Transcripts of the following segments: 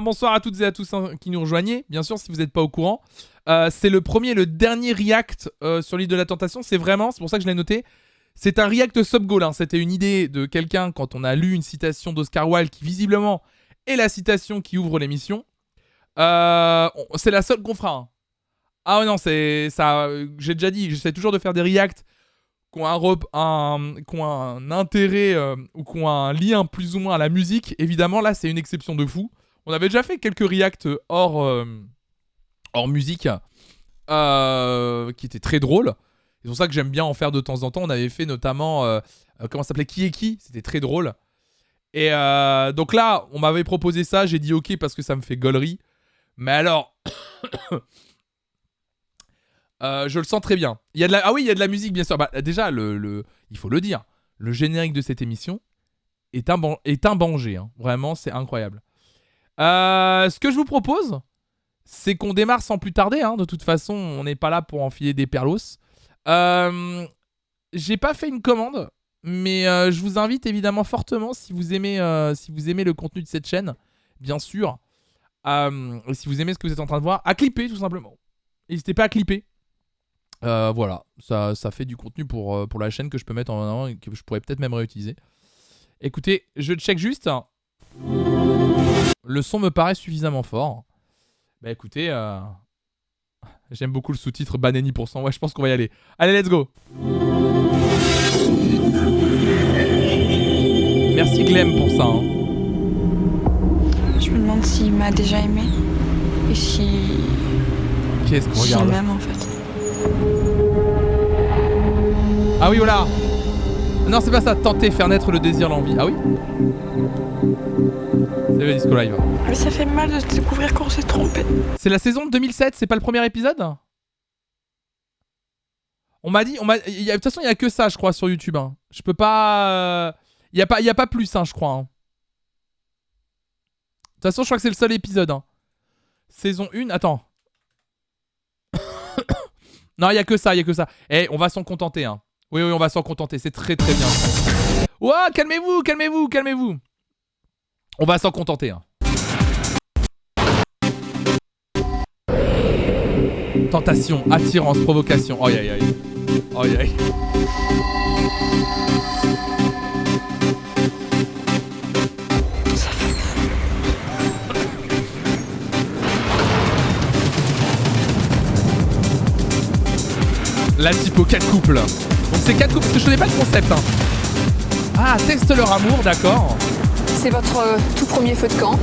Bonsoir à toutes et à tous qui nous rejoignez, bien sûr si vous n'êtes pas au courant. C'est le premier et le dernier react sur l'île de la tentation, c'est pour ça que je l'ai noté. C'est un react sub-goal, hein. C'était une idée de quelqu'un quand on a lu une citation d'Oscar Wilde qui visiblement est la citation qui ouvre l'émission. C'est la seule qu'on fera. Hein. Ah non, c'est ça. J'ai déjà dit, j'essaie toujours de faire des reacts qui ont un intérêt ou qui ont un lien plus ou moins à la musique. Évidemment, là, c'est une exception de fou. On avait déjà fait quelques reacts hors musique qui étaient très drôles. C'est pour ça que j'aime bien en faire de temps en temps. On avait fait notamment, comment ça s'appelait, Qui est qui. C'était très drôle. Et donc là, on m'avait proposé ça. J'ai dit ok parce que ça me fait gaulerie. Mais alors, je le sens très bien. Il y a de la musique bien sûr. Bah, déjà, il faut le dire. Le générique de cette émission est un banger. Hein. Vraiment, c'est incroyable. Ce que je vous propose, c'est qu'on démarre sans plus tarder. Hein. De toute façon, on n'est pas là pour enfiler des perlos. J'ai pas fait une commande, mais je vous invite évidemment fortement, si vous aimez le contenu de cette chaîne, bien sûr, si vous aimez ce que vous êtes en train de voir, à clipper tout simplement. N'hésitez pas à clipper. Voilà, ça fait du contenu pour la chaîne que je peux mettre en avant et que je pourrais peut-être même réutiliser. Écoutez, je check juste. Le son me paraît suffisamment fort. Bah écoutez, j'aime beaucoup le sous-titre Banani %. Ouais, je pense qu'on va y aller. Allez, let's go. Merci Glem pour ça. Hein. Je me demande s'il m'a déjà aimé. Et si... Qu'est-ce qu'on regarde s'il m'aime en fait. Ah oui, voilà. Non, c'est pas ça. Tenter, faire naître le désir, l'envie. Ah oui. C'est le disco live. Mais ça fait mal de découvrir qu'on s'est trompé. C'est la saison de 2007, c'est pas le premier épisode? On m'a dit... De toute façon, il y a que ça, je crois, sur YouTube. Hein. Je peux pas... Il y a pas plus, hein, je crois. Hein. De toute façon, je crois que c'est le seul épisode. Hein. Saison 1... Attends. Non, il y a que ça. Eh, on va s'en contenter. Hein. Oui, on va s'en contenter. C'est très très bien. Ouah, calmez-vous. On va s'en contenter. Hein. Tentation, attirance, provocation. Aïe aïe aïe. Aïe aïe. La typo 4 couples. Donc c'est 4 couples parce que je connais pas le concept. Hein. Ah, teste leur amour, d'accord. C'est votre tout premier feu de camp.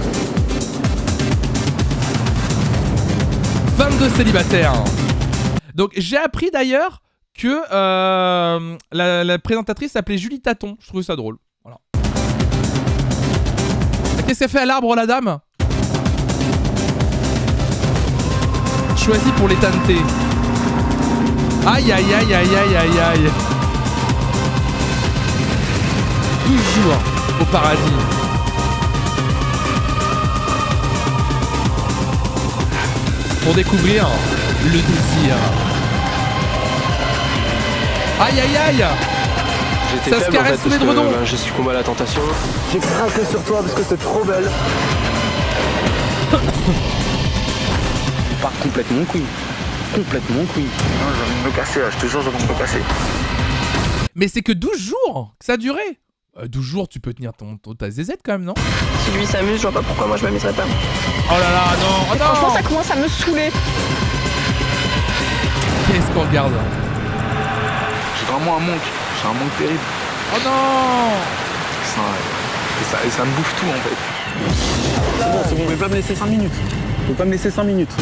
22 célibataires. Donc j'ai appris d'ailleurs que la présentatrice s'appelait Julie Taton. Je trouvais ça drôle. Voilà. Qu'est-ce qu'elle fait à l'arbre, la dame? Choisie pour l'éternité. Aïe aïe aïe aïe aïe aïe aïe. Toujours au paradis. Pour découvrir le désir. Aïe aïe aïe. Ça se caresse sous les dredons. J'ai succombé à la tentation. J'ai craqué sur toi parce que c'est trop belle. Tu pars complètement couille. Non, j'ai envie de me casser là, je te jure, j'ai envie de me casser. Mais c'est que 12 jours que ça a duré. 12 jours, tu peux tenir ta zézette quand même, non? Si lui s'amuse, je vois pas pourquoi moi je m'amuserais pas. Oh là là, non, oh non. Franchement, ça commence à me saouler. Qu'est-ce qu'on regarde? J'ai vraiment un manque, j'ai un manque terrible. Oh non. Et ça me bouffe tout en fait. C'est bon, vous pouvez pas me laisser 5 minutes. Vous pouvez pas me laisser 5 minutes.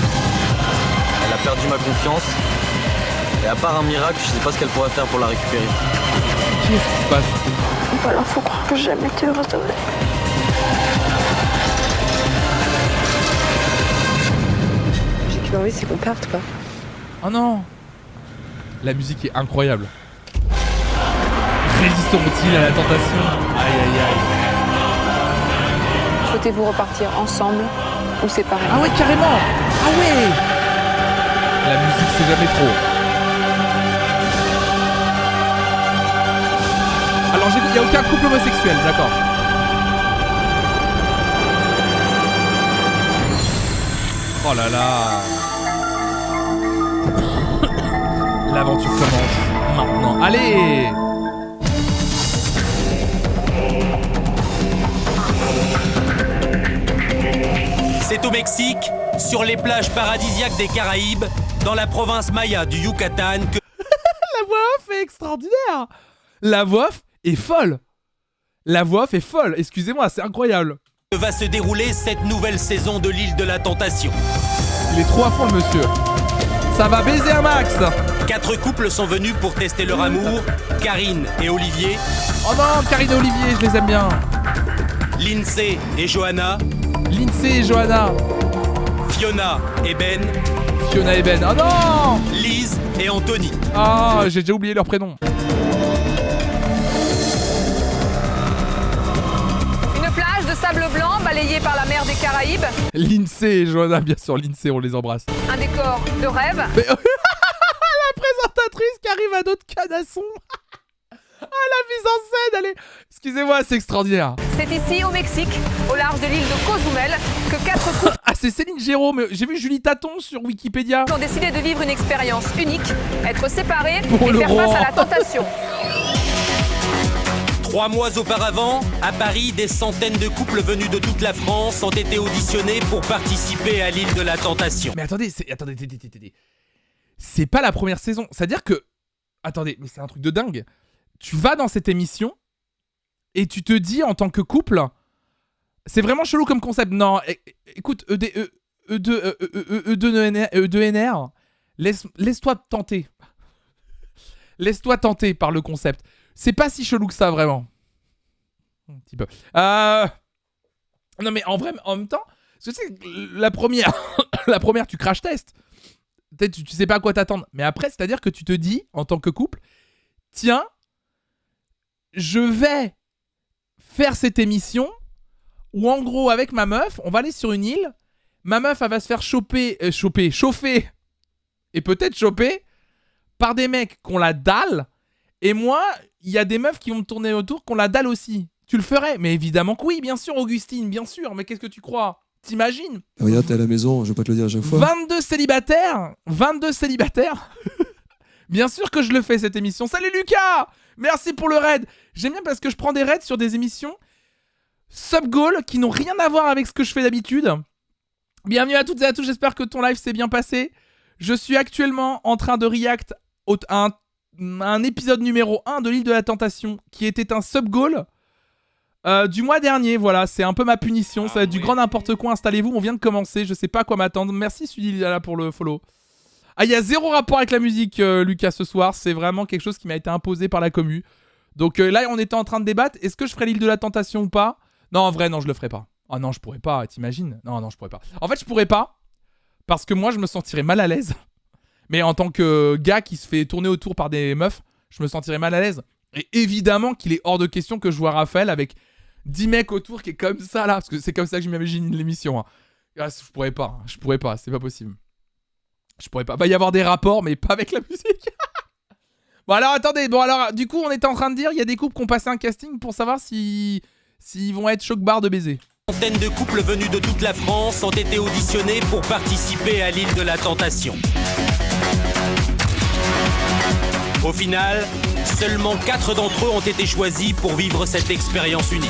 Elle a perdu ma confiance. Et à part un miracle, je sais pas ce qu'elle pourrait faire pour la récupérer. Qu'est-ce qui se passe? Voilà, faut croire que j'ai jamais été heureuse de vrai. J'ai qu'une envie, c'est qu'on parte, quoi. Oh non. La musique est incroyable. Résisteront-ils à la tentation? Aïe aïe aïe. Souhaitez-vous repartir ensemble ou séparément? Ah ouais, carrément. Ah ouais. La musique, c'est jamais trop. Alors, il n'y a aucun couple homosexuel, d'accord. Oh là là. L'aventure commence maintenant. Allez. C'est au Mexique, sur les plages paradisiaques des Caraïbes, dans la province maya du Yucatan, que La voix off est extraordinaire. La voix off est folle. La voix off est folle. Excusez-moi, c'est incroyable. va se dérouler cette nouvelle saison de l'île de la Tentation. Il est trop à fond le monsieur. Ça va baiser un max. 4 couples sont venus pour tester leur amour, Karine et Olivier, Oh non, Karine et Olivier, je les aime bien. Lindsay et Johanna, Lindsay et Johanna. Fiona et Ben, Fiona et Ben. Oh non. Lise et Anthony. Ah, j'ai déjà oublié leur prénom. Une plage de sable blanc balayée par la mer des Caraïbes. Lindsay et Johanna, bien sûr, Lindsay, on les embrasse. Un décor de rêve. Mais la présentatrice qui arrive à notre canasson. Ah, la mise en scène, allez. Excusez-moi, c'est extraordinaire. C'est ici, au Mexique, au large de l'île de Cozumel, que 4 couples Ah, c'est Céline Géraud. J'ai vu Julie Taton sur Wikipédia. ont décidé de vivre une expérience unique, être séparés Pour et le faire roi. face à la tentation. 3 mois auparavant, à Paris, des centaines de couples venus de toute la France ont été auditionnés pour participer à l'île de la Tentation. Mais attendez, attendez. C'est pas la première saison. C'est-à-dire que... Attendez, mais c'est un truc de dingue. Tu vas dans cette émission et tu te dis en tant que couple... C'est vraiment chelou comme concept. Non, écoute, E2NR, laisse-toi tenter. Laisse-toi tenter par le concept. C'est pas si chelou que ça, vraiment. Un petit peu. Non, mais en vrai, en même temps, parce que c'est la première, la première, tu crash test. Peut-être tu sais pas à quoi t'attendre. Mais après, c'est-à-dire que tu te dis, en tant que couple, tiens, je vais faire cette émission où, en gros, avec ma meuf, on va aller sur une île. Ma meuf, elle va se faire chauffer, et peut-être choper par des mecs qui ont la dalle. Et moi, il y a des meufs qui vont me tourner autour qui ont la dalle aussi. Tu le ferais? Mais évidemment que oui, bien sûr, Augustine, bien sûr. Mais qu'est-ce que tu crois? T'imagines? Regarde, t'es à la maison, je vais pas te le dire à chaque fois. 22 célibataires. Bien sûr que je le fais, cette émission. Salut Lucas! Merci pour le raid. J'aime bien parce que je prends des raids sur des émissions sub-goal qui n'ont rien à voir avec ce que je fais d'habitude. Bienvenue à toutes et à tous, j'espère que ton live s'est bien passé. Je suis actuellement en train de react à un épisode numéro 1 de l'île de la Tentation qui était un sub-goal du mois dernier. Voilà, c'est un peu ma punition. Ça va être du grand n'importe quoi. Installez-vous, on vient de commencer. Je sais pas à quoi m'attendre. Merci Sudilala pour le follow. Ah, il y a zéro rapport avec la musique, Lucas, ce soir. C'est vraiment quelque chose qui m'a été imposé par la commu. Donc là, on était en train de débattre. Est-ce que je ferais l'île de la Tentation ou pas? Non, en vrai, non, je le ferais pas. Ah non, je pourrais pas, t'imagines? Non, je pourrais pas. En fait, je pourrais pas parce que moi, je me sentirais mal à l'aise. Mais en tant que gars qui se fait tourner autour par des meufs, je me sentirais mal à l'aise. Et évidemment qu'il est hors de question que je vois Raphaël avec 10 mecs autour qui est comme ça là, parce que c'est comme ça que je m'imagine l'émission. Hein. Ah, je pourrais pas, c'est pas possible. Je pourrais pas. Va y avoir des rapports, mais pas avec la musique. Bon alors attendez, du coup on était en train de dire, il y a des couples qui ont passé un casting pour savoir s'ils vont être choc-barre de baiser. Centaines de couples venus de toute la France ont été auditionnés pour participer à l'île de la Tentation. Au final, seulement 4 d'entre eux ont été choisis pour vivre cette expérience unique.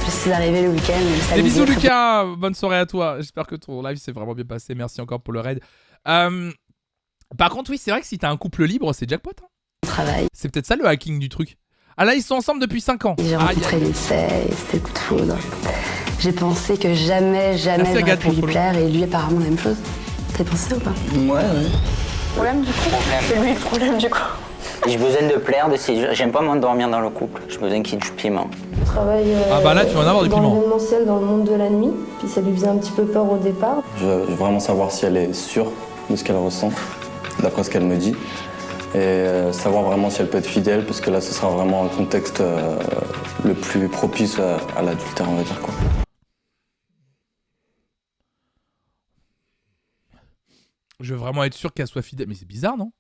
Je suis arrivée le week-end. Des bisous Lucas, bonne soirée à toi. J'espère que ton live s'est vraiment bien passé. Merci encore pour le raid. Par contre, oui, c'est vrai que si t'as un couple libre, c'est jackpot. Hein. Travail. C'est peut-être ça le hacking du truc. Ah là, ils sont ensemble depuis 5 ans. J'ai rencontré Lindsay et c'était le coup de foudre. J'ai pensé que jamais j'aurais pu lui plaire et lui apparemment la même chose. T'as pensé ou pas? Ouais. Problème du coup? C'est lui le problème du coup. J'ai besoin de plaire, j'aime pas m'endormir dans le couple, j'ai besoin qu'il y ait du piment. Je travaille ah bah là, tu vas en avoir du dans piment. l'événementiel, dans le monde de la nuit, puis ça lui faisait un petit peu peur au départ. Je veux vraiment savoir si elle est sûre de ce qu'elle ressent, d'après ce qu'elle me dit. Et savoir vraiment si elle peut être fidèle, parce que là, ce sera vraiment un contexte le plus propice à l'adultère, on va dire quoi. Je veux vraiment être sûr qu'elle soit fidèle. Mais c'est bizarre, non?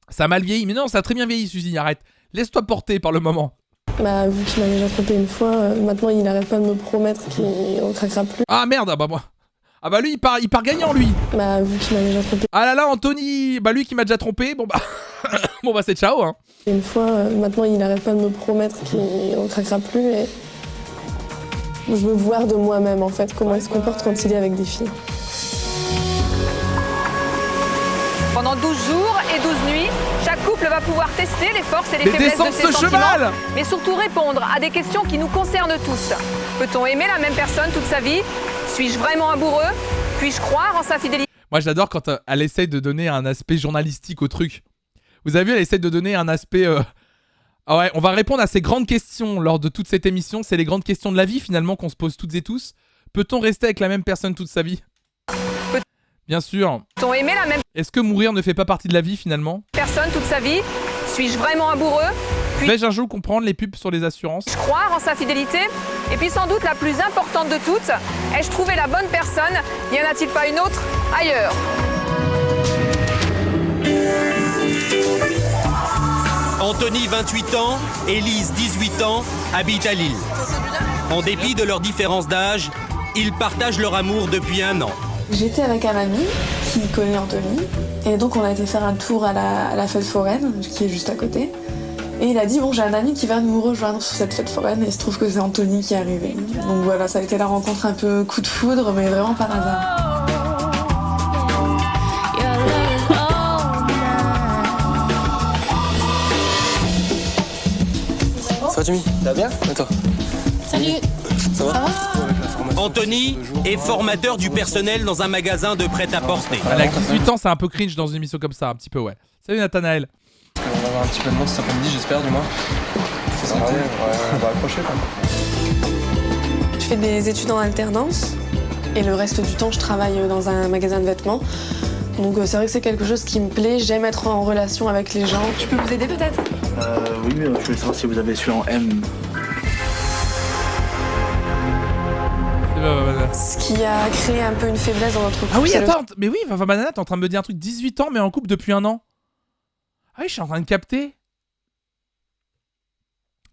Ça a mal vieilli. Mais non, ça a très bien vieilli, Suzy. Arrête. Laisse-toi porter par le moment. Bah, vu qu'il m'a déjà trompé une fois, maintenant il arrête pas de me promettre qu'il ne craquera plus. Ah merde, ah bah moi. Ah bah lui, il part gagnant, lui. Bah, vu qu'il m'a déjà trompé. Ah là là, Anthony, bah lui qui m'a déjà trompé, bon bah... bon bah c'est ciao, hein. Une fois, maintenant, il n'arrête pas de me promettre qu'il ne craquera plus et... Je veux voir de moi-même, en fait, comment il se comporte quand il est avec des filles. Pendant 12 jours et 12 nuits, chaque couple va pouvoir tester les forces et les faiblesses de ses sentiments, mais surtout répondre à des questions qui nous concernent tous. Peut-on aimer la même personne toute sa vie? Suis-je vraiment amoureux? Puis-je croire en sa fidélité? Moi j'adore quand elle essaye de donner un aspect journalistique au truc. Vous avez vu, elle essaye de donner un aspect... Ah ouais, on va répondre à ces grandes questions lors de toute cette émission. C'est les grandes questions de la vie finalement qu'on se pose toutes et tous. Peut-on rester avec la même personne toute sa vie? Bien sûr. Peut-on aimer la même Est-ce que mourir ne fait pas partie de la vie finalement? personne toute sa vie? Suis-je vraiment amoureux? Vais-je un jour comprendre les pubs sur les assurances? Puis-je croire en sa fidélité? Et puis sans doute la plus importante de toutes, ai-je trouvé la bonne personne? Y en a-t-il pas une autre ailleurs? Anthony, 28 ans, Élise, 18 ans, habitent à Lille. En dépit de leurs différences d'âge, ils partagent leur amour depuis 1 an. J'étais avec un ami qui connaît Anthony et donc on a été faire un tour à la fête foraine qui est juste à côté et il a dit bon j'ai un ami qui va nous rejoindre sur cette fête foraine et il se trouve que c'est Anthony qui est arrivé. Donc voilà, ça a été la rencontre un peu coup de foudre mais vraiment par hasard. Ça va Jimmy? Ça va bien? Et toi? Salut. Ça va? Anthony est formateur du personnel dans un magasin de prêt-à-porter. Elle a 18 ans, c'est un peu cringe dans une émission comme ça, un petit peu ouais. Salut Nathanaël. On va avoir un petit peu de monde cet après-midi, j'espère, du moins. C'est ça, on va accrocher quand même. Je fais des études en alternance et le reste du temps je travaille dans un magasin de vêtements. Donc c'est vrai que c'est quelque chose qui me plaît, j'aime être en relation avec les gens. Je peux vous aider peut-être? Oui, mais je voulais savoir si vous avez su en M. Ce qui a créé un peu une faiblesse dans notre couple. Ah oui, attends, mais oui, Vav Banana, t'es en train de me dire un truc, 18 ans mais en couple depuis 1 an. Ah oui, je suis en train de capter.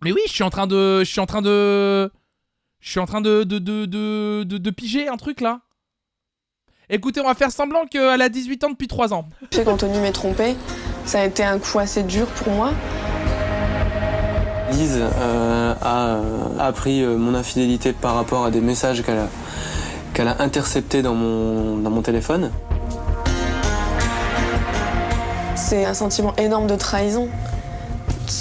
Mais oui, je suis en train de piger un truc là. Écoutez, on va faire semblant qu'elle a 18 ans depuis 3 ans. Le fait qu'Anthony m'ait trompé, ça a été un coup assez dur pour moi. Lise a appris mon infidélité par rapport à des messages qu'elle a interceptés dans mon téléphone. C'est un sentiment énorme de trahison.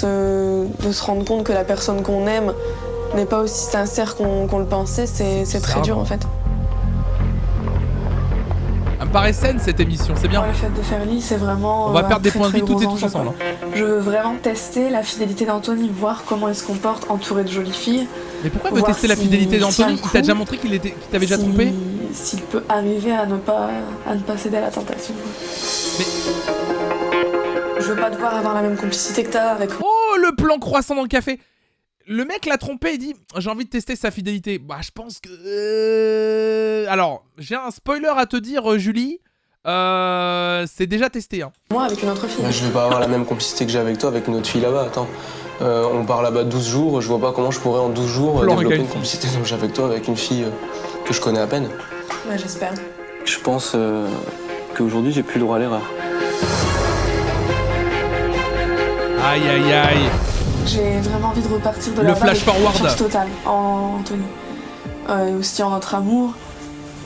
De se rendre compte que la personne qu'on aime n'est pas aussi sincère qu'on le pensait, c'est très dur en fait. Elle me paraît saine cette émission, c'est bien. Le fait de faire Lille, c'est vraiment... On va perdre des points de vie toutes et tous ensemble. Je veux vraiment tester la fidélité d'Anthony, voir comment il se comporte entouré de jolies filles. Mais pourquoi il veut tester la fidélité d'Anthony? Il t'a déjà montré qu'il t'avait déjà trompé? S'il peut arriver à ne pas céder à la tentation. Mais... Je veux pas devoir avoir la même complicité que t'as avec... Oh, le plan croissant dans le café. Le mec l'a trompé et dit j'ai envie de tester sa fidélité. Bah je pense que... Alors, j'ai un spoiler à te dire Julie. C'est déjà testé hein. Moi avec une autre fille. Je vais pas avoir la même complicité que j'ai avec toi avec une autre fille là-bas, attends. On part là-bas 12 jours, je vois pas comment je pourrais en 12 jours développer une complicité comme j'ai avec toi avec une fille que je connais à peine. Ouais, j'espère. Je pense qu'aujourd'hui j'ai plus le droit à l'erreur. Aïe aïe aïe. J'ai vraiment envie de repartir de le là-bas flash forward totale en Anthony. Aussi en notre amour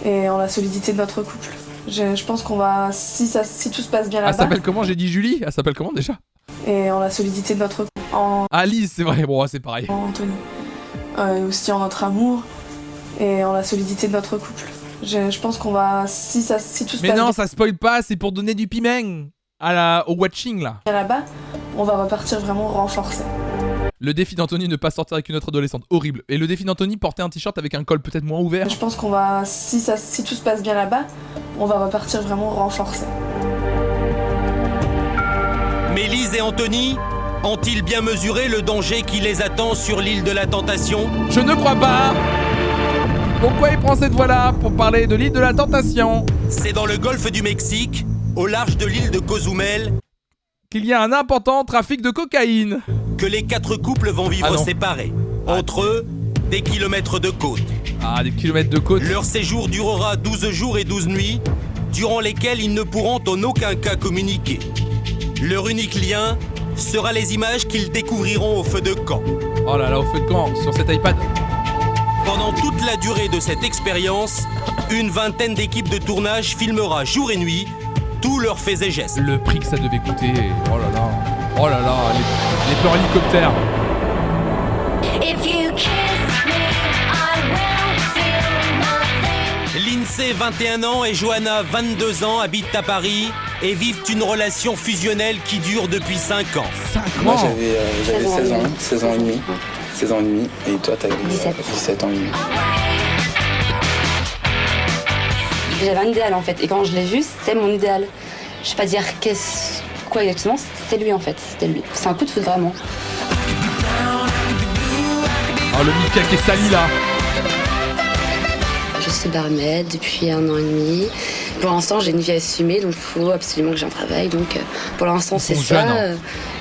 et en la solidité de notre couple. Je pense qu'on va, si tout se passe bien là-bas... Elle s'appelle comment? J'ai dit Julie? Elle s'appelle comment déjà? Et en la solidité de notre couple. Alice, c'est vrai, bon c'est pareil. Anthony. Aussi en notre amour et en la solidité de notre couple. Je pense qu'on va, si tout se passe bien... Mais non, ça spoil pas, c'est pour donner du piment au watching là. Là-bas, on va repartir vraiment renforcé. Le défi d'Anthony, ne pas sortir avec une autre adolescente. Horrible. Et le défi d'Anthony, porter un t-shirt avec un col peut-être moins ouvert. Je pense qu'on va, si tout se passe bien là-bas, on va repartir vraiment renforcé. Mais Lise et Anthony ont-ils bien mesuré le danger qui les attend sur l'île de la Tentation? Je ne crois pas. Pourquoi il prend cette voie-là pour parler de l'île de la Tentation? C'est dans le golfe du Mexique, au large de l'île de Cozumel, qu'il y a un important trafic de cocaïne. Que les 4 couples vont vivre séparés. Entre eux, des kilomètres de côte. Ah, des kilomètres de côte. Leur séjour durera 12 jours et 12 nuits, durant lesquels ils ne pourront en aucun cas communiquer. Leur unique lien sera les images qu'ils découvriront au feu de camp. Oh là là, au feu de camp, sur cet iPad. Pendant toute la durée de cette expérience, une vingtaine d'équipes de tournage filmera jour et nuit tous leurs faits et gestes. Le prix que ça devait coûter, oh là là. Oh là là, les plans hélicoptères. Lindsay, 21 ans, et Johanna, 22 ans, habitent à Paris et vivent une relation fusionnelle qui dure depuis 5 ans. 5 ans. Moi j'avais 16 ans et demi. 16 ans et demi. Et toi t'avais 17 ans et demi. J'avais un idéal en fait. Et quand je l'ai vu, c'était mon idéal. Je sais pas dire quoi exactement, c'était lui en fait. C'était lui. C'est un coup de foudre vraiment. Oh le Mika qui est sali là. Je suis barmaid depuis 1 an et demi. Pour l'instant, j'ai une vie assumée, donc il faut absolument que j'ai un travail. Donc pour l'instant, c'est ça. Hein.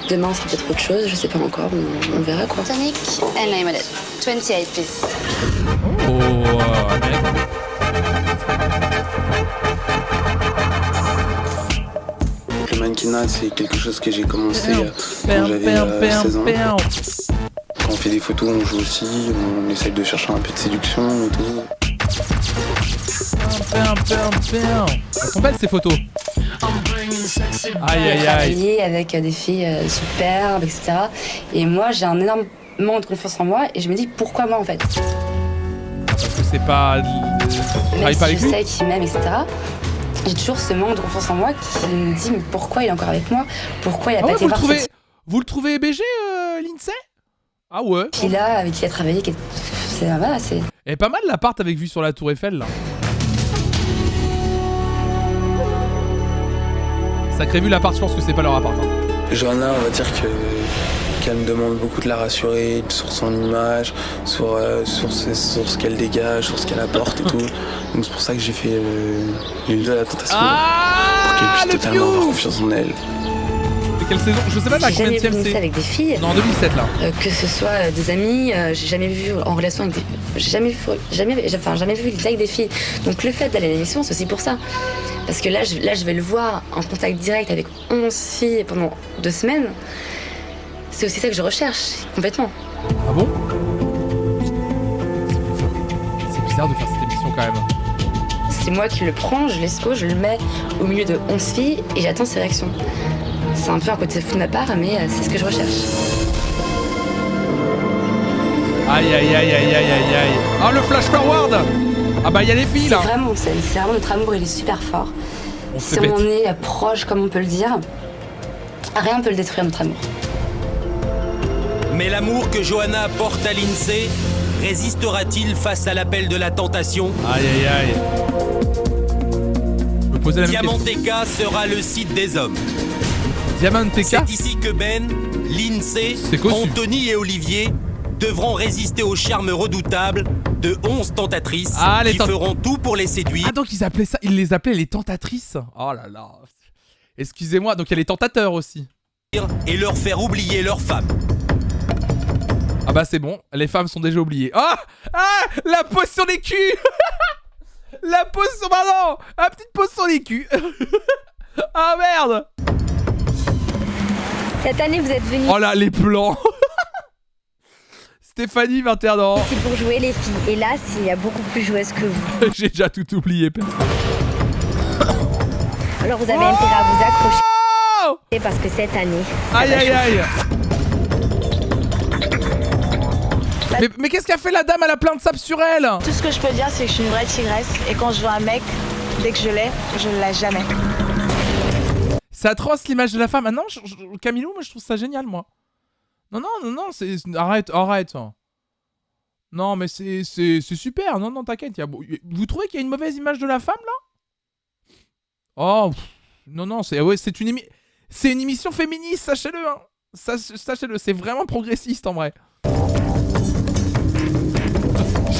Demain, ce sera peut-être autre chose, je sais pas encore, on verra quoi. Tonic and limonade. 28 please. Oh, Le mannequinat, c'est quelque chose que j'ai commencé quand j'avais 16 ans. Quand on fait des photos, on joue aussi, on essaye de chercher un peu de séduction et tout. Elles sont belles ces photos. Aïe aïe aïe. Avec des filles superbes, etc. Et moi, j'ai un énorme manque de confiance en moi et je me dis pourquoi moi en fait. Parce que c'est pas. Même si je sais qu'il m'aime, etc. J'ai toujours ce manque de confiance en moi qui me dit mais pourquoi il est encore avec moi? Pourquoi il a pas été voir Vous le trouvez BG, Lindsay? Ah ouais. Puis là, avec qui il a travaillé, voilà, c'est. Et pas mal l'appart avec vue sur la Tour Eiffel là. Sacré vue l'appart, je pense que c'est pas leur appart. Hein. Johanna, on va dire qu'elle me demande beaucoup de la rassurer sur son image, sur ce qu'elle dégage, sur ce qu'elle apporte et tout. Donc c'est pour ça que j'ai fait l'île de la tentation. Pour qu'elle puisse totalement avoir confiance en elle. De quelle saison? Je sais pas la combien c'est. Avec des filles. Non, en 2007 là. Que ce soit des amis, j'ai jamais vu en relation avec des. J'ai jamais vu Lindsay avec des filles. Donc le fait d'aller à l'émission, c'est aussi pour ça. Parce que là, je vais le voir en contact direct avec 11 filles pendant 2 semaines. C'est aussi ça que je recherche, complètement. Ah bon? C'est bizarre de faire cette émission quand même. C'est moi qui le prends, je l'esco, je le mets au milieu de 11 filles et j'attends ses réactions. C'est un peu un côté fou de ma part, mais c'est ce que je recherche. Aïe aïe aïe aïe aïe aïe aïe. Ah le flash forward. Ah bah il y a les filles là. C'est vraiment notre amour, il est super fort. Si on en est proche, comme on peut le dire, rien ne peut le détruire, notre amour. Mais l'amour que Johanna porte à Lindsay résistera-t-il face à l'appel de la tentation? Aïe aïe aïe. Je me posais la même question. Diamanteca sera le site des hommes. Diamanteca? C'est ici que Ben, Lindsay, Anthony et Olivier devront résister au charme redoutable de 11 tentatrices qui feront tout pour les séduire. Ah donc ils les appelaient les tentatrices. Oh là là. Excusez-moi, donc il y a les tentateurs aussi. Et leur faire oublier leur femme. Ah bah c'est bon, les femmes sont déjà oubliées. Ah, la pause sur les culs. La pause sur... Pardon. La petite pause sur les culs. Ah merde. Cette année vous êtes venus... Oh là les plans. Stéphanie, 21 ans. C'est pour jouer les filles. Hélas, il y a beaucoup plus joueuses que vous. J'ai déjà tout oublié. Alors vous avez intérêt à vous accrocher. Parce que cette année... Aïe aïe aïe. Mais qu'est-ce qu'a fait la dame? Elle a plein de sable sur elle. Tout ce que je peux dire, c'est que je suis une vraie tigresse. Et quand je vois un mec, dès que je l'ai, je ne lâche jamais. C'est atroce l'image de la femme. Ah non, Camilo, moi je trouve ça génial, moi. Non, c'est... Arrête. Non, mais c'est super. Non, t'inquiète. Vous trouvez qu'il y a une mauvaise image de la femme, là? Oh, non, c'est une émission féministe, sachez-le. Hein. Sachez-le, c'est vraiment progressiste, en vrai.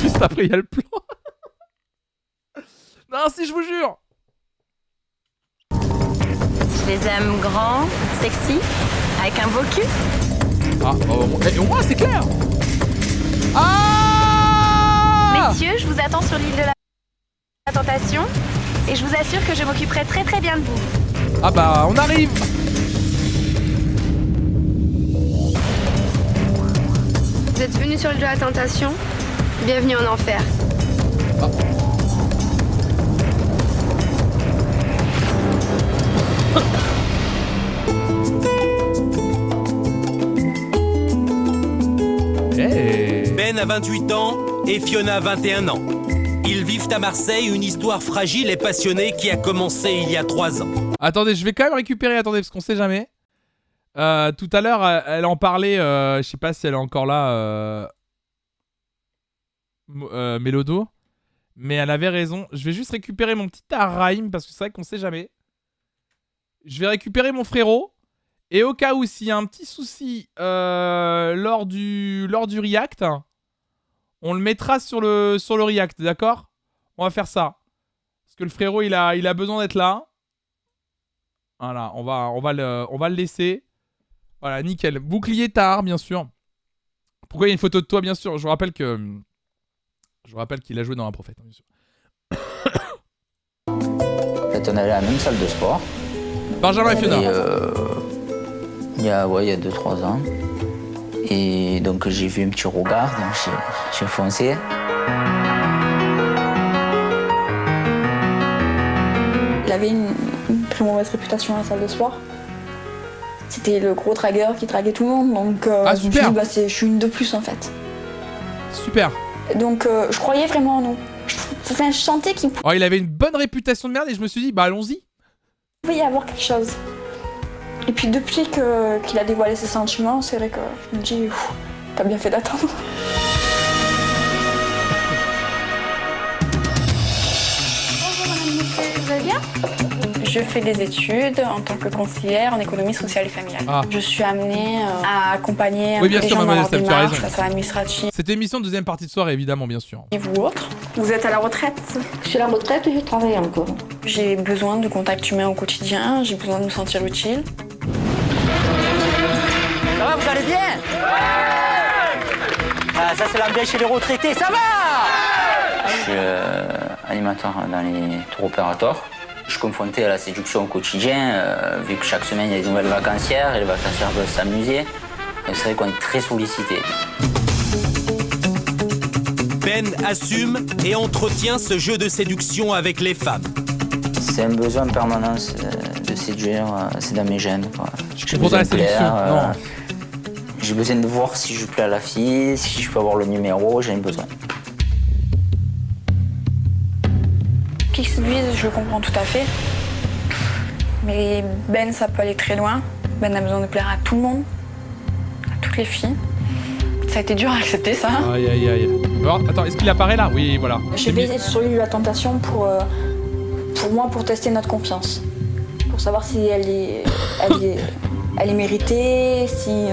Juste après, il y a le plan. Non, si, je vous jure. Je les aime grands, sexy, avec un beau cul. Ah, au moins c'est clair. Ah! Mais messieurs, je vous attends sur l'île de la Tentation et je vous assure que je m'occuperai très très bien de vous. Ah bah, on arrive. Vous êtes venus sur l'île de la Tentation. Bienvenue en enfer. Ben a 28 ans et Fiona 21 ans. Ils vivent à Marseille une histoire fragile et passionnée qui a commencé il y a 3 ans. Attendez, je vais quand même récupérer, parce qu'on sait jamais. Tout à l'heure, elle en parlait, je sais pas si elle est encore là, Mélodo. Mais elle avait raison. Je vais juste récupérer mon petit Arraim, parce que c'est vrai qu'on sait jamais. Je vais récupérer mon frérot. Et au cas où, s'il y a un petit souci lors du react, on le mettra sur le react, d'accord? On va faire ça. Parce que le frérot, il a besoin d'être là. Voilà, on va le laisser. Voilà, nickel. Bouclier tard, bien sûr. Pourquoi il y a une photo de toi, bien sûr? Je vous rappelle qu'il a joué dans Un Prophète, bien sûr. En fait, on allait à la même salle de sport. Benjamin et Fiona. Il y a 2-3 ans. Et donc j'ai vu un petit regard, donc j'ai foncé. Il avait une très mauvaise réputation à la salle de sport. C'était le gros dragueur qui draguait tout le monde, donc je me suis dit, je suis une de plus en fait. Super. Donc je croyais vraiment en nous. Je sentais qu'il Oh, il avait une bonne réputation de merde et je me suis dit, bah allons-y. pouvait y avoir quelque chose. Et puis depuis qu'il a dévoilé ses sentiments, c'est vrai que je me dis, t'as bien fait d'attendre. Bonjour madame, monsieur, vous allez bien? Je fais des études en tant que conseillère en économie sociale et familiale. Ah. Je suis amenée à accompagner Oui, bien les sûr, gens dans leur mademoiselle, tu as démarche, raison. que ce soit administrative Cette émission, deuxième partie de soirée, évidemment, bien sûr. ou autre. Vous êtes à la retraite? Je suis à la retraite et je travaille encore. J'ai besoin de contact humain au quotidien, j'ai besoin de me sentir utile. Ça va, vous allez bien? Ah, ça c'est l'ambiance chez les retraités, ça va? Je suis animateur dans les tours opérateurs. Je suis confronté à la séduction au quotidien, vu que chaque semaine il y a des nouvelles vacancières et les vacancières veulent s'amuser. Et c'est vrai qu'on est très sollicité. Ben assume et entretient ce jeu de séduction avec les femmes. C'est un besoin en permanence de séduire, c'est dans mes gènes. J'ai Pour besoin la de plaire, séduction, non. J'ai besoin de voir si je plais à la fille, si je peux avoir le numéro, j'ai besoin. Qui séduisent, je le comprends tout à fait. Mais Ben, ça peut aller très loin. Ben a besoin de plaire à tout le monde, à toutes les filles. Ça a été dur à accepter, ça. Aïe, aïe, aïe. Alors, attends, est-ce qu'il apparaît là? Oui, voilà. J'ai fait sur lui la tentation pour tester notre confiance. Pour savoir si elle est méritée, si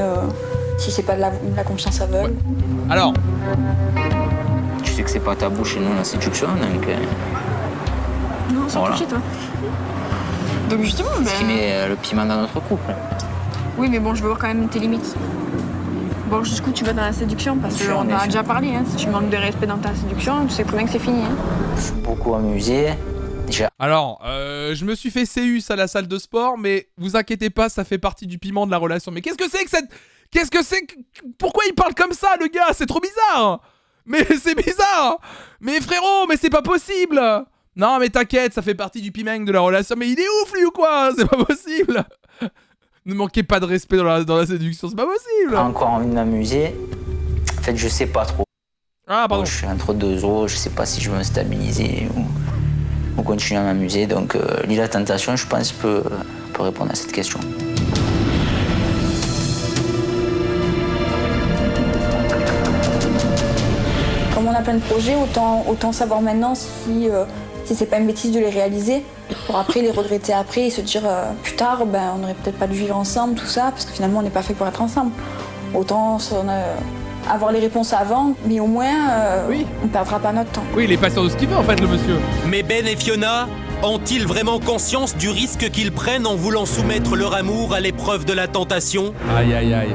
c'est pas de la confiance aveugle. Alors. Tu sais que c'est pas tabou chez nous la séduction, donc. Non, sans voilà. toucher, toi. Donc justement, Ce qui met le piment dans notre couple. Oui, mais bon, je veux voir quand même tes limites. Bon, jusqu'où tu vas dans la séduction? Parce Bien sûr, qu'on bien a sûr. déjà parlé, hein. Si tu manques de respect dans ta séduction, tu sais très bien que c'est fini. Hein. Je suis beaucoup amusé. Alors, je me suis fait CUS à la salle de sport, mais vous inquiétez pas, ça fait partie du piment de la relation. Mais qu'est-ce que c'est que cette... Qu'est-ce que c'est que... Pourquoi il parle comme ça, le gars? C'est trop bizarre. Mais c'est bizarre. Mais frérot, mais c'est pas possible. Non, mais t'inquiète, ça fait partie du piment de la relation. Mais il est ouf, lui, ou quoi? C'est pas possible. Ne manquez pas de respect dans la séduction, c'est pas possible. J'ai encore envie de m'amuser. En fait, je sais pas trop. Ah, pardon. Je suis entre deux eaux, je sais pas si je veux me stabiliser ou continuer à m'amuser. Donc, l'île de la tentation, je pense, peut répondre à cette question. Comme on a plein de projets, autant savoir maintenant si c'est pas une bêtise de les réaliser, pour après les regretter après et se dire plus tard, on n'aurait peut-être pas dû vivre ensemble, tout ça, parce que finalement on n'est pas fait pour être ensemble. Autant avoir les réponses avant, mais au moins on perdra pas notre temps. Oui, il est pas sûr de ce qu'il veut en fait, le monsieur. Mais Ben et Fiona ont-ils vraiment conscience du risque qu'ils prennent en voulant soumettre leur amour à l'épreuve de la tentation? Aïe, aïe, aïe.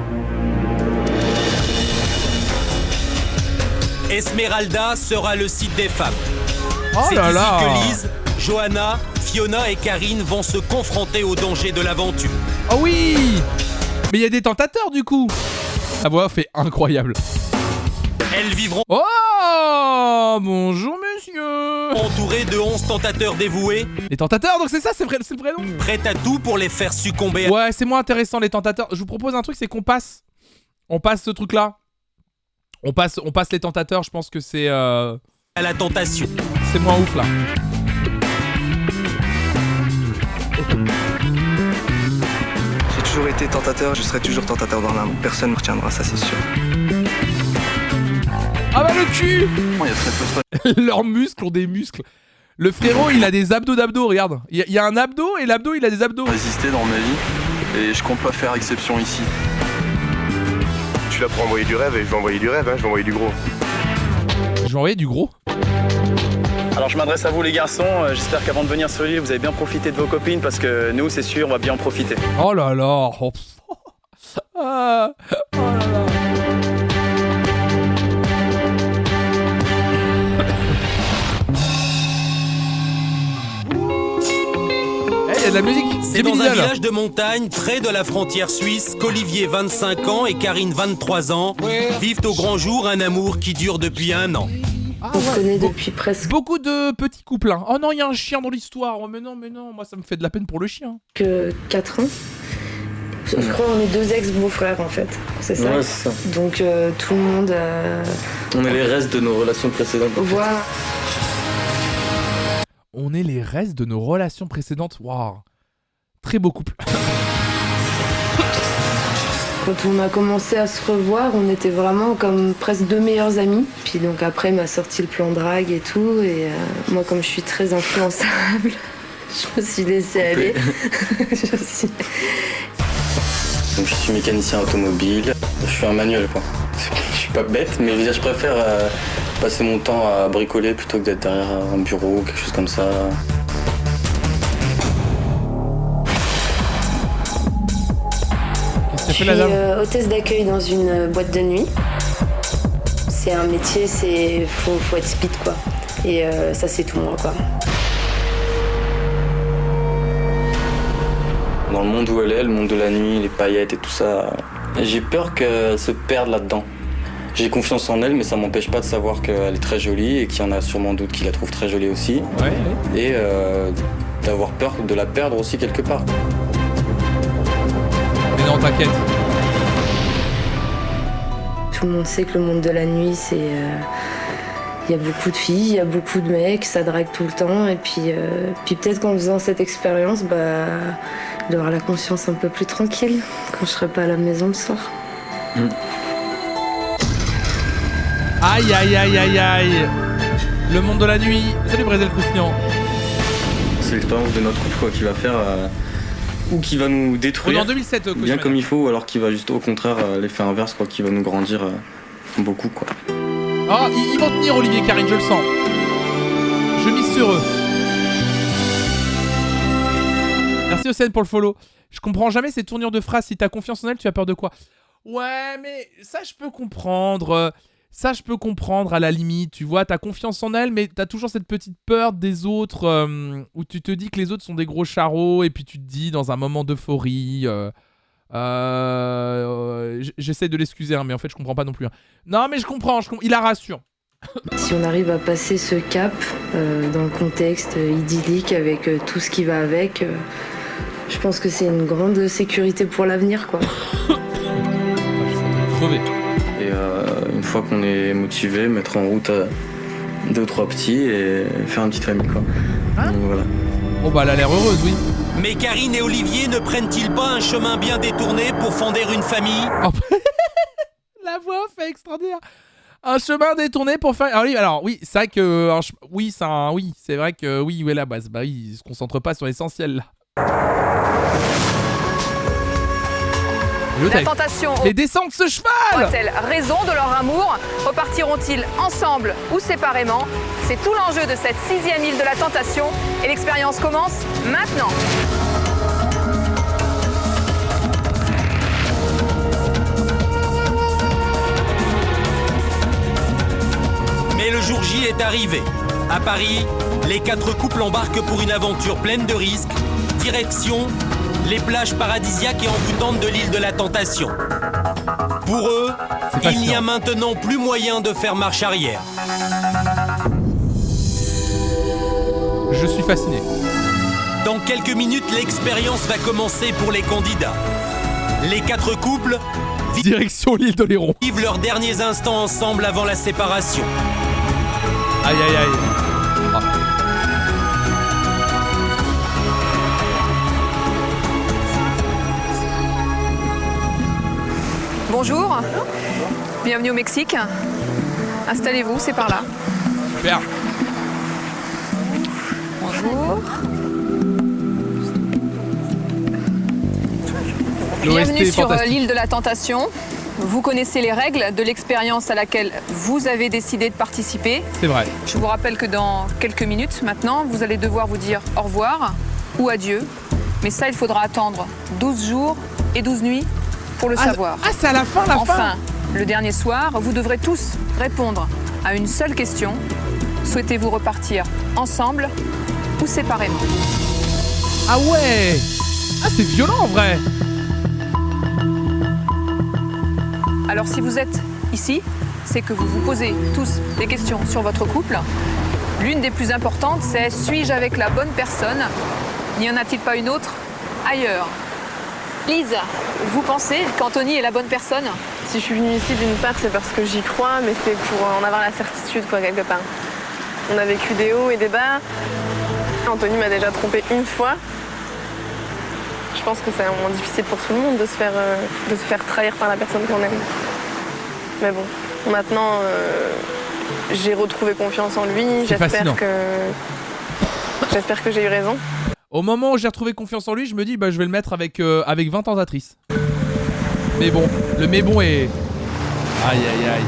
Esmeralda sera le site des femmes. Oh C'est là ici là. que Lise, Johanna, Fiona et Karine vont se confronter aux dangers de l'aventure. Oh oui. Mais il y a des tentateurs du coup. La voix off est incroyable. Elles vivront bonjour monsieur. entourées de 11 tentateurs dévoués. Les tentateurs, donc c'est ça, c'est le vrai nom. Prêts à tout pour les faire succomber. Ouais, c'est moins intéressant les tentateurs. Je vous propose un truc, c'est qu'on passe. On passe ce truc là. On passe les tentateurs, je pense que c'est à la tentation. C'est moins ouf là. J'ai toujours été tentateur, je serai toujours tentateur dans l'âme. Personne ne me retiendra, ça c'est sûr. Ah bah le cul. Il y a très peu de Leurs muscles ont des muscles. Le frérot, il a des abdos d'abdos, regarde. Il y a un abdo et l'abdo, il a des abdos. Résister dans ma vie et je compte pas faire exception ici. Je suis là pour envoyer du rêve et je vais envoyer du rêve, hein, je vais envoyer du gros. Je vais envoyer du gros. Alors je m'adresse à vous les garçons, j'espère qu'avant de venir sur l'île vous avez bien profité de vos copines parce que nous c'est sûr on va bien en profiter. Oh là là. Oh, ah. Oh là là. Il y a de la musique. C'est dans un village de montagne près de la frontière suisse qu'Olivier, 25 ans, et Karine, 23 ans, vivent au grand jour un amour qui dure depuis 1 an. On se connaît depuis presque Beaucoup de petits couples. Hein. Oh non, il y a un chien dans l'histoire. Oh mais non, moi ça me fait de la peine pour le chien. 4 ans. Je crois qu'on est 2 ex-beaux-frères en fait, c'est ça. Ouais, c'est ça. Donc tout le monde... On est les restes de nos relations précédentes. Voilà. On est les restes de nos relations précédentes. Waouh. Très beau couple. Quand on a commencé à se revoir, on était vraiment comme presque 2 meilleurs amis. Puis donc après m'a sorti le plan drague et tout. Et moi comme je suis très influençable, je me suis laissée aller. Donc je suis mécanicien automobile, je suis un manuel quoi. Je suis pas bête, mais je préfère passer mon temps à bricoler plutôt que d'être derrière un bureau ou quelque chose comme ça. Je suis hôtesse d'accueil dans une boîte de nuit. C'est un métier, faut être speed quoi. Et ça c'est tout moi quoi. Dans le monde où elle est, le monde de la nuit, les paillettes et tout ça, j'ai peur qu'elle se perde là-dedans. J'ai confiance en elle, mais ça m'empêche pas de savoir qu'elle est très jolie et qu'il y en a sûrement d'autres qui la trouvent très jolie aussi. Ouais. Et d'avoir peur de la perdre aussi quelque part. Mais non, t'inquiète. Tout le monde sait que le monde de la nuit, c'est... Il y a beaucoup de filles, il y a beaucoup de mecs, ça drague tout le temps. Et puis peut-être qu'en faisant cette expérience, d'avoir la conscience un peu plus tranquille quand je serai pas à la maison le soir. Aïe aïe aïe aïe aïe. Le monde de la nuit. Salut Brésil Croustillant. C'est l'expérience de notre couple quoi, qui va faire ou qui va nous détruire. On est en 2007 bien comme il faut, ou alors qui va juste au contraire l'effet inverse quoi, qui va nous grandir beaucoup quoi. Oh, ils vont tenir Olivier et Karine, je le sens. Je mise sur eux. Merci Océane pour le follow. Je comprends jamais ces tournures de phrases. Si t'as confiance en elle, tu as peur de quoi? Ouais, mais ça je peux comprendre. Ça je peux comprendre à la limite. Tu vois, t'as confiance en elle, mais t'as toujours cette petite peur des autres où tu te dis que les autres sont des gros charros et puis tu te dis dans un moment d'euphorie... J'essaie de l'excuser, hein, mais en fait je comprends pas non plus. Hein. Non mais je comprends, il la rassure. Si on arrive à passer ce cap dans le contexte idyllique avec tout ce qui va avec, je pense que c'est une grande sécurité pour l'avenir quoi. Crever. Et une fois qu'on est motivé, mettre en route 2-3 petits et faire une petite famille quoi. Hein? Donc, voilà. Bon bah elle a l'air heureuse, oui. Mais Karine et Olivier ne prennent-ils pas un chemin bien détourné pour fonder une famille? La voix fait extraordinaire. Un chemin détourné pour faire... Alors oui, c'est vrai que... c'est vrai que oui, la base. Bah oui, ils se concentrent pas sur l'essentiel là. La tentation. Les descentes ce cheval. A-t-elle raison de leur amour? Repartiront-ils ensemble ou séparément? C'est tout l'enjeu de cette 6e île de la tentation et l'expérience commence maintenant. Mais le jour J est arrivé. À Paris, les 4 couples embarquent pour une aventure pleine de risques. Direction les plages paradisiaques et envoûtantes de l'île de la Tentation. Pour eux, il n'y a maintenant plus moyen de faire marche arrière. Je suis fasciné. Dans quelques minutes, l'expérience va commencer pour les candidats. Les 4 couples direction l'île d'Oléron vivent leurs derniers instants ensemble avant la séparation. Aïe aïe aïe. Ah. Bonjour, bienvenue au Mexique. Installez-vous, c'est par là. Super. Bonjour. L'OST Bienvenue sur fantastique. l'île de la Tentation. Vous connaissez les règles de l'expérience à laquelle vous avez décidé de participer. C'est vrai. Je vous rappelle que dans quelques minutes maintenant, vous allez devoir vous dire au revoir ou adieu. Mais ça, il faudra attendre 12 jours et 12 nuits pour le savoir. Ah, c'est à la fin, Enfin, le dernier soir, vous devrez tous répondre à une seule question. Souhaitez-vous repartir ensemble ou séparément? Ah ouais. Ah, c'est violent en vrai. Alors si vous êtes ici, c'est que vous vous posez tous des questions sur votre couple. L'une des plus importantes, c'est suis-je avec la bonne personne? N'y en a-t-il pas une autre ailleurs? Lise, vous pensez qu'Anthony est la bonne personne? Si je suis venue ici, d'une part, c'est parce que j'y crois, mais c'est pour en avoir la certitude, quoi, quelque part. On a vécu des hauts et des bas. Anthony m'a déjà trompé une fois. Je pense que c'est un moment difficile pour tout le monde de se faire trahir par la personne qu'on aime. Mais bon, maintenant, j'ai retrouvé confiance en lui. J'espère que j'ai eu raison. Au moment où j'ai retrouvé confiance en lui, je me dis bah je vais le mettre avec 20 tentatrices. Mais bon, le mais bon est... Aïe aïe aïe.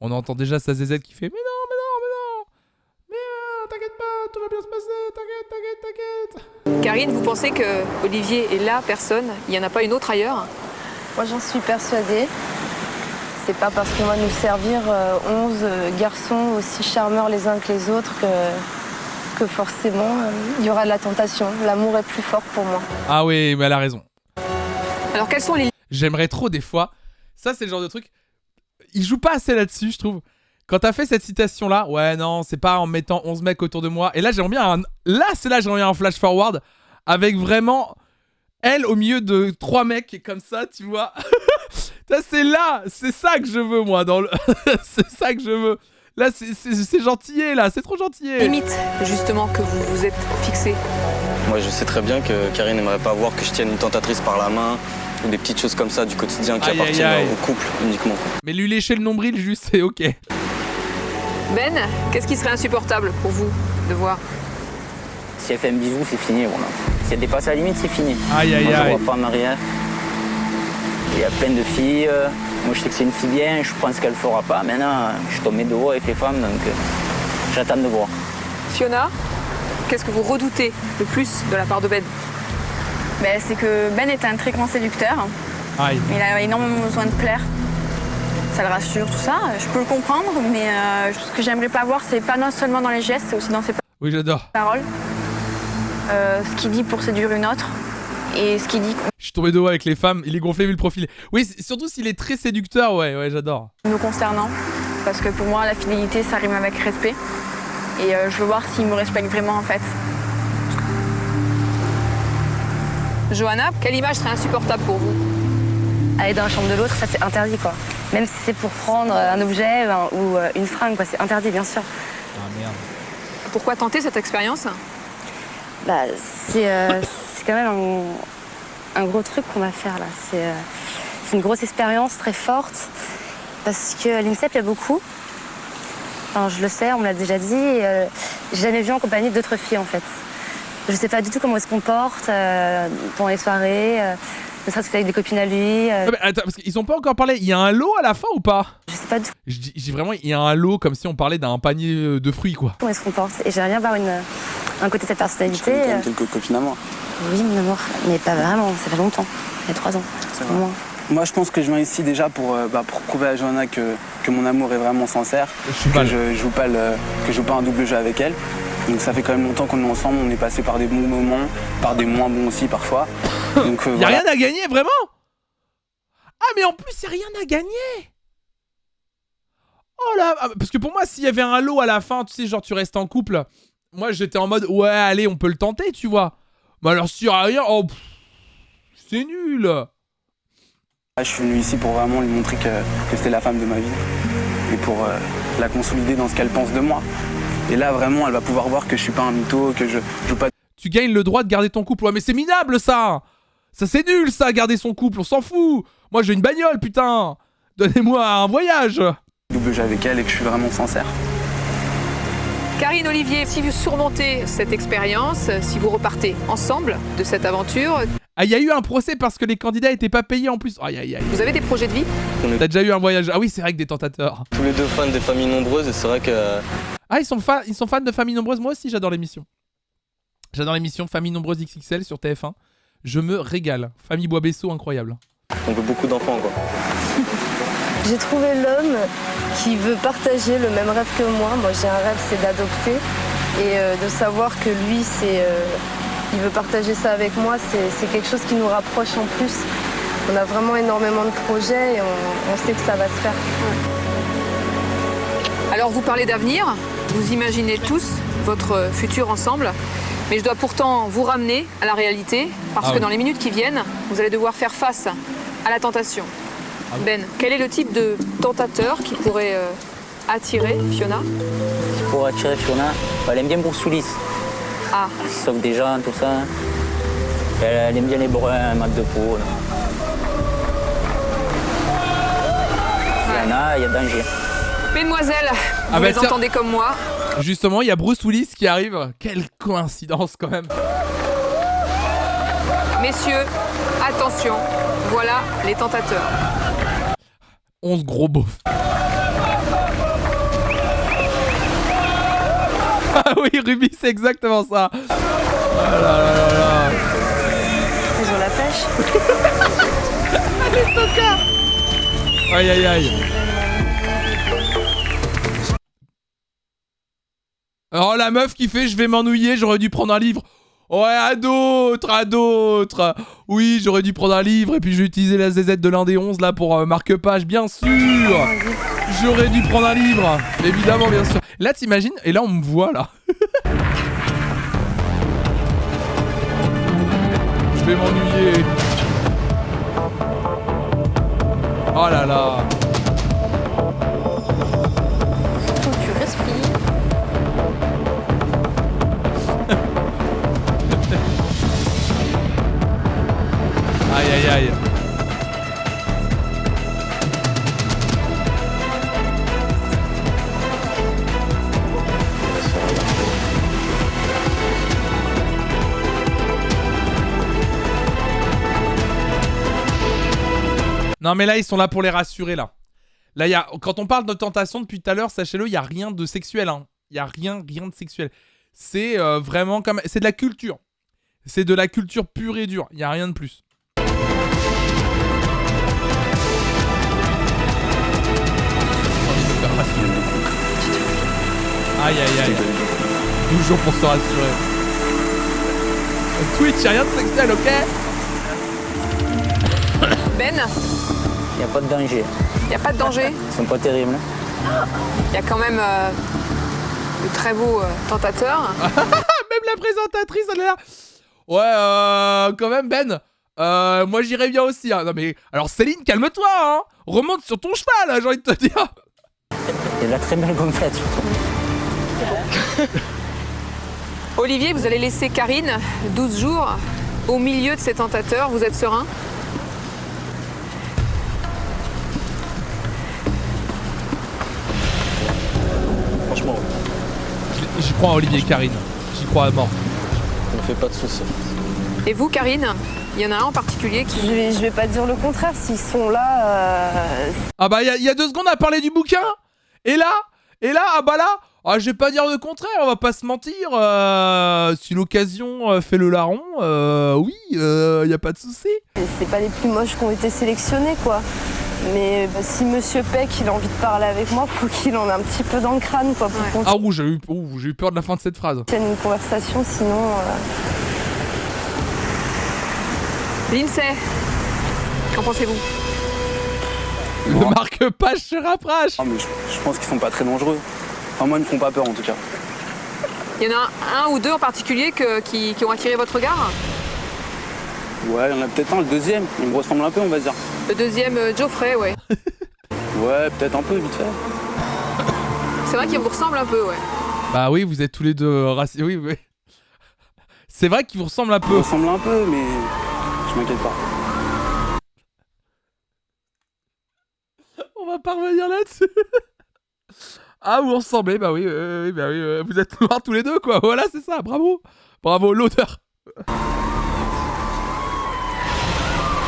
On entend déjà sa zézette qui fait mais non. T'inquiète pas, tout va bien se passer, t'inquiète. Karine, vous pensez que Olivier est la personne? Il n'y en a pas une autre ailleurs? Moi, j'en suis persuadée. C'est pas parce qu'on va nous servir 11 garçons aussi charmeurs les uns que les autres que forcément il y aura de la tentation. L'amour est plus fort pour moi. Ah oui, mais elle a raison. Alors quels sont les... J'aimerais trop des fois. Ça, c'est le genre de truc... Il joue pas assez là-dessus, je trouve. Quand t'as fait cette citation-là, ouais, non, c'est pas en mettant 11 mecs autour de moi. Et là, j'aimerais bien un... Là, j'aimerais bien un flash forward avec vraiment elle au milieu de 3 mecs comme ça, tu vois. Ça, c'est ça que je veux, moi, dans le... c'est ça que je veux. Là, c'est gentillé, là, c'est trop gentillé. Limite, justement, que vous vous êtes fixé. Moi, je sais très bien que Karine n'aimerait pas voir que je tienne une tentatrice par la main ou des petites choses comme ça du quotidien qui appartiennent au couple uniquement. Mais lui lécher le nombril, juste, c'est ok. Ben, qu'est-ce qui serait insupportable pour vous de voir? Si elle fait un bisou, c'est fini. Voilà. Si elle dépasse la limite, c'est fini. Aïe aïe moi, aïe. je vois pas en arrière. Il y a plein de filles. Moi, je sais que c'est une fille bien. Je pense qu'elle le fera pas. Maintenant, je tombe de haut avec les femmes, donc j'attends de voir. Fiona, qu'est-ce que vous redoutez le plus de la part de Ben? C'est que Ben est un très grand séducteur. Aïe. Il a énormément besoin de plaire. Ça le rassure, tout ça. Je peux le comprendre, mais ce que j'aimerais pas voir, c'est pas non seulement dans les gestes, c'est aussi dans ses Oui, j'adore. paroles. Ce qu'il dit pour séduire une autre. Et ce qu'il dit Je suis tombé de haut avec les femmes, il est gonflé vu le profil. Oui, surtout s'il est très séducteur, ouais, j'adore. nous concernant. Parce que pour moi, la fidélité, ça rime avec respect. Et je veux voir s'il me respecte vraiment, en fait. Johanna, quelle image serait insupportable pour vous? Aller dans la chambre de l'autre, ça c'est interdit, quoi. Même si c'est pour prendre un objet ou une fringue, quoi, c'est interdit, bien sûr. Ah merde. Pourquoi tenter cette expérience? C'est quand même un gros truc qu'on va faire là. C'est une grosse expérience très forte parce que l'INSEP, il y a beaucoup. Enfin, je le sais, on me l'a déjà dit. J'ai jamais vu en compagnie d'autres filles en fait. Je sais pas du tout comment elles se comportent pendant les soirées. Ne serait-ce qu'avec des copines à lui. Mais attends, parce qu'ils ont pas encore parlé. Il y a un lot à la fin ou pas? Je sais pas du tout. Je dis vraiment, il y a un lot comme si on parlait d'un panier de fruits, quoi. Comment elles se comportent. Et j'aimerais bien voir un côté de cette personnalité. Tu as quelques copines à moi. Oui, mon amour. Mais pas vraiment, ça fait longtemps. Il y a 3 ans. C'est au vrai. moins. Moi, je pense que je viens ici déjà pour prouver à Johanna que mon amour est vraiment sincère, que je joue pas un double jeu avec elle. Donc ça fait quand même longtemps qu'on est ensemble, on est passé par des bons moments, par des moins bons aussi parfois. Donc y a rien à gagner, vraiment? Ah mais en plus, y a rien à gagner. Oh là, parce que pour moi, s'il y avait un lot à la fin, tu sais, genre tu restes en couple, moi j'étais en mode, ouais, allez, on peut le tenter, tu vois. Mais alors s'il y a rien, oh, c'est nul. Je suis venu ici pour vraiment lui montrer que c'était la femme de ma vie et pour la consolider dans ce qu'elle pense de moi. Et là, vraiment, elle va pouvoir voir que je suis pas un mytho, que je joue pas... Tu gagnes le droit de garder ton couple. Ouais, mais c'est minable, ça. Ça, c'est nul, ça, garder son couple. On s'en fout. Moi, j'ai une bagnole, putain. Donnez-moi un voyage. Double jeu avec elle et que je suis vraiment sincère. Karine, Olivier, si vous surmontez cette expérience, si vous repartez ensemble de cette aventure... Ah, il y a eu un procès parce que les candidats étaient pas payés en plus. Aïe, aïe, aïe. Vous avez des projets de vie? T'as déjà eu un voyage? Ah oui, c'est vrai que des tentateurs. Tous les deux fans des familles nombreuses et c'est vrai que... Ah, ils sont fans de familles nombreuses. Moi aussi, j'adore l'émission. J'adore l'émission Famille Nombreuse XXL sur TF1. Je me régale. Famille Bois-Bessot, incroyable. On veut beaucoup d'enfants, quoi. J'ai trouvé l'homme qui veut partager le même rêve que moi. Moi, j'ai un rêve, c'est d'adopter. Et de savoir que lui, il veut partager ça avec moi, c'est quelque chose qui nous rapproche en plus. On a vraiment énormément de projets et on sait que ça va se faire. Alors vous parlez d'avenir, vous imaginez tous votre futur ensemble, mais je dois pourtant vous ramener à la réalité, parce que dans les minutes qui viennent, vous allez devoir faire face à la tentation. Ben, quel est le type de tentateur qui pourrait attirer Fiona? Pour attirer Fiona, elle aime bien Bruce Willis. Ah. Sauf des gens, tout ça. Elle aime bien les bruns, mat de peau. Fiona, il y a danger. Mesdemoiselles, vous les entendez comme moi. Justement, il y a Bruce Willis qui arrive. Quelle coïncidence quand même. Messieurs, attention, voilà les tentateurs. 11 gros beaufs. Ah oui, Ruby, c'est exactement ça. Oh là là là là. Ils ont la pêche. Allez, Stoka. Aïe aïe aïe. Oh, la meuf qui fait je vais m'ennuyer, j'aurais dû prendre un livre. Ouais, à d'autres, à d'autres. Oui, j'aurais dû prendre un livre et puis j'ai utilisé la ZZ de l'un des 11 là pour marque-page, bien sûr. J'aurais dû prendre un livre, évidemment, bien sûr. Là, t'imagines, et là, on me voit, là. Je vais m'ennuyer. Oh là là. Faut que tu respires. Aïe, aïe, aïe. Non mais là ils sont là pour les rassurer là. Là quand on parle de tentation depuis tout à l'heure, sachez-le, il y a rien de sexuel hein. Il y a rien de sexuel. C'est vraiment comme c'est de la culture. C'est de la culture pure et dure, il y a rien de plus. Aïe aïe aïe. 12 jours pour se rassurer. Twitch, y'a rien de sexuel, ok? Ben, il n'y a pas de danger. Il n'y a pas de danger? Ils sont pas terribles. Il y a quand même de très beaux tentateurs. Même la présentatrice, elle est là. Ouais, quand même, Ben. Moi, j'irais bien aussi. Hein. Non, mais alors, Céline, calme-toi. Hein. Remonte sur ton cheval, j'ai envie de te dire. Il y a de la très belle gonflette, surtout. Olivier, vous allez laisser Karine 12 jours au milieu de ces tentateurs. Vous êtes serein? Franchement, j'y crois à Olivier et Karine. J'y crois à mort. Ça ne fait pas de soucis. Et vous, Karine, il y en a un en particulier qui... Je vais pas dire le contraire, s'ils sont là... Ah bah, il y a 2 secondes à parler du bouquin. Et là, ah bah là, Ah, je vais pas dire le contraire, on va pas se mentir. Si l'occasion fait le larron, oui, y a pas de souci. C'est pas les plus moches qui ont été sélectionnés, quoi. Mais si Monsieur Peck il a envie de parler avec moi, faut qu'il en ait un petit peu dans le crâne, quoi. Pour Ah, j'ai eu peur de la fin de cette phrase. qu'il y ait une conversation, sinon. Lindsay, qu'en pensez-vous? Le marque-page se rapproche. Ah, mais je pense qu'ils sont pas très dangereux. Enfin, moi, ils me font pas peur en tout cas. Il y en a un ou deux en particulier qui ont attiré votre regard? Ouais, il y en a peut-être un, le deuxième. Il me ressemble un peu, on va dire. Le deuxième, Geoffrey, ouais. Ouais, peut-être un peu, vite fait. C'est vrai qu'il vous ressemble un peu, ouais. Bah oui, vous êtes tous les deux racistes. Oui, oui. C'est vrai qu'il vous ressemble un peu. Il me ressemble un peu, mais je m'inquiète pas. On va pas revenir là-dessus. Ah, vous ressemblez, bah oui, vous êtes noirs tous les deux, quoi. Voilà, c'est ça, bravo. Bravo, l'odeur.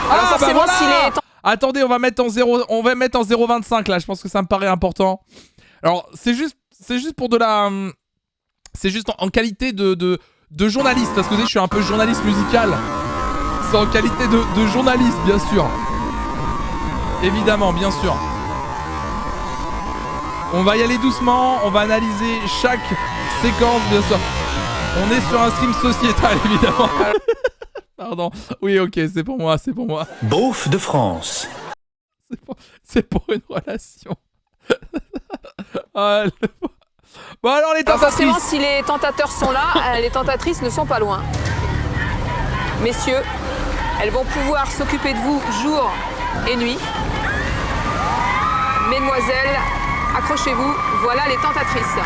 Alors forcément, bah voilà. s'il est... Attendez, on va mettre en 0,25 là, je pense que ça me paraît important. Alors, c'est juste pour de la... C'est juste en qualité de journaliste, parce que vous savez, je suis un peu journaliste musical. C'est en qualité de journaliste, bien sûr. Évidemment, bien sûr. On va y aller doucement, on va analyser chaque séquence, bien sûr. On est sur un stream sociétal, évidemment. Pardon. Oui, ok, c'est pour moi, c'est pour moi. Beauf de France. C'est pour une relation. Bon alors les tentatrices. Forcément, si les tentateurs sont là, les tentatrices ne sont pas loin. Messieurs, elles vont pouvoir s'occuper de vous jour et nuit. Mesdemoiselles, accrochez-vous, voilà les tentatrices.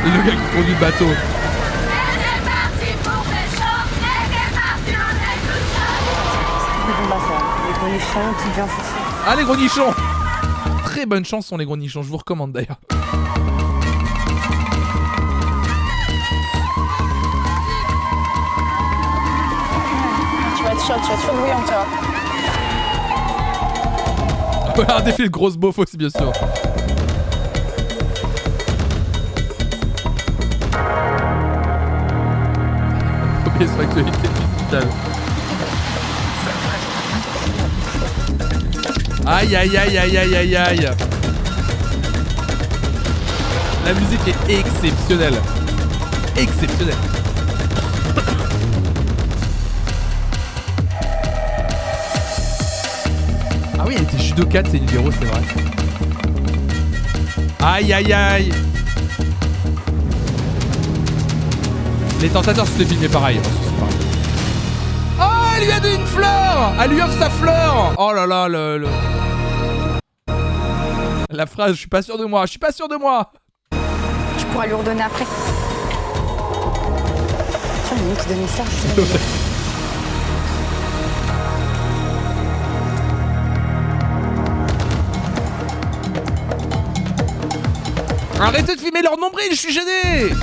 Le gars qui conduit le bateau. Les gros nichons, tout bien fait. Ah, les gros nichons. Très bonne chanson, les gros nichons, je vous recommande d'ailleurs. Tu vas être chaude, tu vas être chaude bouillante, tu vois. Un défi de grosse beauf aussi, bien sûr. Ok, c'est l'actualité digitale. Aïe aïe aïe aïe aïe aïe aïe. La musique est exceptionnelle. Exceptionnelle. Ah oui, elle était judoka, c'est une libéraux, c'est vrai. Aïe aïe aïe. Les tentateurs se sont filmés pareil. Oh, elle lui a donné une fleur. Elle lui offre sa fleur. Oh là là, la phrase, je suis pas sûr de moi, je suis pas sûr de moi. Je pourrais lui redonner après. Tiens, il y a une qui donne ça. Arrêtez de filmer leur nombril, je suis gêné.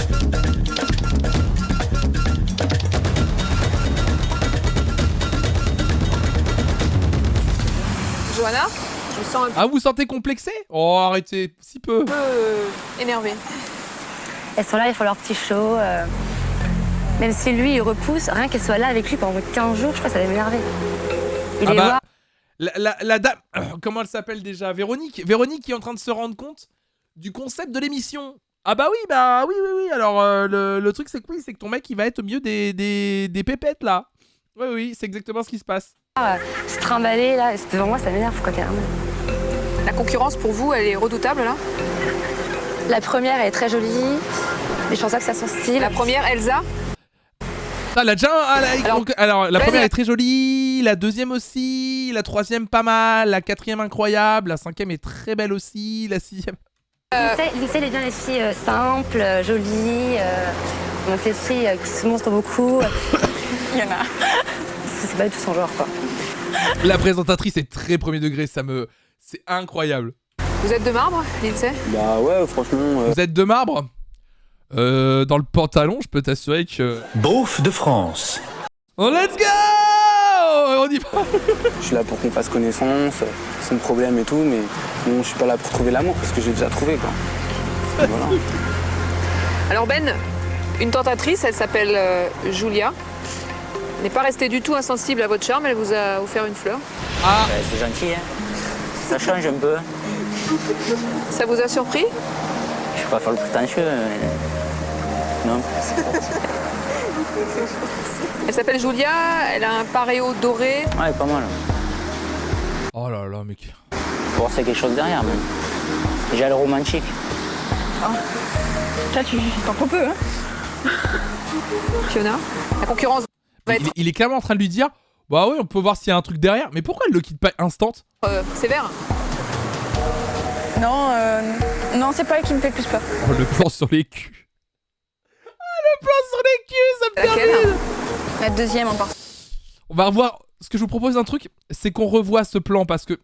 Johanna, je me sens un Ah, vous sentez complexé? Oh, arrêtez, si peu. peu énervée. Elles sont là, ils font leur petit show. Même si lui, il repousse, rien qu'elle soit là avec lui pendant 15 jours, je crois que ça va m'énerver. Il Ah est bah, voir. la dame, comment elle s'appelle déjà? Véronique qui est en train de se rendre compte du concept de l'émission. Ah bah oui, oui. Alors le truc c'est que oui, c'est que ton mec il va être au milieu des pépettes là. Oui, c'est exactement ce qui se passe. Se trimballer là, devant moi, ça m'énerve quoi carrément. La concurrence pour vous, elle est redoutable là? La première, elle est très jolie. Mais je pense pas que ça son style. La première, Elsa? Ah, elle a déjà. Alors la vas-y. première est très jolie, la deuxième aussi, la troisième pas mal, la quatrième incroyable, la cinquième est très belle aussi, la sixième. Lindsay, elle est bien les filles simples, jolies. Donc les filles qui se montrent beaucoup. Il y en a. C'est pas du tout son genre quoi. La présentatrice est très premier degré, c'est incroyable. Vous êtes de marbre, Lindsay? Bah ouais, franchement. Vous êtes de marbre? Dans le pantalon, je peux t'assurer que... Beauf de France. Oh, let's go! on y va. Je suis là pour qu'on fasse connaissance, son problème et tout, mais bon, je suis pas là pour trouver l'amour parce que j'ai déjà trouvé quoi. Voilà. Alors Ben, une tentatrice, elle s'appelle Julia. Elle n'est pas restée du tout insensible à votre charme, elle vous a offert une fleur. Ah, c'est gentil, hein. Ça change un peu. Ça vous a surpris? Je suis pas faire le prétentieux, mais... Non. Elle s'appelle Julia, elle a un paréo doré. Ouais, pas mal. Oh là là, mec. Bon, c'est quelque chose derrière, même. Déjà le romantique. Ah. Toi, tu t'en faut peu, hein. Fiona, la concurrence va être... Il est clairement en train de lui dire, bah ouais, on peut voir s'il y a un truc derrière, mais pourquoi elle le quitte pas instant? Sévère. Non, non, c'est pas elle qui me fait le plus peur. Oh, le plan sur les culs. Ah, le plan sur les culs, ça me termine. La deuxième en partie. On va revoir. Ce que je vous propose un truc, c'est qu'on revoie ce plan parce que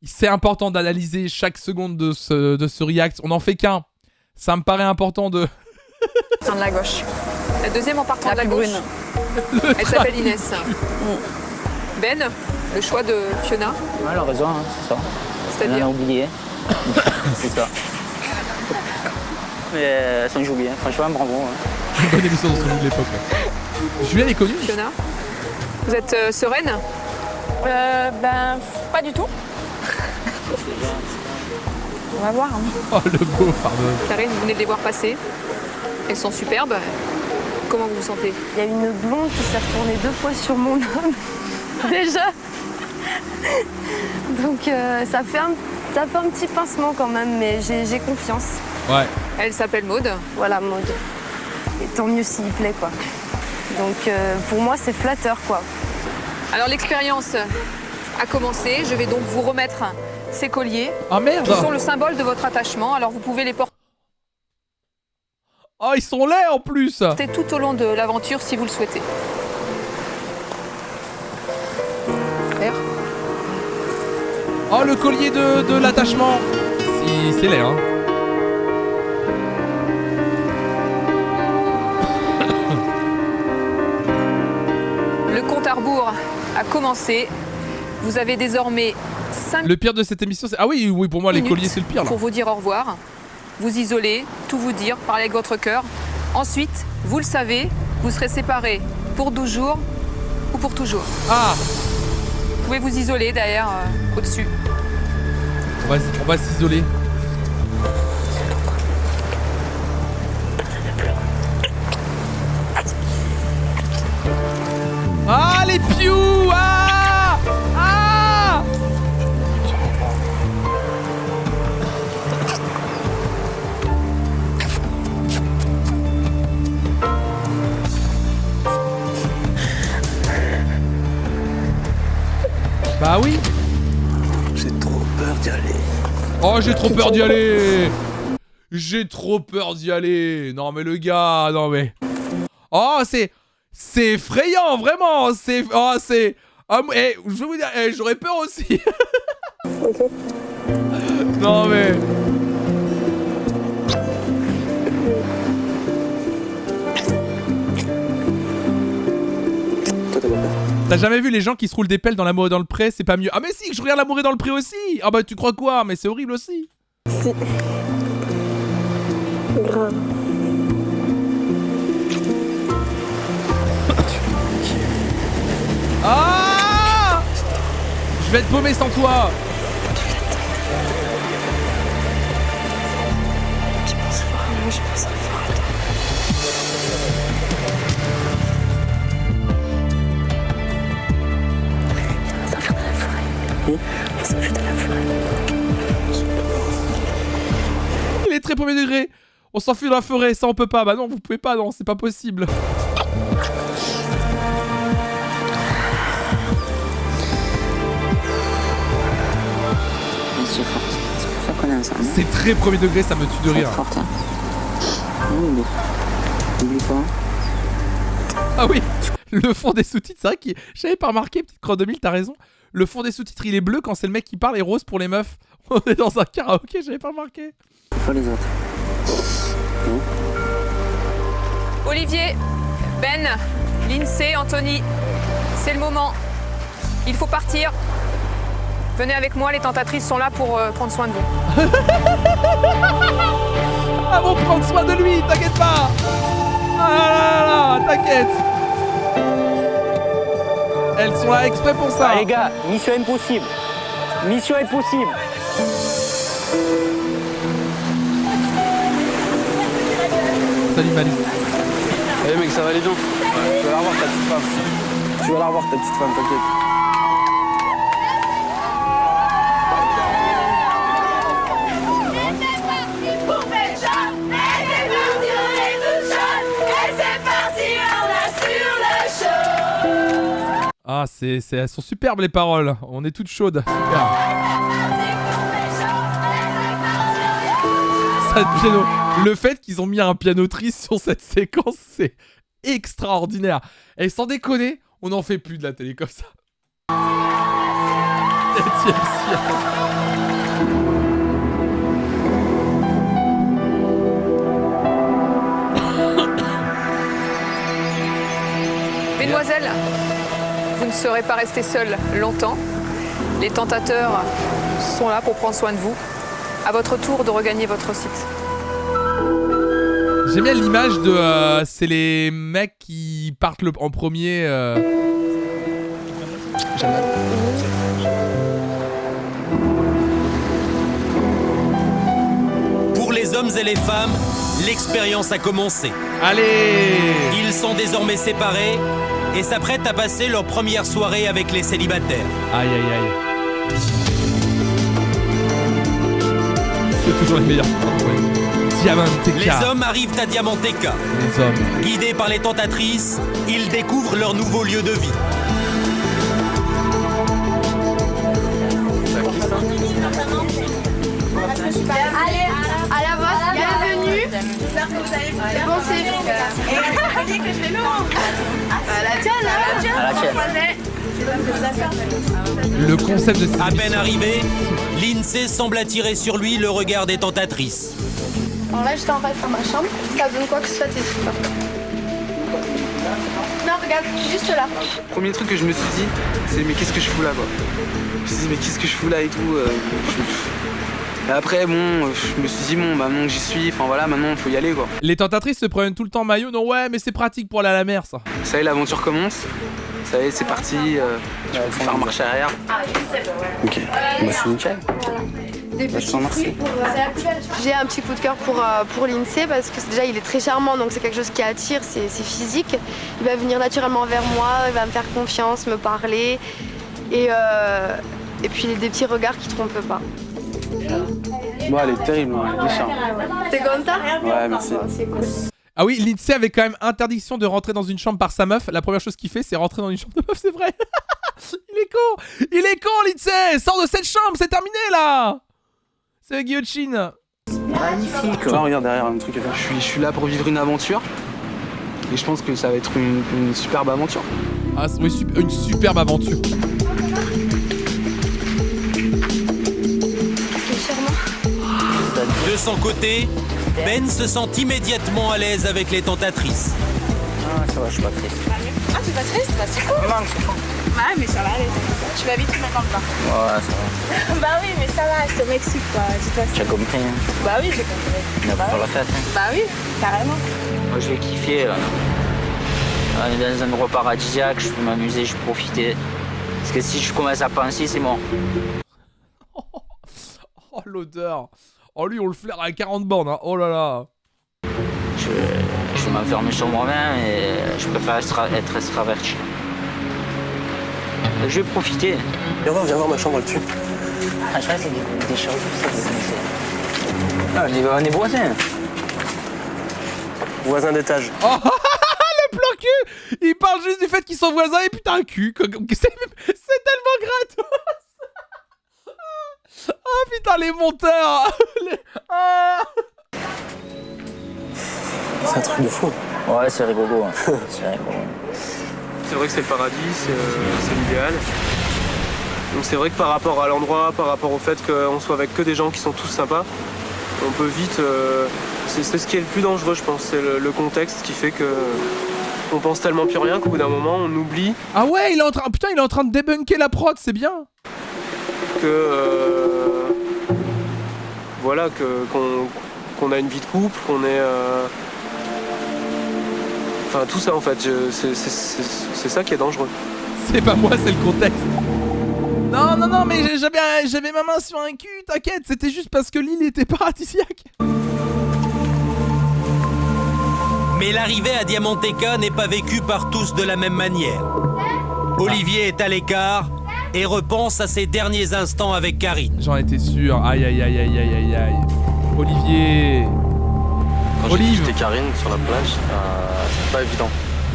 c'est important d'analyser chaque seconde de ce react. On n'en fait qu'un. Ça me paraît important de... de la gauche. La deuxième en partant de la gauche. Elle s'appelle Inès. Ben, le choix de Fiona. Ouais, elle a raison, hein, c'est ça. C'est-à-dire? On a oublié. C'est ça. Mais elles sont jouées bien, franchement, bravo. Hein. Bonne émission de son de l'époque. Ouais. Julia, elle est connue? Fiona, vous êtes sereine? Ben, pas du tout. On va voir. Hein. Oh, le beau, pardon. Karine, vous venez de les voir passer. Elles sont superbes. Comment vous vous sentez? Il y a une blonde qui s'est retournée 2 fois sur mon homme. Déjà. Donc ça fait un petit pincement quand même, mais j'ai confiance. Ouais. Elle s'appelle Maude. Voilà, Maude. Et tant mieux s'il plaît, quoi. Donc pour moi, c'est flatteur, quoi. Alors l'expérience a commencé. Je vais donc vous remettre ces colliers. Ah merde! Qui sont le symbole de votre attachement. Alors vous pouvez les porter. Oh, ils sont laids en plus! Tout au long de l'aventure si vous le souhaitez. Oh, le collier de l'attachement. Si, c'est laid, hein. Le compte à rebours a commencé. Vous avez désormais 5 Le pire de cette émission, c'est... Ah oui, oui, pour moi, les colliers, c'est le pire, là. pour vous dire au revoir. Vous isoler, tout vous dire, parler avec votre cœur. Ensuite, vous le savez, vous serez séparés pour 12 jours ou pour toujours. Ah! Vous pouvez vous isoler derrière, au-dessus. On va s'isoler. Ah, les pious! Ah! Ah! Bah oui. J'ai trop peur d'y aller. Oh, j'ai trop peur d'y aller. J'ai trop peur d'y aller. Non mais le gars, non mais... Oh, c'est effrayant, vraiment. C'est... Oh, c'est... Ah, je vais vous dire, j'aurais peur aussi. Non mais... T'as jamais vu les gens qui se roulent des pelles dans l'amour et dans le pré? C'est pas mieux. Ah mais si, je regarde l'amour et dans le pré aussi. Ah bah tu crois quoi? Mais c'est horrible aussi. Si. Grave. Ah! Je vais être paumé sans toi. Je pense fort. Il est très premier degré. On s'enfuit dans la forêt, ça on peut pas. Bah non, vous pouvez pas, non, c'est pas possible. C'est fort. C'est pour ça qu'on est ensemble. C'est très premier degré, ça me tue de rire. Forte, hein. N'oublie pas. Ah oui, le fond des sous-titres, c'est vrai que j'avais pas remarqué, petite croix 2000, t'as raison. Le fond des sous-titres, il est bleu quand c'est le mec qui parle et rose pour les meufs. On est dans un karaoké, j'avais pas remarqué. Pas les autres. Olivier, Ben, Lindsay, Anthony, c'est le moment. Il faut partir. Venez avec moi, les tentatrices sont là pour prendre soin de vous. Ah bon, prendre soin de lui, t'inquiète pas. Ah là là, t'inquiète. Elles sont là exprès pour ça. Ah, les gars, mission impossible. Mission impossible. Salut Malice. Eh mec, ça va les gens? Tu vas la revoir ta petite femme. Tu vas la revoir ta petite femme, t'inquiète. Ah, elles sont superbes les paroles. On est toutes chaudes. Super. Ça, piano. Le fait qu'ils ont mis un piano triste sur cette séquence, c'est extraordinaire. Et sans déconner, on n'en fait plus de la télé comme ça. 7e siècle. Mesdemoiselles, vous ne serez pas restées seules longtemps. Les tentateurs sont là pour prendre soin de vous. À votre tour de regagner votre site. J'aime bien l'image de... c'est les qui partent en premier. Pour les hommes et les femmes, l'expérience a commencé. Allez! Ils sont désormais séparés et s'apprêtent à passer leur première soirée avec les célibataires. Aïe aïe aïe. C'est toujours les meilleurs. Diamanteca. Les hommes arrivent à Diamanteca. Les hommes. Guidés par les tentatrices, ils découvrent leur nouveau lieu de vie. Allez, à la vôtre, bienvenue. J'espère que vous allez vous dépenser. Et vous voyez que je vais à la tienne, Le concept de... À peine arrivé, l'INSEE semble attirer sur lui le regard des tentatrices. Alors là, je t'envoie dans ma chambre. Ça donne quoi que ce soit, t'es super. Non, regarde, juste là. Premier truc que je me suis dit, c'est mais qu'est-ce que je fous là quoi. Je me suis dit mais qu'est-ce que je fous là et tout. Et après bon, je me suis dit bon bah maintenant que j'y suis, enfin voilà, maintenant il faut y aller quoi. Les tentatrices se prennent tout le temps maillot. Non ouais, mais c'est pratique pour aller à la mer ça. Ça y est, l'aventure commence. Ça y est, c'est parti. Je peux faire marche arrière. Ok, bah c'est nickel. Je t'en remercie. J'ai un petit coup de cœur pour l'INSEE parce que déjà il est très charmant, donc c'est quelque chose qui attire, c'est physique. Il va venir naturellement vers moi, il va me faire confiance, me parler et puis il a des petits regards qui trompent pas. Bon, elle est terrible, elle est charmante. T'es content? Ouais, merci. C'est cool. Ah oui, l'INSEE avait quand même interdiction de rentrer dans une chambre par sa meuf. La première chose qu'il fait, c'est rentrer dans une chambre de meuf, c'est vrai. Il est con. Il est con, l'INSEE. Sors de cette chambre, c'est terminé là. C'est le guillotine. Magnifique. Tu vois, regarde derrière un truc. Je suis là pour vivre une aventure. Et je pense que ça va être une superbe aventure. Ah oui, une superbe aventure. De son côté, Ben se sent immédiatement à l'aise avec les tentatrices. Ah, ça va, je suis pas triste. Ah, tu es pas triste? Bah, c'est cool. Non, c'est cool. Ouais, mais ça va aller. Tu vas vite maintenant le bain. Ouais, ça va. Bah oui, mais ça va, c'est au Mexique, quoi. Tu as compris, hein? Bah oui, j'ai compris. On va faire la fête, hein? Bah oui, carrément. Moi, je vais kiffer. On est dans un endroit paradisiaque, je peux m'amuser, je peux profiter. Parce que si je commence à penser, c'est mort. Oh, l'odeur. Oh, lui, on le flaire à 40 bornes, hein. Oh là là. Je vais m'enfermer sur moi-même et je préfère être extraverti. Je vais profiter. Viens voir ma chambre là-dessus. Ah, je crois que c'est des choses comme ça. On est voisins. Voisins d'étage. Oh, le plan cul. Il parle juste du fait qu'ils sont voisins et putain un cul. C'est tellement gratos. Oh putain les monteurs. C'est un truc de fou. Ouais, c'est rigolo. Hein. C'est rigolo. C'est vrai que c'est le paradis, c'est l'idéal. Donc c'est vrai que par rapport à l'endroit, par rapport au fait qu'on soit avec que des gens qui sont tous sympas, on peut vite... c'est ce qui est le plus dangereux, je pense. C'est le contexte qui fait que On pense tellement plus rien qu'au bout d'un moment on oublie. Ah ouais, il est en train de débunker la prod, c'est bien. Voilà, qu'on a une vie de couple, qu'on est... Enfin tout ça en fait, c'est ça qui est dangereux. C'est pas moi, c'est le contexte. Non, mais j'avais ma main sur un cul, t'inquiète, c'était juste parce que l'île était paradisiaque. Mais l'arrivée à Diamanteca n'est pas vécue par tous de la même manière. Olivier est à l'écart et repense à ses derniers instants avec Karine. J'en étais sûr, aïe. Olivier. Quand j'ai quitté Karine sur la plage, c'est pas évident.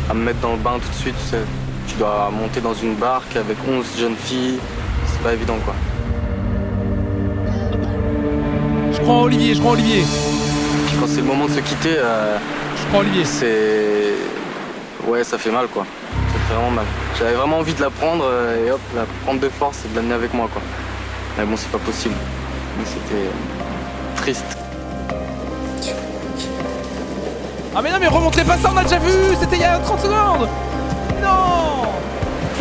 À me mettre dans le bain tout de suite, tu dois monter dans une barque avec 11 jeunes filles, c'est pas évident quoi. Je crois en Olivier. Puis quand c'est le moment de se quitter, je crois en Olivier. Ouais, ça fait mal quoi. Ça fait vraiment mal. J'avais vraiment envie de la prendre et hop, la prendre de force et de l'amener avec moi quoi. Mais bon, c'est pas possible. Mais c'était triste. Ah mais non, mais remontez pas ça, on a déjà vu, c'était il y a 30 secondes. Non.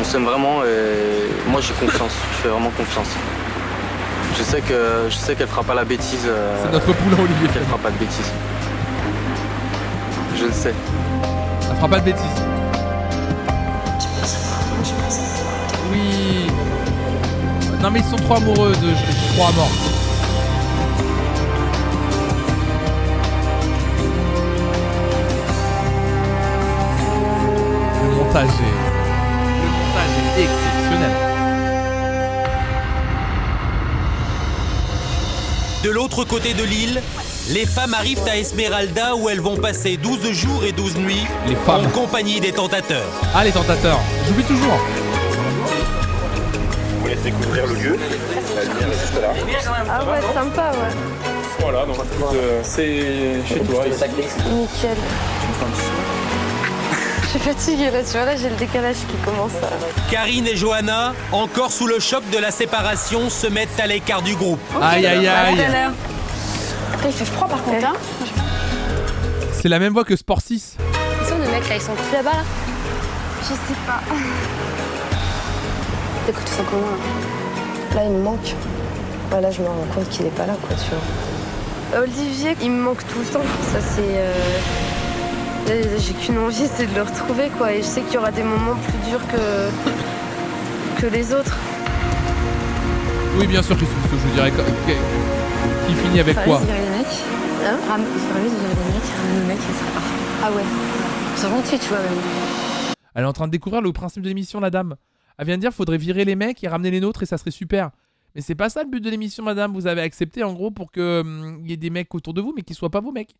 On s'aime vraiment et moi j'ai confiance, je fais vraiment confiance. Je sais qu'elle fera pas la bêtise. C'est notre poulain Olivier. Qu'elle fera pas de bêtises. Je le sais. Elle fera pas de bêtises. Oui. Non mais ils sont trop amoureux je crois à mort. Le montage est exceptionnel. De l'autre côté de l'île, les femmes arrivent à Esmeralda où elles vont passer 12 jours et 12 nuits en compagnie des tentateurs. Ah, les tentateurs, j'oublie toujours. Je vous laisse découvrir le lieu. La lumière est juste là. Ah ouais, sympa, ouais. Voilà, donc c'est chez toi ici. Nickel. Je suis fatiguée là, tu vois, là j'ai le décalage qui commence à... Karine et Johanna, encore sous le choc de la séparation, se mettent à l'écart du groupe. Aïe. Après, il fait froid par contre, hein. C'est la même voix que Sport 6. Ils sont les mecs là, ils sont tous là-bas là. Je sais pas. Écoute, tu sens comment là? Là, il me manque. Ouais, là, je me rends compte qu'il est pas là, quoi, tu vois. Olivier, il me manque tout le temps. Ça, c'est... J'ai qu'une envie, c'est de le retrouver, quoi. Et je sais qu'il y aura des moments plus durs que les autres. Oui, bien sûr, je dirais qui finit avec quoi? Il y avait des mecs. Hein? Il faudrait juste virer des mecs, ramener le mec et ça part. Ah ouais. C'est gentil, tu vois, même. Elle est en train de découvrir le principe de l'émission, la dame. Elle vient de dire faudrait virer les mecs et ramener les nôtres et ça serait super. Mais c'est pas ça le but de l'émission, madame. Vous avez accepté en gros pour qu'il y ait des mecs autour de vous, mais qu'ils soient pas vos mecs.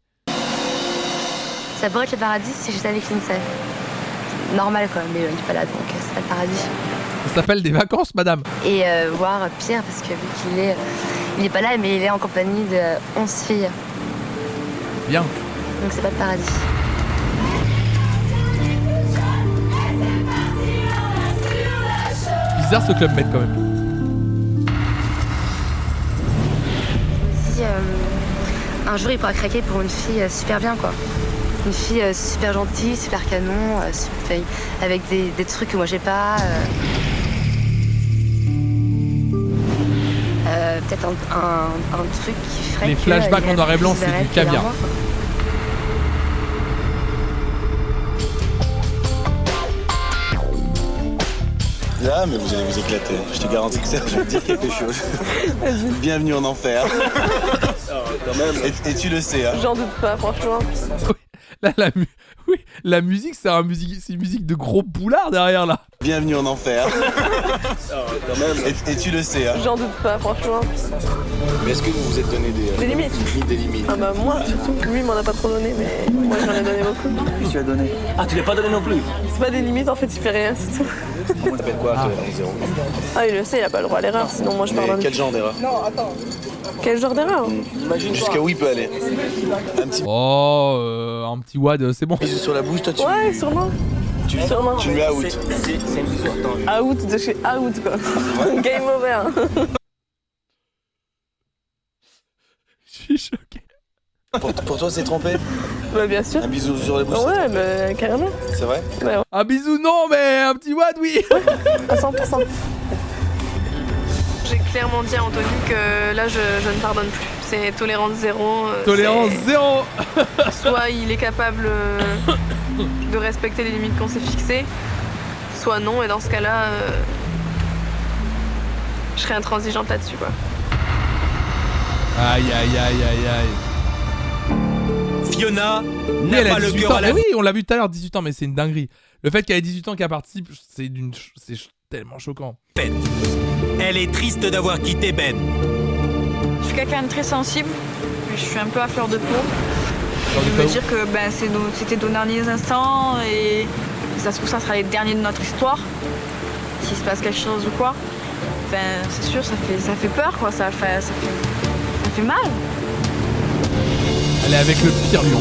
Ça pourrait être le paradis si j'étais avec Lindsay. Normal quoi, mais il est pas là donc c'est pas le paradis. Ça s'appelle des vacances, madame. Et voire pire parce que vu qu'il est pas là, mais il est en compagnie de 11 filles. Bien. Donc c'est pas le paradis. Bizarre ce Club Med quand même. Je me dis, un jour il pourra craquer pour une fille super bien quoi. Une fille super gentille, super canon, avec des trucs que moi j'ai pas. Peut-être un truc qui ferait les flashbacks en noir et blanc, c'est du caviar. Ah, mais vous allez vous éclater. Je te garantis que ça, je vais te dire quelque chose. Bienvenue en enfer. Quand même. Et tu le sais, hein. J'en doute pas, franchement. Oui, la musique, c'est une musique de gros boulard derrière là. Bienvenue en enfer. Quand même. Et tu le sais, hein. J'en doute pas, franchement. Mais est-ce que vous vous êtes donné des limites? Des limites. Ah bah moi, surtout. Lui, il m'en a pas trop donné, mais moi, j'en ai donné beaucoup. Qu'est-ce que tu as donné? Ah, tu l'as pas donné non plus? C'est pas des limites, en fait, il fait rien, c'est tout. Comment t'appelles quoi, 0? Ah, il le sait, il a pas le droit à l'erreur, sinon moi je pars dans quel genre d'erreur? Non, attends. Quel genre d'erreur? Jusqu'à où il peut aller? Un petit... Oh, un petit wad, c'est bon. Bisous sur la bouche, toi tu... Ouais, sûrement. Sûrement. Tu mets out. C'est une bisou attends. Out de chez out, quoi. Game over. Je suis choqué. Pour toi, c'est trompé? Bah bien sûr. Un bisou sur les bouches? Ouais, bah carrément. C'est vrai? Ouais. Un bisou non, mais un petit wad oui. À 100%. J'ai clairement dit à Anthony que là, je ne pardonne plus. C'est tolérance zéro. Tolérance zéro. Soit il est capable de respecter les limites qu'on s'est fixées, soit non, et dans ce cas-là, je serai intransigeante là-dessus, quoi. Aïe aïe aïe aïe aïe. Fiona Oui, n'a elle a pas le 18 cœur ans. à la... Mais oui, on l'a vu tout à l'heure, 18 ans, mais c'est une dinguerie. Le fait qu'elle ait 18 ans qu'elle participe, c'est tellement choquant. Elle est triste d'avoir quitté Ben. Je suis quelqu'un de très sensible. Je suis un peu à fleur de peau. Je veux dire que ben, c'était nos derniers instants et ça se trouve ça sera les derniers de notre histoire. S'il se passe quelque chose ou quoi. Enfin, c'est sûr, ça fait peur, quoi. Ça fait mal. Elle est avec le pire lion.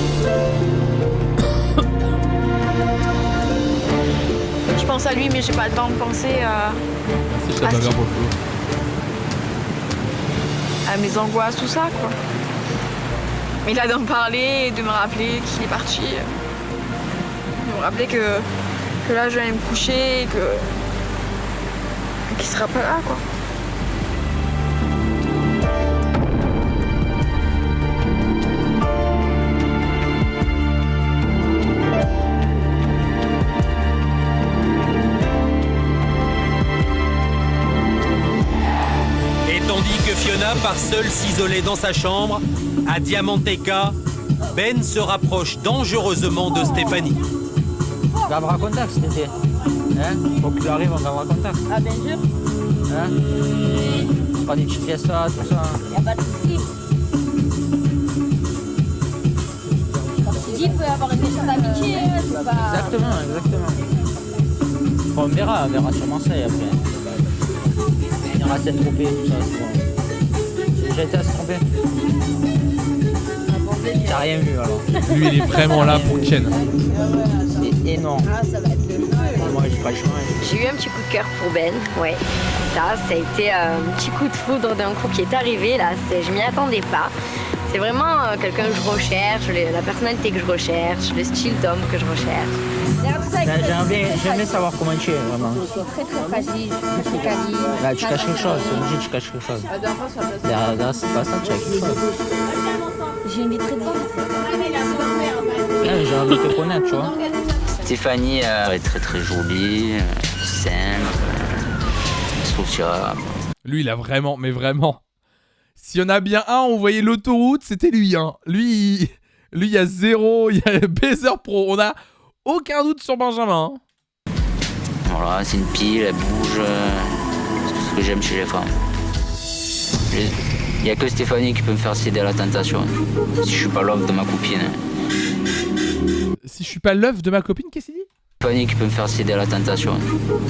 Je pense à lui, mais j'ai pas le temps de penser à mes angoisses, tout ça, quoi. Mais là, d'en parler et de me rappeler qu'il est parti, de me rappeler que là, je vais aller me coucher et qu'il sera pas là, quoi. Tandis que Fiona part seule s'isoler dans sa chambre, à Diamanteca, Ben se rapproche dangereusement de Stéphanie. On gardera contact cet été. Hein? Faut qu'il arrive, on gardera contact. Ah, bien sûr. Hein? Pas des petites fiestas, tout ça. Y'a pas de soucis. Comme tu dis, il peut y avoir une question d'amitié. Exactement. Bon, on verra sûrement ça et après. On ira Saint-Tropez, tout ça. Bon. J'ai déjà été à Saint-Tropez. T'as rien vu alors. Lui, il est vraiment là pour Ken. Et non. Ah, ça va être le feu. Moi, franchement. J'ai eu un petit coup de cœur pour Ben, ouais. Ça a été un petit coup de foudre d'un coup qui est arrivé là. Je m'y attendais pas. C'est vraiment quelqu'un que je recherche, la personnalité que je recherche, le style d'homme que je recherche. J'aimerais savoir comment tu es vraiment. Je suis très fragile, je suis très câline. Là, tu caches quelque chose, c'est obligé, tu caches quelque chose. Derrière, c'est pas ça, tu as quelque chose. J'ai une vie très difficile. J'ai envie de te connaître, tu vois. Stéphanie est très très jolie, simple, sociable. Lui, il a vraiment, mais vraiment. S'il y en a bien un, on voyait l'autoroute, c'était lui. Hein. Lui, il y a zéro, il y a Baiser Pro. On a aucun doute sur Benjamin. Hein. Voilà, c'est une pile, elle bouge. C'est tout ce que j'aime chez les femmes. Il n'y a que Stéphanie qui peut me faire céder à la tentation. Si je suis pas l'œuf de ma copine. Si je suis pas l'œuf de ma copine, qu'est-ce qu'il dit? Stéphanie qui peut me faire céder à la tentation.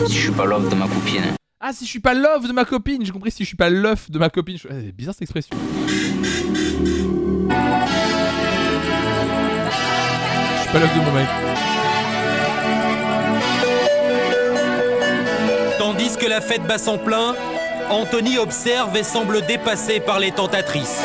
Si je suis pas l'œuf de ma copine. Ah, si je suis pas l'œuf de ma copine, j'ai compris si je suis pas l'œuf de ma copine. C'est bizarre cette expression. Je suis pas l'œuf de mon mec. Tandis que la fête bat son plein, Anthony observe et semble dépassé par les tentatrices.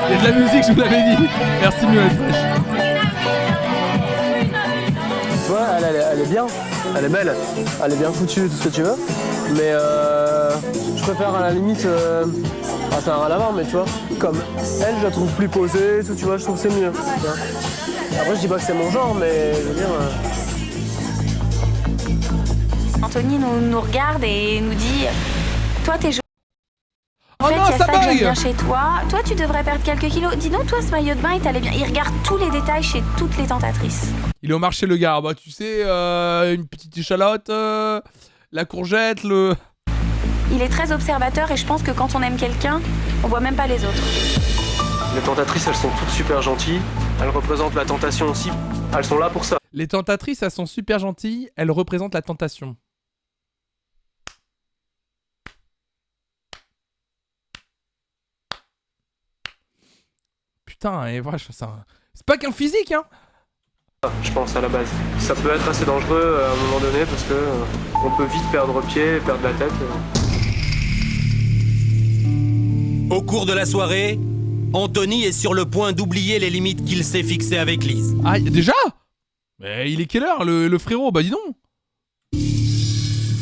Il y a de la musique, je vous l'avais dit. Merci Muel Fresh. Tu vois, elle est bien, elle est belle, elle est bien foutue, tout ce que tu veux. Mais je préfère à la limite, ça n'a rien à voir, mais tu vois, comme elle, je la trouve plus posée, tout, tu vois, je trouve que c'est mieux. Tu vois. Après, je dis pas que c'est mon genre, mais je veux dire. Anthony nous regarde et nous dit toi, t'es jolie. Oh non, ça que j'aime bug. bien chez toi. Toi, tu devrais perdre quelques kilos. Dis donc, toi, ce maillot de bain, il t'allait bien. Il regarde tous les détails chez toutes les tentatrices. Il est au marché, le gars. Bah, tu sais, une petite échalote, la courgette, le. Il est très observateur et je pense que quand on aime quelqu'un, on voit même pas les autres. Les tentatrices, elles sont toutes super gentilles. Elles représentent la tentation aussi. Elles sont là pour ça. Les tentatrices, elles sont super gentilles. Elles représentent la tentation. Putain, et voilà, c'est pas qu'un physique, hein. Je pense à la base. Ça peut être assez dangereux à un moment donné parce que on peut vite perdre pied, perdre la tête. Au cours de la soirée, Anthony est sur le point d'oublier les limites qu'il s'est fixées avec Lise. Ah, déjà? Mais il est quelle heure le frérot? Bah dis donc.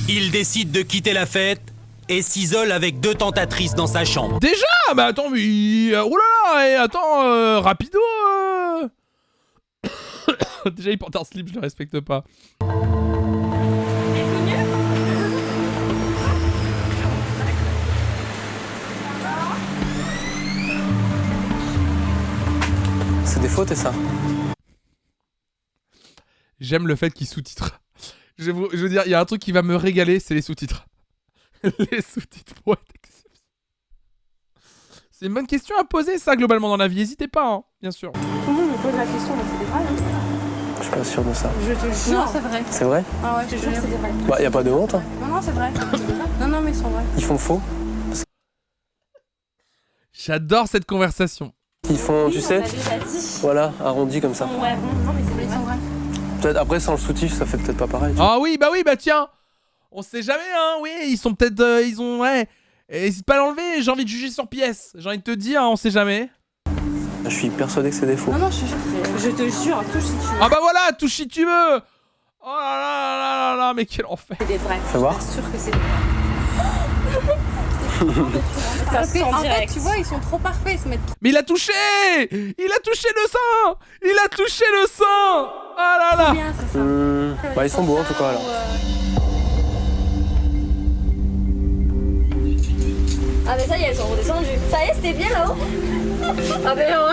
Il décide de quitter la fête et s'isole avec 2 tentatrices dans sa chambre. Déjà? Bah attends, mais... Oh là là, attends, rapido Déjà il porte un slip, je le respecte pas. C'est des fautes et ça. J'aime le fait qu'il sous-titre. Je veux dire, il y a un truc qui va me régaler, c'est les sous-titres. Les sous-titres pour être exceptionnels. C'est une bonne question à poser, ça, globalement, dans la vie. N'hésitez pas, hein, bien sûr. Tout le monde me pose la question, mais c'est vrai. Je suis pas sûr de ça. Je te jure. Non, c'est vrai. C'est vrai? Ah ouais, je te jure, c'est vrai. Bah, y a pas de honte. Hein. Non, c'est vrai. Non, mais ils sont vrais. Ils font faux. J'adore cette conversation. Ils font, tu sais, voilà, arrondi comme ça. Ouais, non, mais c'est vrai, ils sont vrais. Peut-être après, sans le soutif, ça fait peut-être pas pareil. Ah oui, bah tiens. On sait jamais, hein, oui, ils sont peut-être... ils ont... Ouais. N'hésite pas à l'enlever, j'ai envie de juger sur pièce. J'ai envie de te dire, hein, on sait jamais. Je suis persuadé que c'est des faux. Non, je te jure, je te jure, touche si tu veux. Ah bah voilà, touche si tu veux. Oh là là là là là, mais quel enfer. C'est des vrais. Fais voir. Je suis sûre que c'est des vrais. Ça se sent en fait, tu vois, ils sont trop parfaits, ils se mettent... Mais il a touché. Il a touché le sang. Il a touché le sang. Ah là là. Bien, c'est ça. Bah, ils sont beaux en tout cas alors. Ah mais ça y est, elles sont redescendues. Ça y est, c'était bien là-haut. Ah ben non.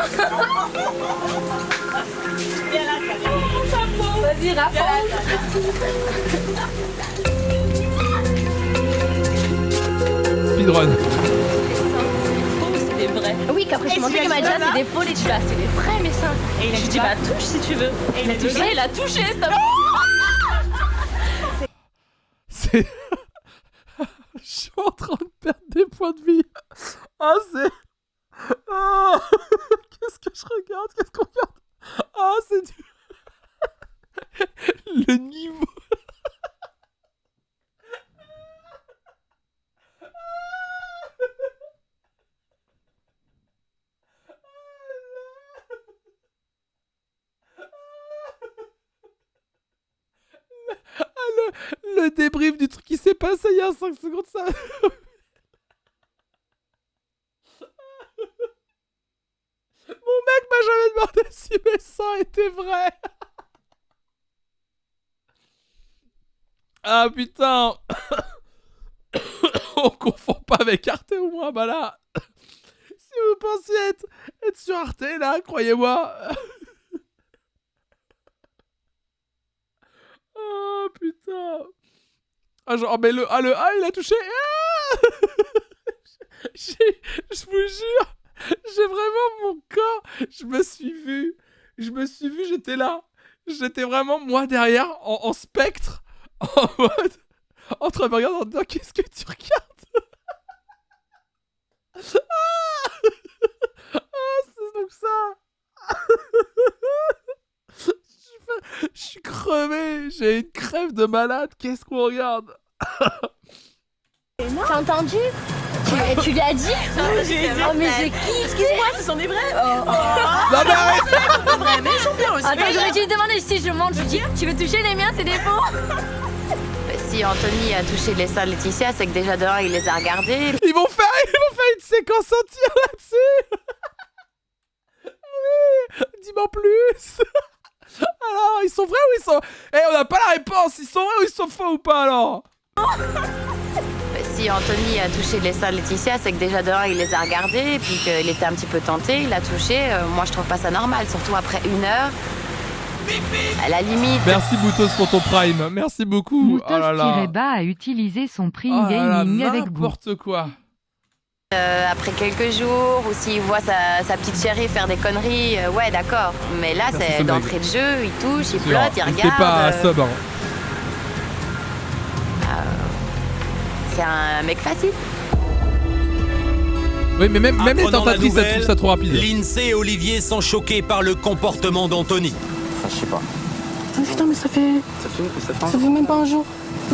Vas-y, raconte. Speedrun. C'est des vrais. Oui, qu'après je m'en dis que m'a dit c'est des faux, les tu vois, c'est des vrais mais ça. Et il a dit bah touche si tu veux. Et il a touché, stop. C'est... Je suis en train de perdre des points de vie. Ah, c'est... Ah, qu'est-ce que je regarde? Qu'est-ce qu'on regarde? Ah, c'est du... Le niveau... Le débrief du truc qui s'est passé il y a 5 secondes, ça... Mon mec m'a jamais demandé si mes seins étaient vrais. Ah putain. On confond pas avec Arte au moins, bah là. Si vous pensiez être sur Arte là, croyez-moi. Oh putain. Ah genre, mais le A il a touché. Ah je vous jure, j'ai vraiment mon corps. Je me suis vu, j'étais là. J'étais vraiment moi derrière, en spectre, en mode, en train de me regarder en disant qu'est-ce que tu regardes. Ah, c'est donc ça. Je suis crevé, j'ai une crève de malade, qu'est-ce qu'on regarde? T'as entendu? Tu lui as dit? Oh mais c'est qui? Excuse-moi, ce sont des vrais. Non mais arrête. Ils sont vrais, mais ils sont bien aussi. Attends, j'aurais dû lui demander si je monte, je dis tu veux toucher les miens, c'est des faux. Si Anthony a touché les seins de Laetitia, c'est que déjà dehors il les a regardés. Ils vont faire une séquence entière là-dessus. Oui, dis-moi plus. Alors, ils sont vrais ou ils sont... Eh, on n'a pas la réponse. Ils sont vrais ou ils sont faux ou pas alors? Si Anthony a touché les seins de Laetitia, c'est que déjà dehors il les a regardés et puis qu'il était un petit peu tenté, il a touché. Moi je trouve pas ça normal, surtout après 1 heure. À la limite. Merci Boutos pour ton prime. Merci beaucoup. Boutos oh là là. a utilisé son prime oh là gaming là, avec vous. N'importe quoi. Après quelques jours, ou s'il voit sa petite chérie faire des conneries, ouais d'accord. Mais là c'est d'entrée de jeu, il touche, il flotte, il regarde. C'était pas sub. Hein. C'est un mec facile. Oui, mais même les tentatrices, elles trouvent ça trop rapide. Lindsay et Olivier sont choqués par le comportement d'Anthony. Enfin, je sais pas. Putain, mais ça fait même pas un jour.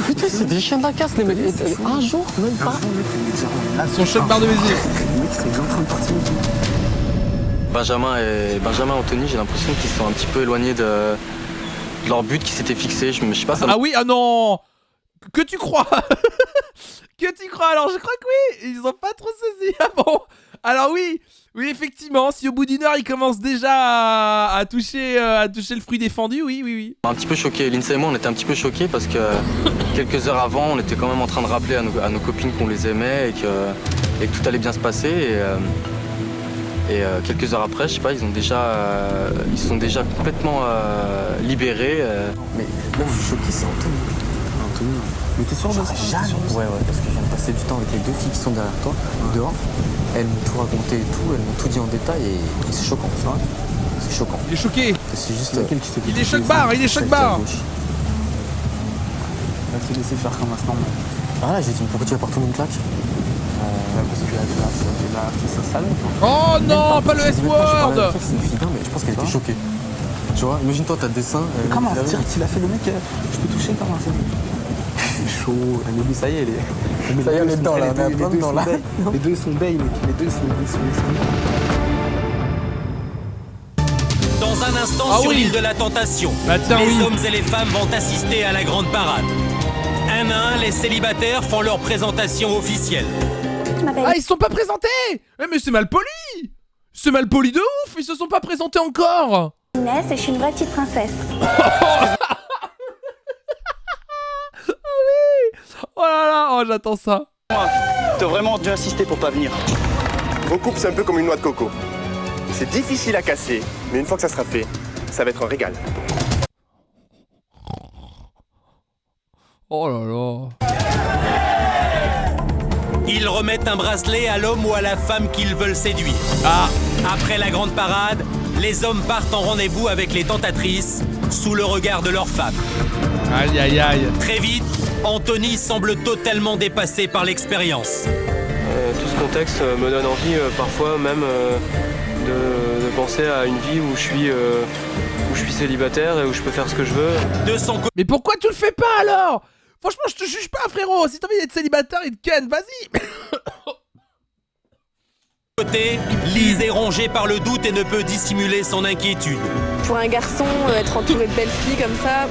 Putain, c'est des chiens de la casse, les mecs. Un jour, même pas. Son choc barre de baiser. Le mec, c'est en train de partir. Benjamin et Anthony, j'ai l'impression qu'ils sont un petit peu éloignés de leur but qui s'était fixé. Je sais pas, ça Ah oui, ah non. Que tu crois? Que tu crois? Alors je crois que oui, ils ont pas trop saisi. Ah bon? Alors oui, effectivement, si au bout d'une heure ils commencent déjà à toucher le fruit défendu, oui. Un petit peu choqués. Lindsay et moi, on était un petit peu choqués parce que quelques heures avant, on était quand même en train de rappeler à nos copines qu'on les aimait et que tout allait bien se passer. Et quelques heures après, je sais pas, ils sont déjà complètement libérés. Mais là, je suis choqué, c'est Anthony. Mais t'es sûr de ça? Ouais, parce que je viens de passer du temps avec les deux filles qui sont derrière toi, dehors. Elles m'ont tout raconté et tout, elles m'ont tout dit en détail et c'est choquant, tu vois. C'est choquant. Il est choqué. C'est juste. Il est choc-barre, il est choc-barre. Va te laisser faire comme instant. Ah là, j'ai dit, pourquoi tu vas partout une claque? Parce que elle a fait sa sale. Oh non, pas le S-word. C'est une fille, mais je pense qu'elle était choquée. Tu vois, imagine-toi, t'as le dessin. Comment direct il a fait le mec, je peux toucher comment ça? C'est chaud, mais lui ça y est, ça y est, on est dedans là, on est plein dedans là. Les deux sont bails, mec, les deux sont. Dans un instant sur l'île de la Tentation, les hommes et les femmes vont assister à la grande parade. Un à un, les célibataires font leur présentation officielle. Ah, ils se sont pas présentés. Mais c'est mal poli. C'est mal poli de ouf, ils se sont pas présentés encore. Inès, je suis une vraie petite princesse. Oh là là, oh j'attends ça. T'as vraiment dû insister pour pas venir. Vos couples, c'est un peu comme une noix de coco. C'est difficile à casser, mais une fois que ça sera fait, ça va être un régal. Oh là là. Ils remettent un bracelet à l'homme ou à la femme qu'ils veulent séduire. Après la grande parade, les hommes partent en rendez-vous avec les tentatrices sous le regard de leurs femmes. Aïe aïe aïe. Très vite, Anthony semble totalement dépassé par l'expérience. Tout ce contexte me donne envie parfois même de penser à une vie où je suis célibataire et où je peux faire ce que je veux. Mais pourquoi tu le fais pas alors? Franchement, je te juge pas, frérot. Si t'as envie d'être célibataire, il te ken, vas-y. Côté, Lise est rongée par le doute et ne peut dissimuler son inquiétude. Pour un garçon, être entouré de belles filles comme ça,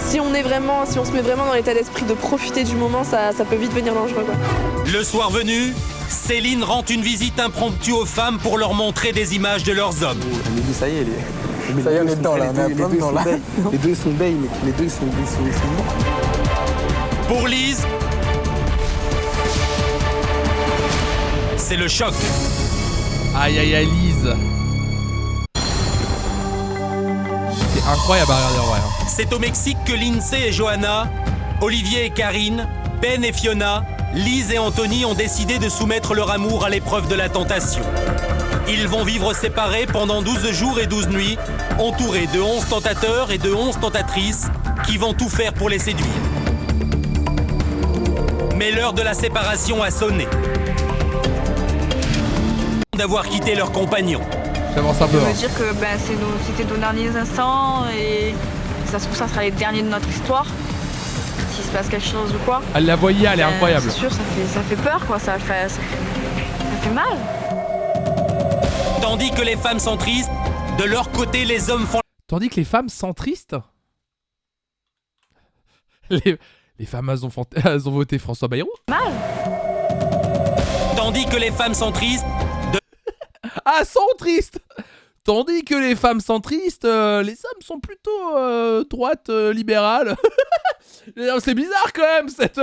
si on se met vraiment dans l'état d'esprit de profiter du moment, ça peut vite devenir dangereux, quoi. Le soir venu, Céline rend une visite impromptue aux femmes pour leur montrer des images de leurs hommes. Mais ça y est, ça y est, on est dedans là, on est plein dedans là. Les deux sont bails, mec, les deux sont morts. Pour Lise, c'est le choc. Aïe aïe aïe, Lise. C'est incroyable à regarder en vrai. C'est au Mexique que Lindsay et Johanna, Olivier et Karine, Ben et Fiona, Lise et Anthony ont décidé de soumettre leur amour à l'épreuve de la tentation. Ils vont vivre séparés pendant 12 jours et 12 nuits, entourés de 11 tentateurs et de 11 tentatrices qui vont tout faire pour les séduire. Mais l'heure de la séparation a sonné. D'avoir quitté leurs compagnons. J'avance un peu. Ça veut dire que c'était nos derniers instants et ça se trouve ça sera les derniers de notre histoire. S'il se passe quelque chose ou quoi. Elle la voyait, elle est incroyable. C'est sûr, ça fait peur quoi, ça fait mal. Tandis que les femmes sont tristes, de leur côté les hommes font... Tandis que les femmes sont tristes. Les femmes elles ont voté François Bayrou. Mal. Tandis que les femmes sont tristes... Ah, sont tristes. Tandis que les femmes sont tristes, les hommes sont plutôt droite libérale. C'est bizarre quand même cette...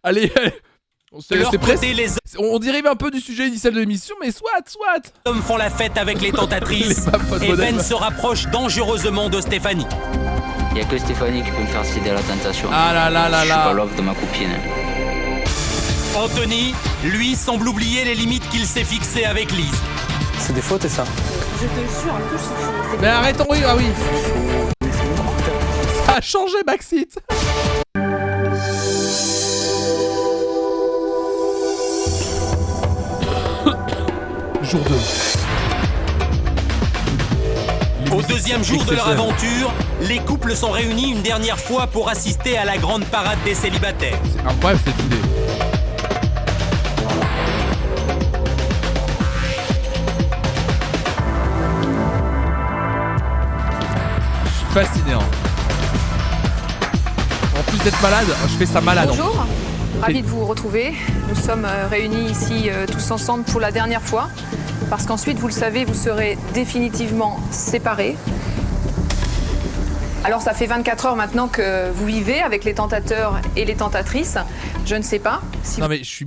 Allez, c'est presque... On dérive un peu du sujet initial de l'émission, mais soit. Les hommes font la fête avec les tentatrices et Ben se rapproche dangereusement de Stéphanie. Il n'y a que Stéphanie qui peut me faire céder à la tentation. Ah là là là là. Je suis pas l'offre de ma copine. Anthony, lui, semble oublier les limites qu'il s'est fixées avec Lise. C'est des fautes et ça. Je te jure, en plus, c'est... Mais arrête, oui, ah oui. Ça a changé, Maxit. Jour 2. Au deuxième jour de leur aventure, les couples sont réunis une dernière fois pour assister à la grande parade des célibataires. C'est incroyable cette idée. Je suis fasciné. Hein. En plus d'être malade, je fais ça malade. Bonjour, ravi de vous retrouver. Nous sommes réunis ici tous ensemble pour la dernière fois. Parce qu'ensuite, vous le savez, vous serez définitivement séparés. Alors ça fait 24 heures maintenant que vous vivez avec les tentateurs et les tentatrices. Je ne sais pas si... Non mais je suis...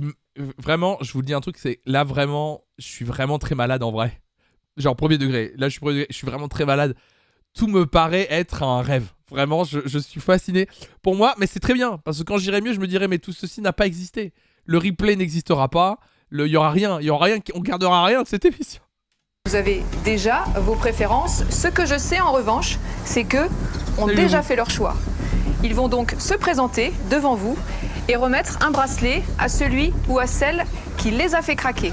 Vraiment, je vous le dis un truc, c'est... Là vraiment, je suis vraiment très malade en vrai. Genre premier degré. Là je suis vraiment très malade. Tout me paraît être un rêve. Vraiment, je suis fasciné. Pour moi, mais c'est très bien. Parce que quand j'irai mieux, je me dirais, mais tout ceci n'a pas existé. Le replay n'existera pas. Il y aura rien, on gardera rien de cette émission. Vous avez déjà vos préférences. Ce que je sais en revanche, c'est qu'eux ont déjà fait leur choix. Ils vont donc se présenter devant vous et remettre un bracelet à celui ou à celle qui les a fait craquer.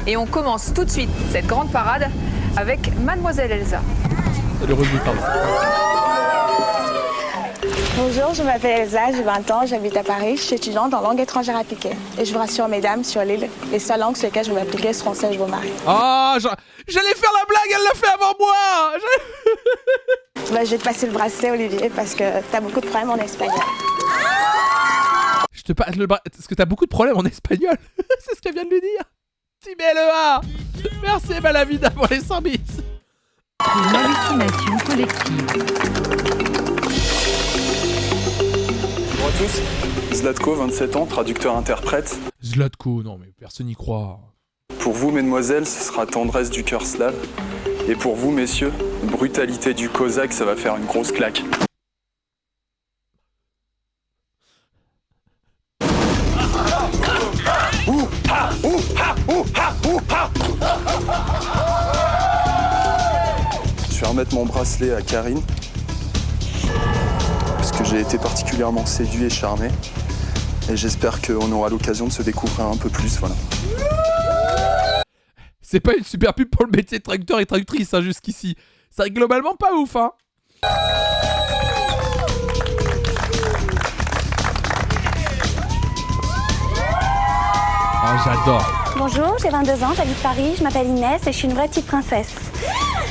Et on commence tout de suite cette grande parade avec Mademoiselle Elsa. Le résultat. Bonjour, je m'appelle Elsa, j'ai 20 ans, j'habite à Paris, je suis étudiante en langue étrangère appliquée. Et je vous rassure, mesdames, sur l'île, les seules langues sur lesquelles je vais m'appliquer seront celles que je vous marie. Ah, j'allais faire la blague, elle l'a fait avant moi. Bah, je vais te passer le bracelet, Olivier, parce que t'as beaucoup de problèmes en espagnol. Je te passe le bracelet, parce que t'as beaucoup de problèmes en espagnol. C'est ce qu'elle vient de lui dire. Timéléa. Merci, Malavida, pour les 100 bits. Une hallucination collective. Bonjour à tous, Zlatko, 27 ans, traducteur-interprète. Zlatko, non mais personne n'y croit. Pour vous, mesdemoiselles, ce sera tendresse du cœur slave. Et pour vous, messieurs, brutalité du cosaque, ça va faire une grosse claque. Je vais remettre mon bracelet à Karine. Parce que j'ai été particulièrement séduit et charmé. Et j'espère qu'on aura l'occasion de se découvrir un peu plus, voilà. C'est pas une super pub pour le métier de traducteur et traductrice, hein, jusqu'ici. C'est globalement pas ouf, hein. Ah, j'adore. Bonjour, j'ai 22 ans, j'habite Paris, je m'appelle Inès et je suis une vraie petite princesse.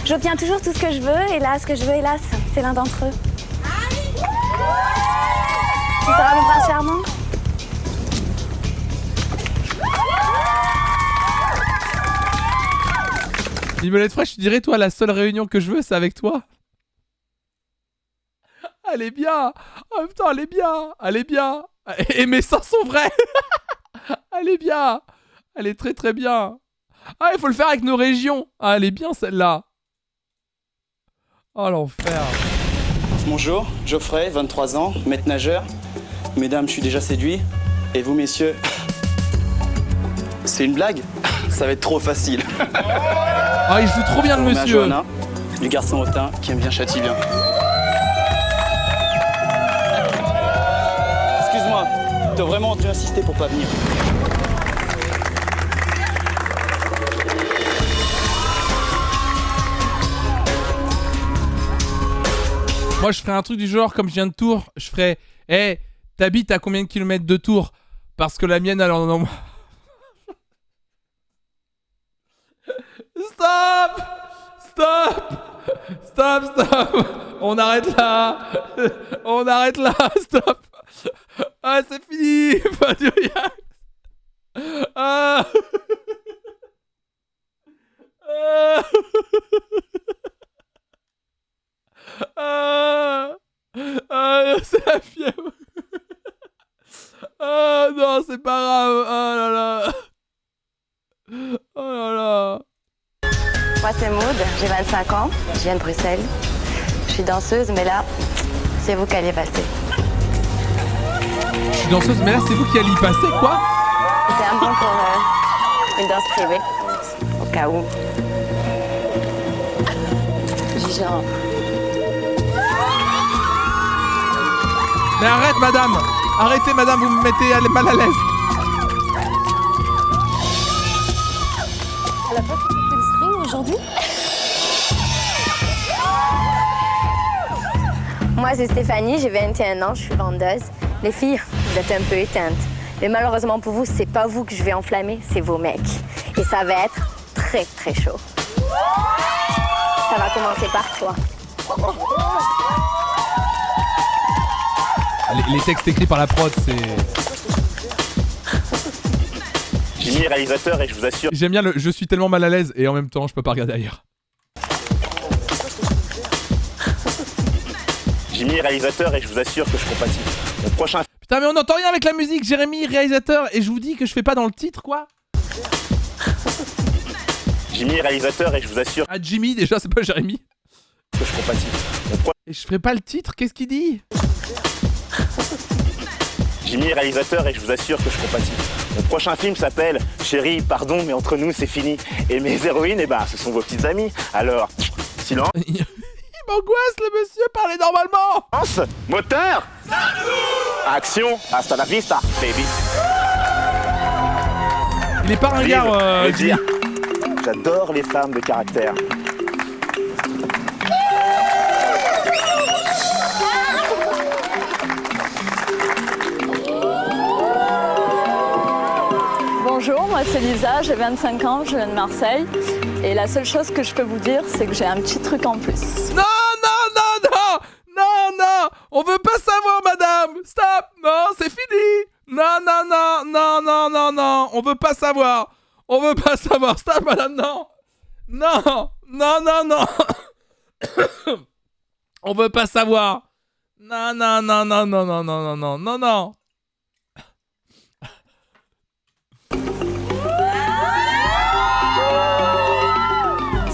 J'obtiens toujours tout ce que je veux et là, ce que je veux, hélas, c'est l'un d'entre eux. Tu seras mon prince charmant? Limonette fraîche, je dirais, toi, la seule réunion que je veux, c'est avec toi. Elle est bien. En même temps, elle est bien. Elle est bien. Et mes seins sont vrais. Elle est bien. Elle est très très bien. Ah, il faut le faire avec nos régions. Ah, elle est bien celle-là. Oh, l'enfer. Bonjour, Geoffrey, 23 ans, maître nageur. Mesdames, je suis déjà séduit. Et vous, messieurs, c'est une blague? Ça va être trop facile. Ah, il joue trop bien le monsieur. Johanna, du garçon hautain qui aime bien Châtillon. Excuse-moi, t'as vraiment dû insister pour pas venir. Moi, je ferais un truc du genre, comme je viens de Tours, je ferais « Hey, t'habites à combien de kilomètres de Tours? Parce que la mienne, elle en a... » Stop! Stop! Stop, stop! On arrête là! On arrête là! Stop! Ah, c'est fini! Pas du rien! Ah! Ah! Ah! Ah, c'est la fièvre! Ah non, c'est pas grave! Oh là là! Oh là là! Moi, c'est Maud, j'ai 25 ans, je viens de Bruxelles. Je suis danseuse, mais là, c'est vous qui allez passer. Je suis danseuse, mais là, c'est vous qui allez y passer, quoi? C'est un bon pour une danse privée, au cas où. J'ai genre... Mais arrête, madame! Arrêtez, madame, vous me mettez mal à l'aise. Elle a pas fait le string aujourd'hui? Moi, c'est Stéphanie, j'ai 21 ans, je suis vendeuse. Les filles, vous êtes un peu éteintes. Mais malheureusement pour vous, c'est pas vous que je vais enflammer, c'est vos mecs. Et ça va être très très chaud. Ça va commencer par toi. Les textes écrits par la prod, c'est... Jimmy, réalisateur, et je vous assure... J'aime bien le je suis tellement mal à l'aise et en même temps, je peux pas regarder ailleurs. Jimmy, réalisateur, et je vous assure que je compatis. Mon prochain... Putain, mais on n'entend rien avec la musique. Jérémy, réalisateur, et je vous dis que je fais pas dans le titre, quoi. Jimmy, réalisateur, et je vous assure... Ah, Jimmy, déjà, c'est pas Jérémy. Que je compatis. Et je ferai pas le titre, qu'est-ce qu'il dit? Jimmy, réalisateur, et je vous assure que je compatis. Mon prochain film s'appelle Chérie, pardon, mais entre nous, c'est fini. Et mes héroïnes, eh ben, ce sont vos petites amies. Alors, silence. Il m'angoisse, le monsieur, parlez normalement. Moteur. Action. Hasta la vista, baby. Il est pas un gars, dire. J'adore les femmes de caractère. Bonjour, moi c'est Lisa, j'ai 25 ans, je viens de Marseille. Et la seule chose que je peux vous dire, c'est que j'ai un petit truc en plus. Non, non, non, non. Non, non. On veut pas savoir, madame. Stop. Non, c'est fini. Non, non, non, non, non, non, non. On veut pas savoir. On veut pas savoir. Stop, madame, non. Non, non, non, non. On veut pas savoir. Non, non, non, non, non, non, non, non, non, non, non.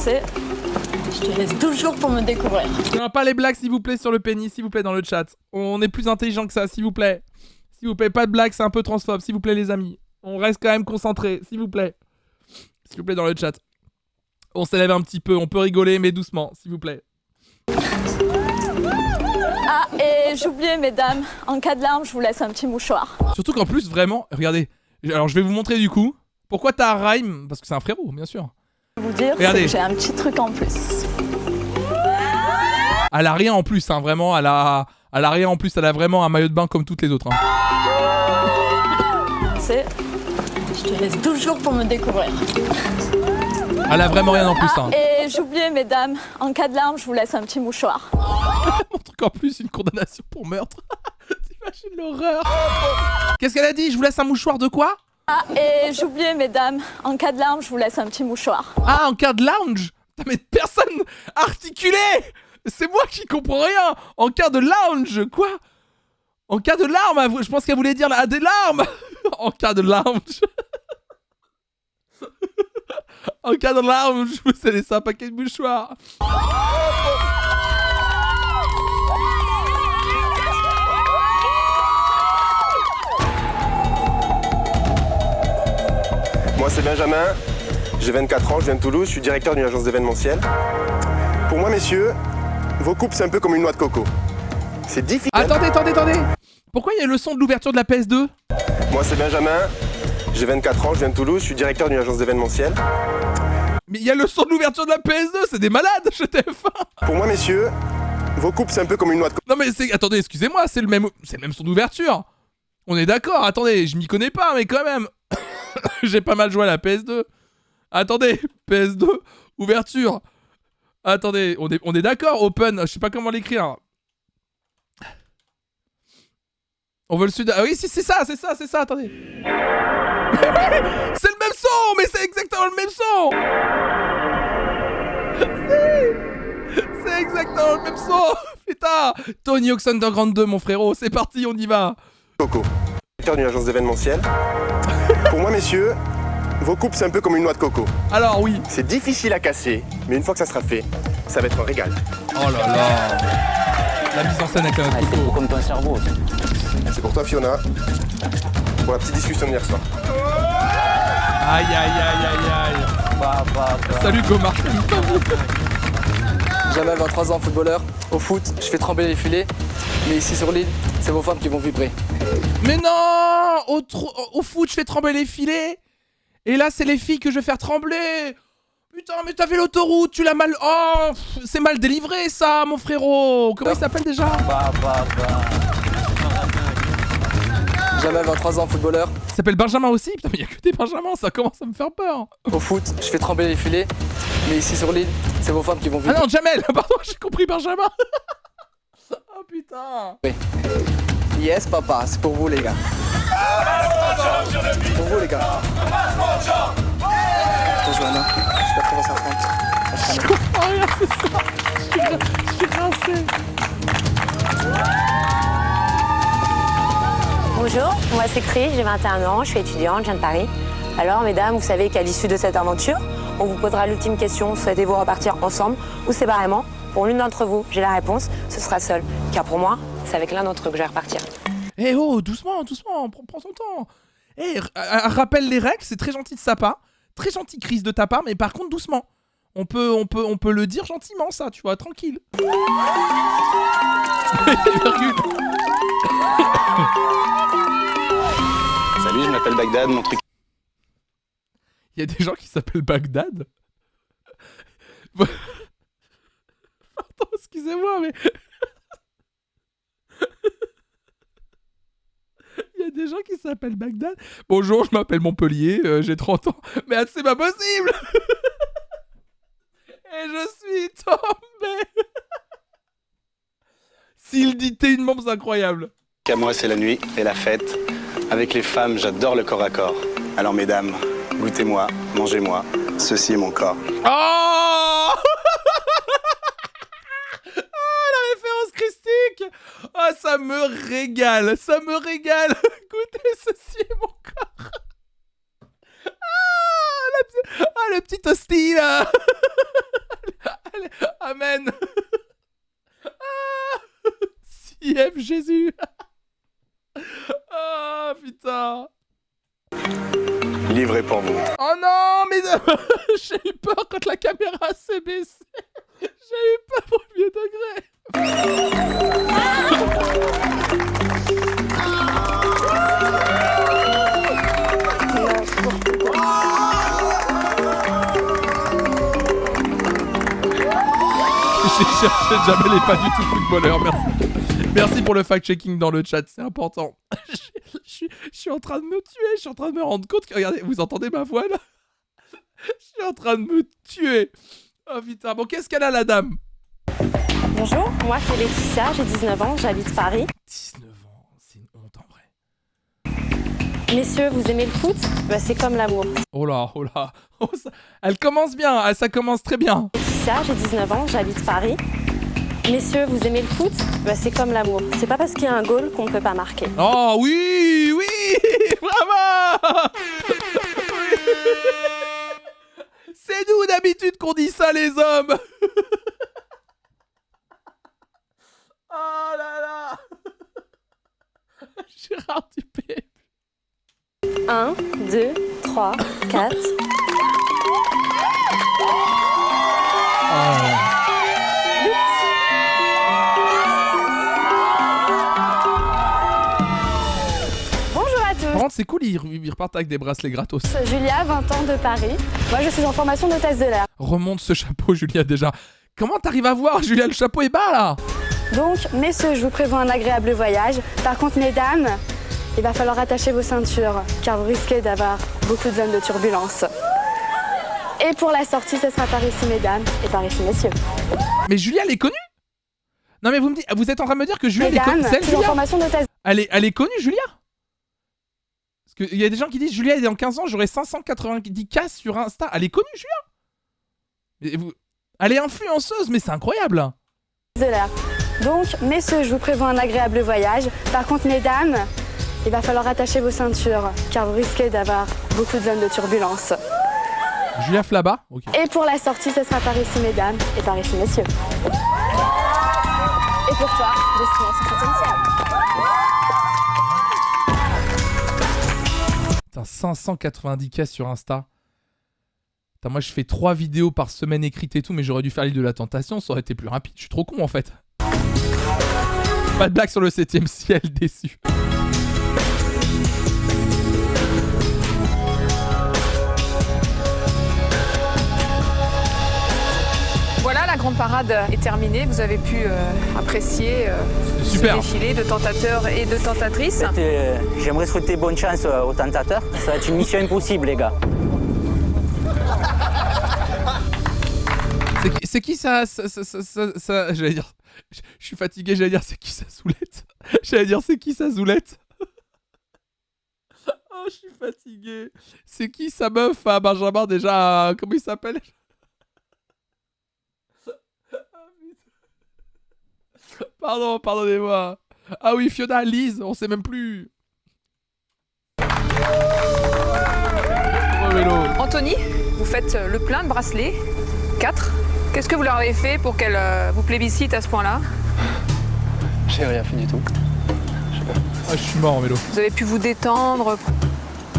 Je te laisse 12 jours pour me découvrir. Non, pas les blagues, s'il vous plaît, sur le pénis, s'il vous plaît, dans le chat. On est plus intelligent que ça, s'il vous plaît. S'il vous plaît, pas de blagues, c'est un peu transphobe, s'il vous plaît, les amis. On reste quand même concentrés, s'il vous plaît. S'il vous plaît, dans le chat. On s'élève un petit peu, on peut rigoler, mais doucement, s'il vous plaît. Ah, et j'oubliais, mesdames, en cas de larmes, je vous laisse un petit mouchoir. Surtout qu'en plus, vraiment, regardez. Alors, je vais vous montrer du coup. Pourquoi t'as un rhyme? Parce que c'est un frérot, bien sûr. Vous dire, c'est que j'ai un petit truc en plus. Elle a rien en plus, hein, vraiment. Elle a rien en plus. Elle a vraiment un maillot de bain comme toutes les autres. Hein. Je te laisse 12 jours pour me découvrir. Elle a vraiment rien en plus. Hein. Et j'oubliais, mesdames, en cas de larmes, je vous laisse un petit mouchoir. Mon truc en plus, une condamnation pour meurtre. T'imagines l'horreur. Qu'est-ce qu'elle a dit? Je vous laisse un mouchoir de quoi? Ah, et j'oubliais, mesdames, en cas de larmes, je vous laisse un petit mouchoir. Ah, en cas de lounge? Mais personne articulé. C'est moi qui comprends rien. En cas de lounge, quoi? En cas de larmes, je pense qu'elle voulait dire des larmes. En cas de lounge. En cas de larmes, je vous ai laissé un paquet de mouchoirs. Moi, c'est Benjamin. J'ai 24 ans, je viens de Toulouse, je suis directeur d'une agence d'événementiel. Pour moi, messieurs, vos couples, c'est un peu comme une noix de coco. C'est difficile... Attendez. Pourquoi il y a le son de l'ouverture de la PS2? Moi, c'est Benjamin. J'ai 24 ans, je viens de Toulouse, je suis directeur d'une agence d'événementiel. Mais il y a le son de l'ouverture de la PS2, c'est des malades, je TF1. Pour moi, messieurs, vos couples, c'est un peu comme une noix de coco. Non mais attendez, excusez-moi, c'est le même son d'ouverture. On est d'accord, attendez, je m'y connais pas, mais quand même. J'ai pas mal joué à la PS2. Attendez, PS2, ouverture. Attendez, on est d'accord, open, je sais pas comment l'écrire. On veut le sud. Ah oui, si, c'est ça, attendez. C'est le même son, mais c'est exactement le même son. C'est exactement le même son. Putain, Tony Hawk's Underground 2, mon frérot, c'est parti, on y va. Coco, directeur d'une agence d'événementiel. Pour moi, messieurs, vos couples, c'est un peu comme une noix de coco. Alors oui. C'est difficile à casser, mais une fois que ça sera fait, ça va être un régal. Oh là là. La mise en scène avec un coco. C'est beau comme ton cerveau aussi. C'est pour toi, Fiona. Pour la petite discussion d'hier soir. Aïe. Salut Gomar. Jamais 23 ans, footballeur. Au foot, je fais trembler les filets. Mais ici sur l'île, c'est vos femmes qui vont vibrer. Mais non, au foot, je fais trembler les filets. Et là, c'est les filles que je vais faire trembler. Putain, mais t'as fait l'autoroute, tu l'as mal... Oh, c'est mal délivré ça, mon frérot. Comment il s'appelle déjà? Jamais 23 ans, footballeur. Il s'appelle Benjamin aussi? Putain, mais il y a que des Benjamins, ça commence à me faire peur. Au foot, je fais trembler les filets. Mais ici sur l'île, c'est vos femmes qui vont vivre. Ah non, Jamel, pardon, j'ai compris Benjamin. Oh putain. Oui. Yes, papa, c'est pour vous les gars. Pour vous les gars. Pour Johanna, j'espère qu'on va s'apprendre. Oh regarde, c'est ça. Je suis rincé. Bonjour, moi c'est Chris, j'ai 21 ans, je suis étudiante, je viens de Paris. Alors mesdames, vous savez qu'à l'issue de cette aventure, on vous posera l'ultime question, souhaitez-vous repartir ensemble ou séparément? Pour l'une d'entre vous, j'ai la réponse, ce sera seul. Car pour moi, c'est avec l'un d'entre eux que je vais repartir. Eh oh, doucement, doucement, prends ton temps. Eh, rappelle les règles, c'est très gentil de sa part. Très gentil Chris de ta part, mais par contre doucement. On peut le dire gentiment ça, tu vois, tranquille. Salut, je m'appelle Bagdad, mon truc... Il y a des gens qui s'appellent Bagdad. Pardon, excusez-moi, mais... Il y a des gens qui s'appellent Bagdad. Bonjour, je m'appelle Montpellier, j'ai 30 ans. Mais c'est pas possible. Et je suis tombé. S'il dit t'es une bombe, c'est incroyable. À moi, c'est la nuit et la fête. Avec les femmes, j'adore le corps à corps. Alors mesdames, goûtez-moi, mangez-moi. Ceci est mon corps. Oh la référence christique. Oh, ça me régale, ça me régale. Goûtez, ceci est mon corps. Le petit hostie là. Allez, amen. CF Jésus. Oh putain. Livré pour vous. Oh non, mais j'ai eu peur quand la caméra s'est baissée. J'ai eu peur au premier degré. J'ai cherché, Jamel n'est pas du tout footballeur, merci. Merci pour le fact-checking dans le chat, c'est important. Je suis en train de me tuer, je suis en train de me rendre compte que... Regardez, vous entendez ma voix là? Je suis en train de me tuer. Oh putain, bon qu'est-ce qu'elle a la dame? Bonjour, moi c'est Laetitia, j'ai 19 ans, j'habite Paris. 19 ans, c'est une honte en vrai. Messieurs, vous aimez le foot? Bah, c'est comme l'amour. Oh là, oh là. Oh, ça... Elle commence bien, ça commence très bien. Laetitia, j'ai 19 ans, j'habite Paris. Messieurs, vous aimez le foot? Bah, c'est comme l'amour. C'est pas parce qu'il y a un goal qu'on ne peut pas marquer. Oh oui, oui, bravo. C'est nous d'habitude qu'on dit ça les hommes. Oh là là. Gérard Dupé. 1, 2, 3, 4. Par contre, c'est cool, ils repartent avec des bracelets gratos. Julia, 20 ans de Paris. Moi, je suis en formation d'hôtesse de l'air. Remonte ce chapeau, Julia, déjà. Comment t'arrives à voir, Julia? Le chapeau est bas, là. Donc, messieurs, je vous prévois un agréable voyage. Par contre, mesdames, il va falloir attacher vos ceintures, car vous risquez d'avoir beaucoup de zones de turbulence. Et pour la sortie, ce sera par ici, mesdames, et par ici, messieurs. Mais Julia, elle est connue? Non, mais vous êtes en train de me dire que Julia, elle est connue? C'est elle, Julia? En formation d'hôtesse. Elle est connue, Julia? Parce qu'il y a des gens qui disent Julia, dans 15 ans, j'aurai 590K sur Insta. Elle est connue, Julia? Elle est influenceuse, mais c'est incroyable. Donc, messieurs, je vous prévois un agréable voyage. Par contre, mesdames, il va falloir attacher vos ceintures, car vous risquez d'avoir beaucoup de zones de turbulence. Julia Flaba, ok. Et pour la sortie, ce sera par ici, mesdames, et par ici, messieurs. Et pour toi, destination potentielle. Putain, 590K sur Insta. Putain, moi je fais 3 vidéos par semaine écrites et tout, mais j'aurais dû faire l'île de la tentation, ça aurait été plus rapide. Je suis trop con en fait. Pas de blague sur le 7ème ciel, déçu. grande parade est terminée. Vous avez pu apprécier ce défilé de tentateurs et de tentatrices. J'aimerais souhaiter bonne chance aux tentateurs. Ça va être une mission impossible, les gars. C'est qui ça j'allais dire... Je suis fatigué, j'allais dire c'est qui sa Zoulette. J'allais dire c'est qui sa Zoulette. Oh, je suis fatigué. C'est qui sa meuf à Benjamin déjà? Comment il s'appelle? Pardon, pardonnez-moi. Ah oui, Fiona, Lise, on sait même plus. Anthony, vous faites le plein de bracelets. 4. Qu'est-ce que vous leur avez fait pour qu'elle vous plébiscite à ce point-là? J'ai rien fait du tout. Ah, je suis mort, Mélo. Vous avez pu vous détendre?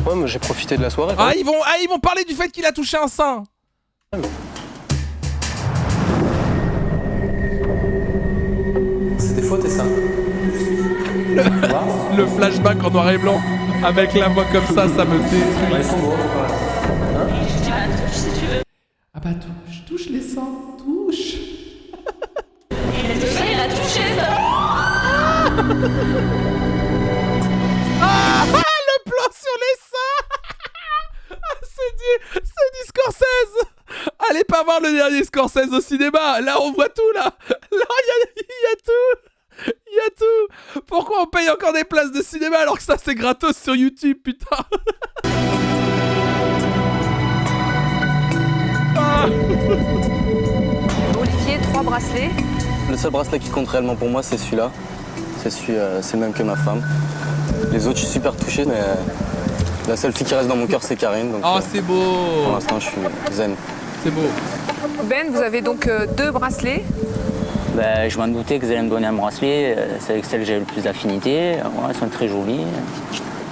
Ouais, mais j'ai profité de la soirée. Ah, ils vont parler du fait qu'il a touché un sein. C'était faux, t'es ça. Le flashback en noir et blanc avec la voix comme ça me détruit. Ouais, ils sont beaux. Hein? Je dis bah touche si tu veux. Ah bah touche les seins, touche. Il a touché ça. Ah, le plan sur les seins. C'est du Scorsese. Allez pas voir le dernier Scorsese au cinéma. Là on voit tout là. Là il y a tout. Il y a tout. Pourquoi on paye encore des places de cinéma alors que ça c'est gratos sur YouTube, putain. Ah. Olivier, 3 bracelets. Le seul bracelet qui compte réellement pour moi, c'est celui-là. C'est le même que ma femme. Les autres, je suis super touché, mais la seule fille qui reste dans mon cœur, c'est Karine. Donc, oh, c'est beau. Pour l'instant, je suis zen. C'est beau. Ben, vous avez donc 2 bracelets. Ben, je m'en doutais que vous allez me donner un bracelet. C'est avec celle que j'ai le plus d'affinité. Ouais, elles sont très jolies.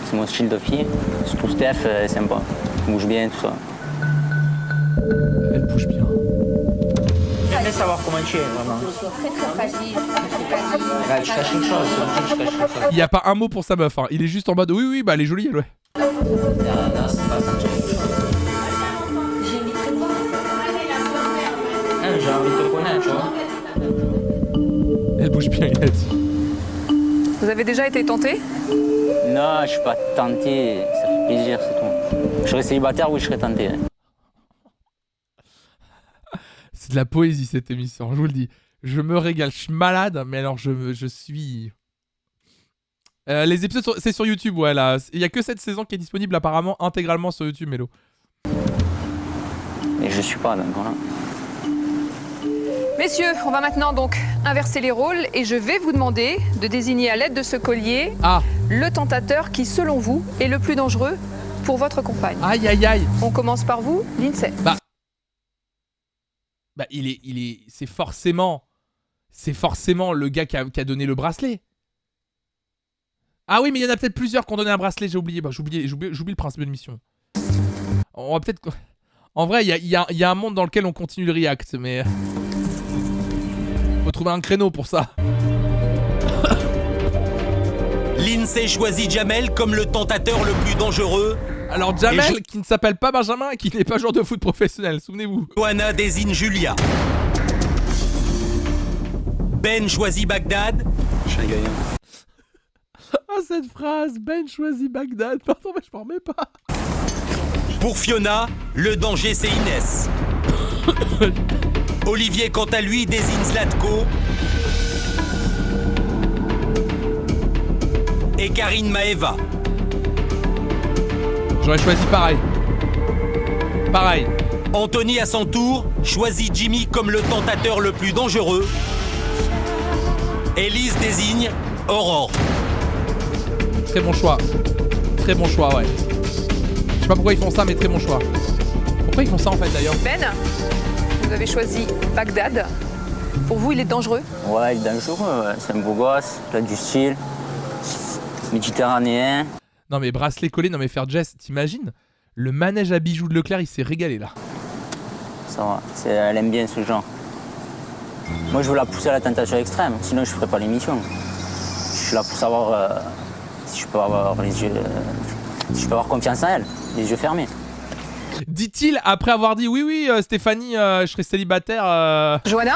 C'est mon style de fille. Surtout Steph, elle est sympa. Elle bouge bien, tout ça. Elle bouge bien. J'aimerais savoir comment tu es, vraiment. Très très fragile. Tu caches quelque chose. Je cache quelque chose. Il y a pas un mot pour sa meuf, hein. Il est juste en mode oui, bah elle est jolie, elle, ouais. J'ai envie de te connaître, tu vois. Elle bouge bien, il a dit. Vous avez déjà été tenté? Non, je suis pas tenté. Ça fait plaisir, c'est tout. Je serais célibataire, oui, je serais tenté. C'est de la poésie cette émission, je vous le dis. Je me régale, je suis malade, mais alors je suis... les épisodes, c'est sur YouTube, ouais, là. Il y a que cette saison qui est disponible apparemment intégralement sur YouTube, Mélo. Et je suis pas, donc voilà. Messieurs, on va maintenant donc inverser les rôles et je vais vous demander de désigner à l'aide de ce collier le tentateur qui, selon vous, est le plus dangereux pour votre compagne. Aïe, aïe, aïe. On commence par vous, Lindsay. Bah, c'est forcément le gars qui a donné le bracelet. Ah oui, mais il y en a peut-être plusieurs qui ont donné un bracelet, j'ai oublié. Bah, j'oublie le principe de l'émission. On va peut-être... En vrai, il y a un monde dans lequel on continue le react, mais... Faut trouver un créneau pour ça. Lindsay choisit Jamel comme le tentateur le plus dangereux. Alors Jamel, qui ne s'appelle pas Benjamin et qui n'est pas joueur de foot professionnel, souvenez-vous. Johanna désigne Julia. Ben choisit Bagdad. Ah, cette phrase, Ben choisit Bagdad. Pardon, mais je m'en remets pas. Pour Fiona, le danger c'est Inès. Olivier, quant à lui, désigne Zlatko. Et Karine Maeva. J'aurais choisi pareil. Pareil. Anthony, à son tour, choisit Jimmy comme le tentateur le plus dangereux. Élise désigne Aurore. Très bon choix. Très bon choix, ouais. Je sais pas pourquoi ils font ça, mais très bon choix. Pourquoi ils font ça en fait d'ailleurs? Ben, vous avez choisi Bagdad. Pour vous, il est dangereux? Ouais, il est dangereux. Ouais. C'est un beau gosse, il a du style. Méditerranéen. Non mais bracelet collé, non mais faire Jess, t'imagines? Le manège à bijoux de Leclerc, il s'est régalé là. Ça va, elle aime bien ce genre. Moi je veux la pousser à la tentation extrême, sinon je ferais pas l'émission. Je suis là pour savoir si je peux avoir les yeux... si je peux avoir confiance en elle, les yeux fermés. Dit-il après avoir dit oui, Stéphanie, je serai célibataire. Johanna,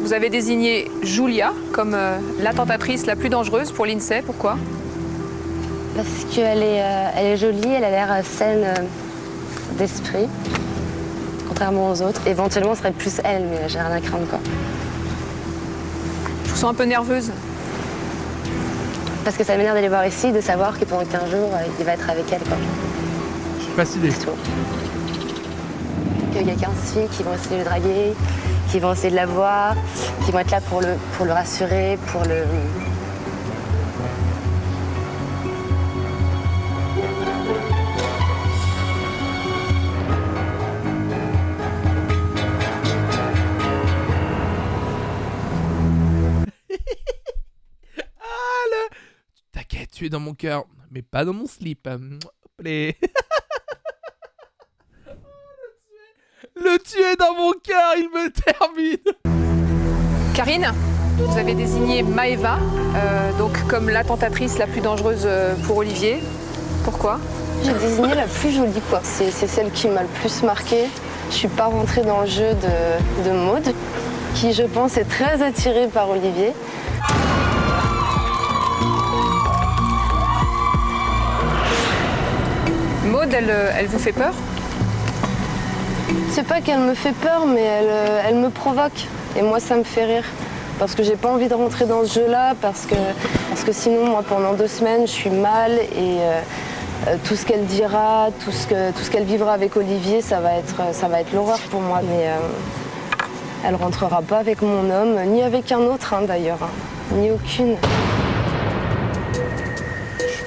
vous avez désigné Julia comme la tentatrice la plus dangereuse pour l'INSEE. Pourquoi? Parce qu'elle est jolie, elle a l'air saine d'esprit, contrairement aux autres. Éventuellement, ce serait plus elle, mais j'ai rien à craindre, quoi. Je vous sens un peu nerveuse. Parce que ça m'énerve d'aller voir ici, de savoir que pendant 15 jours, il va être avec elle, quoi. Je suis fasciné. C'est tout. Qu'il y a 15 filles qui vont essayer de le draguer, qui vont essayer de la voir, qui vont être là pour le rassurer, pour le... T'inquiète, tu es dans mon cœur, mais pas dans mon slip. Le tuer dans mon cœur, il me termine. Karine, vous avez désigné Maëva donc comme la tentatrice la plus dangereuse pour Olivier. Pourquoi? J'ai désigné la plus jolie, quoi. C'est celle qui m'a le plus marquée. Je suis pas rentrée dans le jeu de Maud, qui je pense est très attirée par Olivier. Maud, elle vous fait peur? C'est pas qu'elle me fait peur, mais elle me provoque. Et moi, ça me fait rire. Parce que j'ai pas envie de rentrer dans ce jeu-là, parce que sinon, moi, pendant 2 semaines, je suis mal et tout ce qu'elle dira, tout ce qu'elle vivra avec Olivier, ça va être l'horreur pour moi. Mais elle rentrera pas avec mon homme, ni avec un autre, hein, d'ailleurs, hein, ni aucune.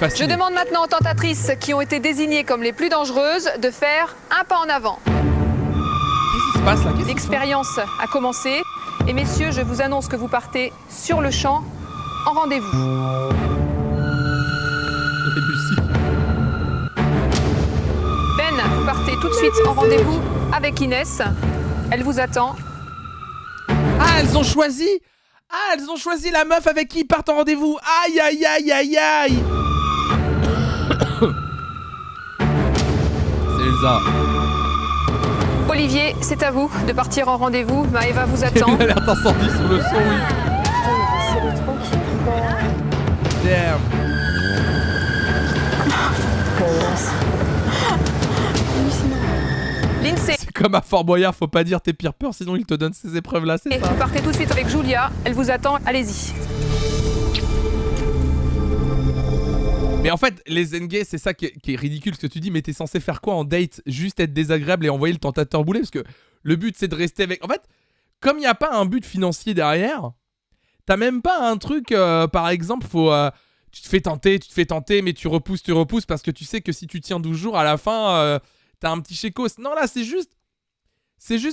Je demande maintenant aux tentatrices qui ont été désignées comme les plus dangereuses de faire un pas en avant. Qu'est-ce qui se passe là? L'expérience a commencé. Et messieurs, je vous annonce que vous partez sur le champ en rendez-vous. Ben, vous partez tout de suite en rendez-vous avec Inès. Elle vous attend. Ah, elles ont choisi! Ah, elles ont choisi la meuf avec qui ils partent en rendez-vous. Aïe, aïe, aïe, aïe, aïe. C'est Elsa. Olivier, c'est à vous de partir en rendez-vous. Maëva vous attend. Il a l'air d'incendie sur le son, oui. C'est le trop qui est Damn. L'INSEE. C'est comme à Fort Boyard, faut pas dire tes pires peurs, sinon il te donne ces épreuves-là, c'est ça. Vous partez tout de suite avec Julia. Elle vous attend. Allez-y. Mais en fait, les Zengai, c'est ça qui est ridicule ce que tu dis, mais t'es censé faire quoi en date? Juste être désagréable et envoyer le tentateur bouler? Parce que le but, c'est de rester avec... En fait, comme il n'y a pas un but financier derrière, t'as même pas un truc, par exemple, faut... tu te fais tenter, mais tu repousses parce que tu sais que si tu tiens 12 jours, à la fin, t'as un petit chécos. Non, là, c'est juste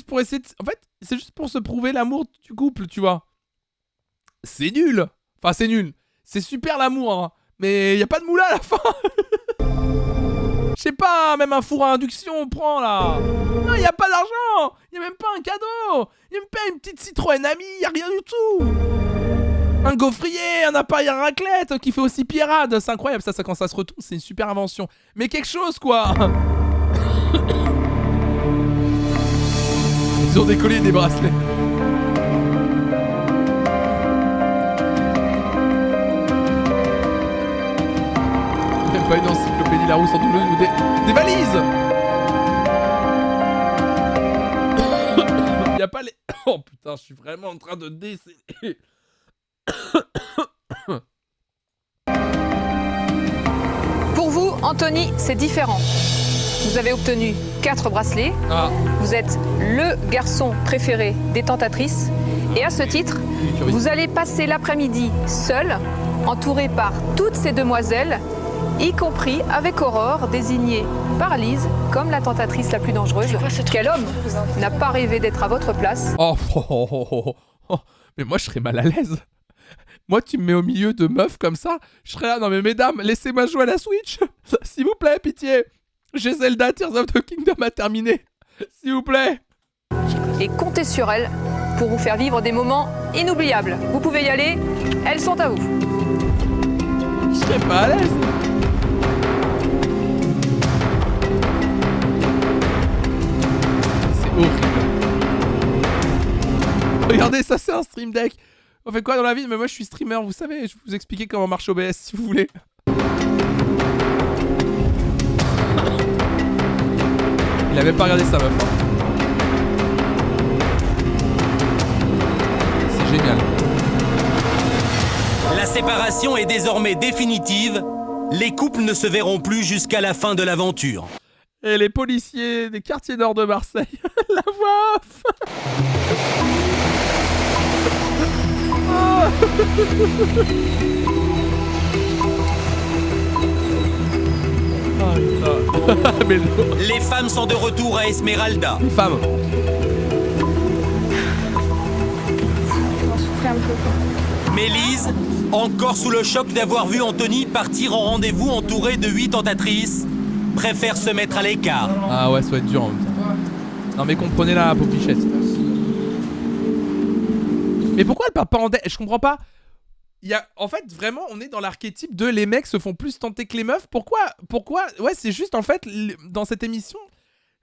pour essayer de... En fait, c'est juste pour se prouver l'amour du couple, tu vois. C'est nul. Enfin, c'est nul. C'est super l'amour, hein. Mais y a pas de moula à la fin. Je sais pas, même un four à induction on prend là. Non, y a pas d'argent. Y a même pas un cadeau. Y a même pas une petite Citroën Ami, y a rien du tout. Un gaufrier, un appareil à raclette qui fait aussi pierrade. C'est incroyable ça quand ça se retourne, c'est une super invention. Mais quelque chose quoi. Ils ont des colliers et des bracelets. Pas une encyclopédie Larousse en double ou des valises. Y a pas les... Oh putain, je suis vraiment en train de décéder. Pour vous, Anthony, c'est différent. Vous avez obtenu 4 bracelets. Ah. Vous êtes le garçon préféré des tentatrices. Et à ce titre, vous allez passer l'après-midi seul, entouré par toutes ces demoiselles, y compris avec Aurore, désignée par Lise comme la tentatrice la plus dangereuse. Quel homme n'a pas rêvé d'être à votre place? Mais moi je serais mal à l'aise. Moi tu me mets au milieu de meufs comme ça, je serais là, non mais mesdames, laissez-moi jouer à la Switch. S'il vous plaît, pitié. J'ai Zelda Tears of the Kingdom à terminer. S'il vous plaît. Et comptez sur elles pour vous faire vivre des moments inoubliables. Vous pouvez y aller, elles sont à vous. Je serais pas à l'aise. Regardez, ça c'est un stream deck. On fait quoi dans la vie? Mais moi je suis streamer, vous savez, je vais vous expliquer comment marche OBS si vous voulez. Il avait pas regardé ça, meuf. C'est génial. La séparation est désormais définitive. Les couples ne se verront plus jusqu'à la fin de l'aventure. Et les policiers des quartiers nord de Marseille. La voix off. Mais non. Les femmes sont de retour à Esmeralda. Les femmes. On souffrait un peu. Mélise, encore sous le choc d'avoir vu Anthony partir en rendez-vous entouré de 8 tentatrices, préfère se mettre à l'écart. Ah ouais, ça va être dur en même temps. Non mais comprenez la popichette. Mais pourquoi elle part pas en date? Je comprends pas. En fait, vraiment, on est dans l'archétype de les mecs se font plus tenter que les meufs. Pourquoi? Ouais, c'est juste en fait, dans cette émission,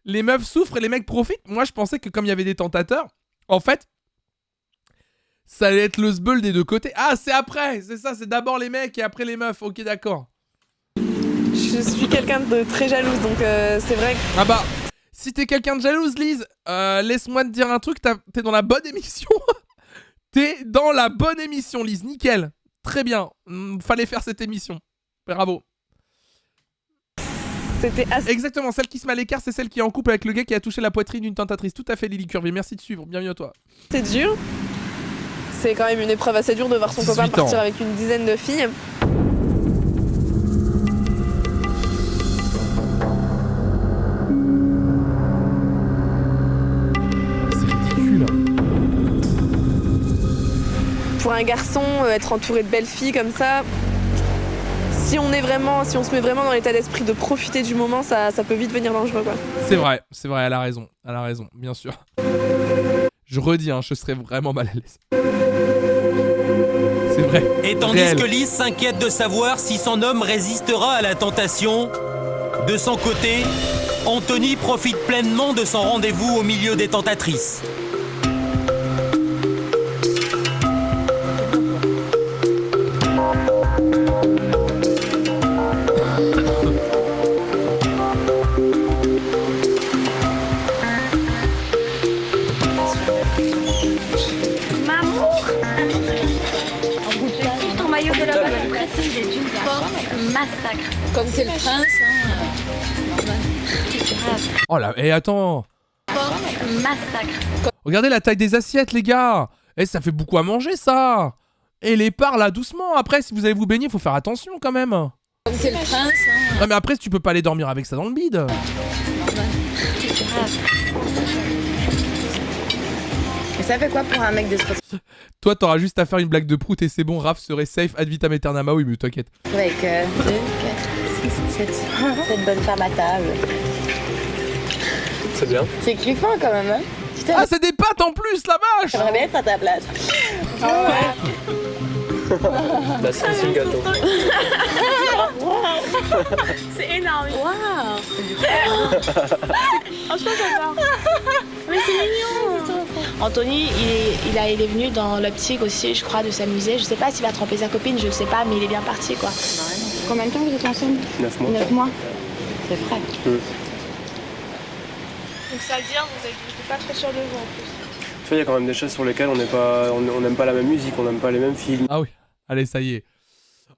les meufs souffrent et les mecs profitent. Moi, je pensais que comme il y avait des tentateurs, en fait, ça allait être le sbeul des deux côtés. Ah, c'est après, c'est ça, c'est d'abord les mecs et après les meufs. Ok, d'accord. Je suis quelqu'un de très jalouse, donc c'est vrai que... Ah bah, si t'es quelqu'un de jalouse, Lise, laisse-moi te dire un truc, t'es dans la bonne émission. T'es dans la bonne émission, Lise, nickel. Très bien, fallait faire cette émission. Bravo. C'était assez... Exactement, celle qui se met à l'écart, c'est celle qui est en couple avec le gars qui a touché la poitrine d'une tentatrice. Tout à fait, Lily Curvy, merci de suivre, bienvenue à toi. C'est dur. C'est quand même une épreuve assez dure de voir son copain partir avec une dizaine de filles. Pour un garçon, être entouré de belles filles comme ça, si on se met vraiment dans l'état d'esprit de profiter du moment, ça peut vite devenir dangereux, quoi. C'est vrai, elle a raison, bien sûr. Je redis, hein, je serais vraiment mal à l'aise. C'est vrai. Et tandis que Lise s'inquiète de savoir si son homme résistera à la tentation, de son côté, Anthony profite pleinement de son rendez-vous au milieu des tentatrices. Massacre. Comme c'est le prince, Oh là, et attends. Massacre. Regardez la taille des assiettes, les gars. Eh, ça fait beaucoup à manger, ça. Et les parts, là, doucement. Après, si vous allez vous baigner, faut faire attention, quand même. Comme c'est le prince, Non, mais après, tu peux pas aller dormir avec ça dans le bide. Et ça fait quoi pour un mec de ce... Toi, t'auras juste à faire une blague de prout et c'est bon, Raph serait safe ad vitam aeternam. Ah oui, mais t'inquiète. Avec 2, 4, 6, 7, 7 bonnes femmes à table. C'est bien. C'est kiffant quand même, hein. Ah, c'est des pâtes en plus, la vache. J'aimerais bien être à ta place. Ah ouais. Bah, c'est le gâteau. C'est énorme. Waouh. Franchement, j'adore. Mais c'est mignon. Anthony, il est venu dans l'optique aussi, je crois, de s'amuser. Je sais pas s'il va tromper sa copine, je sais pas, mais il est bien parti, quoi. Combien de temps vous êtes ensemble? 9 mois. 9 mois. C'est vrai. Donc ça veut dire que vous n'êtes pas très sûr de vous en plus. Tu vois, il y a quand même des choses sur lesquelles on n'aime pas la même musique, on n'aime pas les mêmes films. Ah oui, allez, ça y est.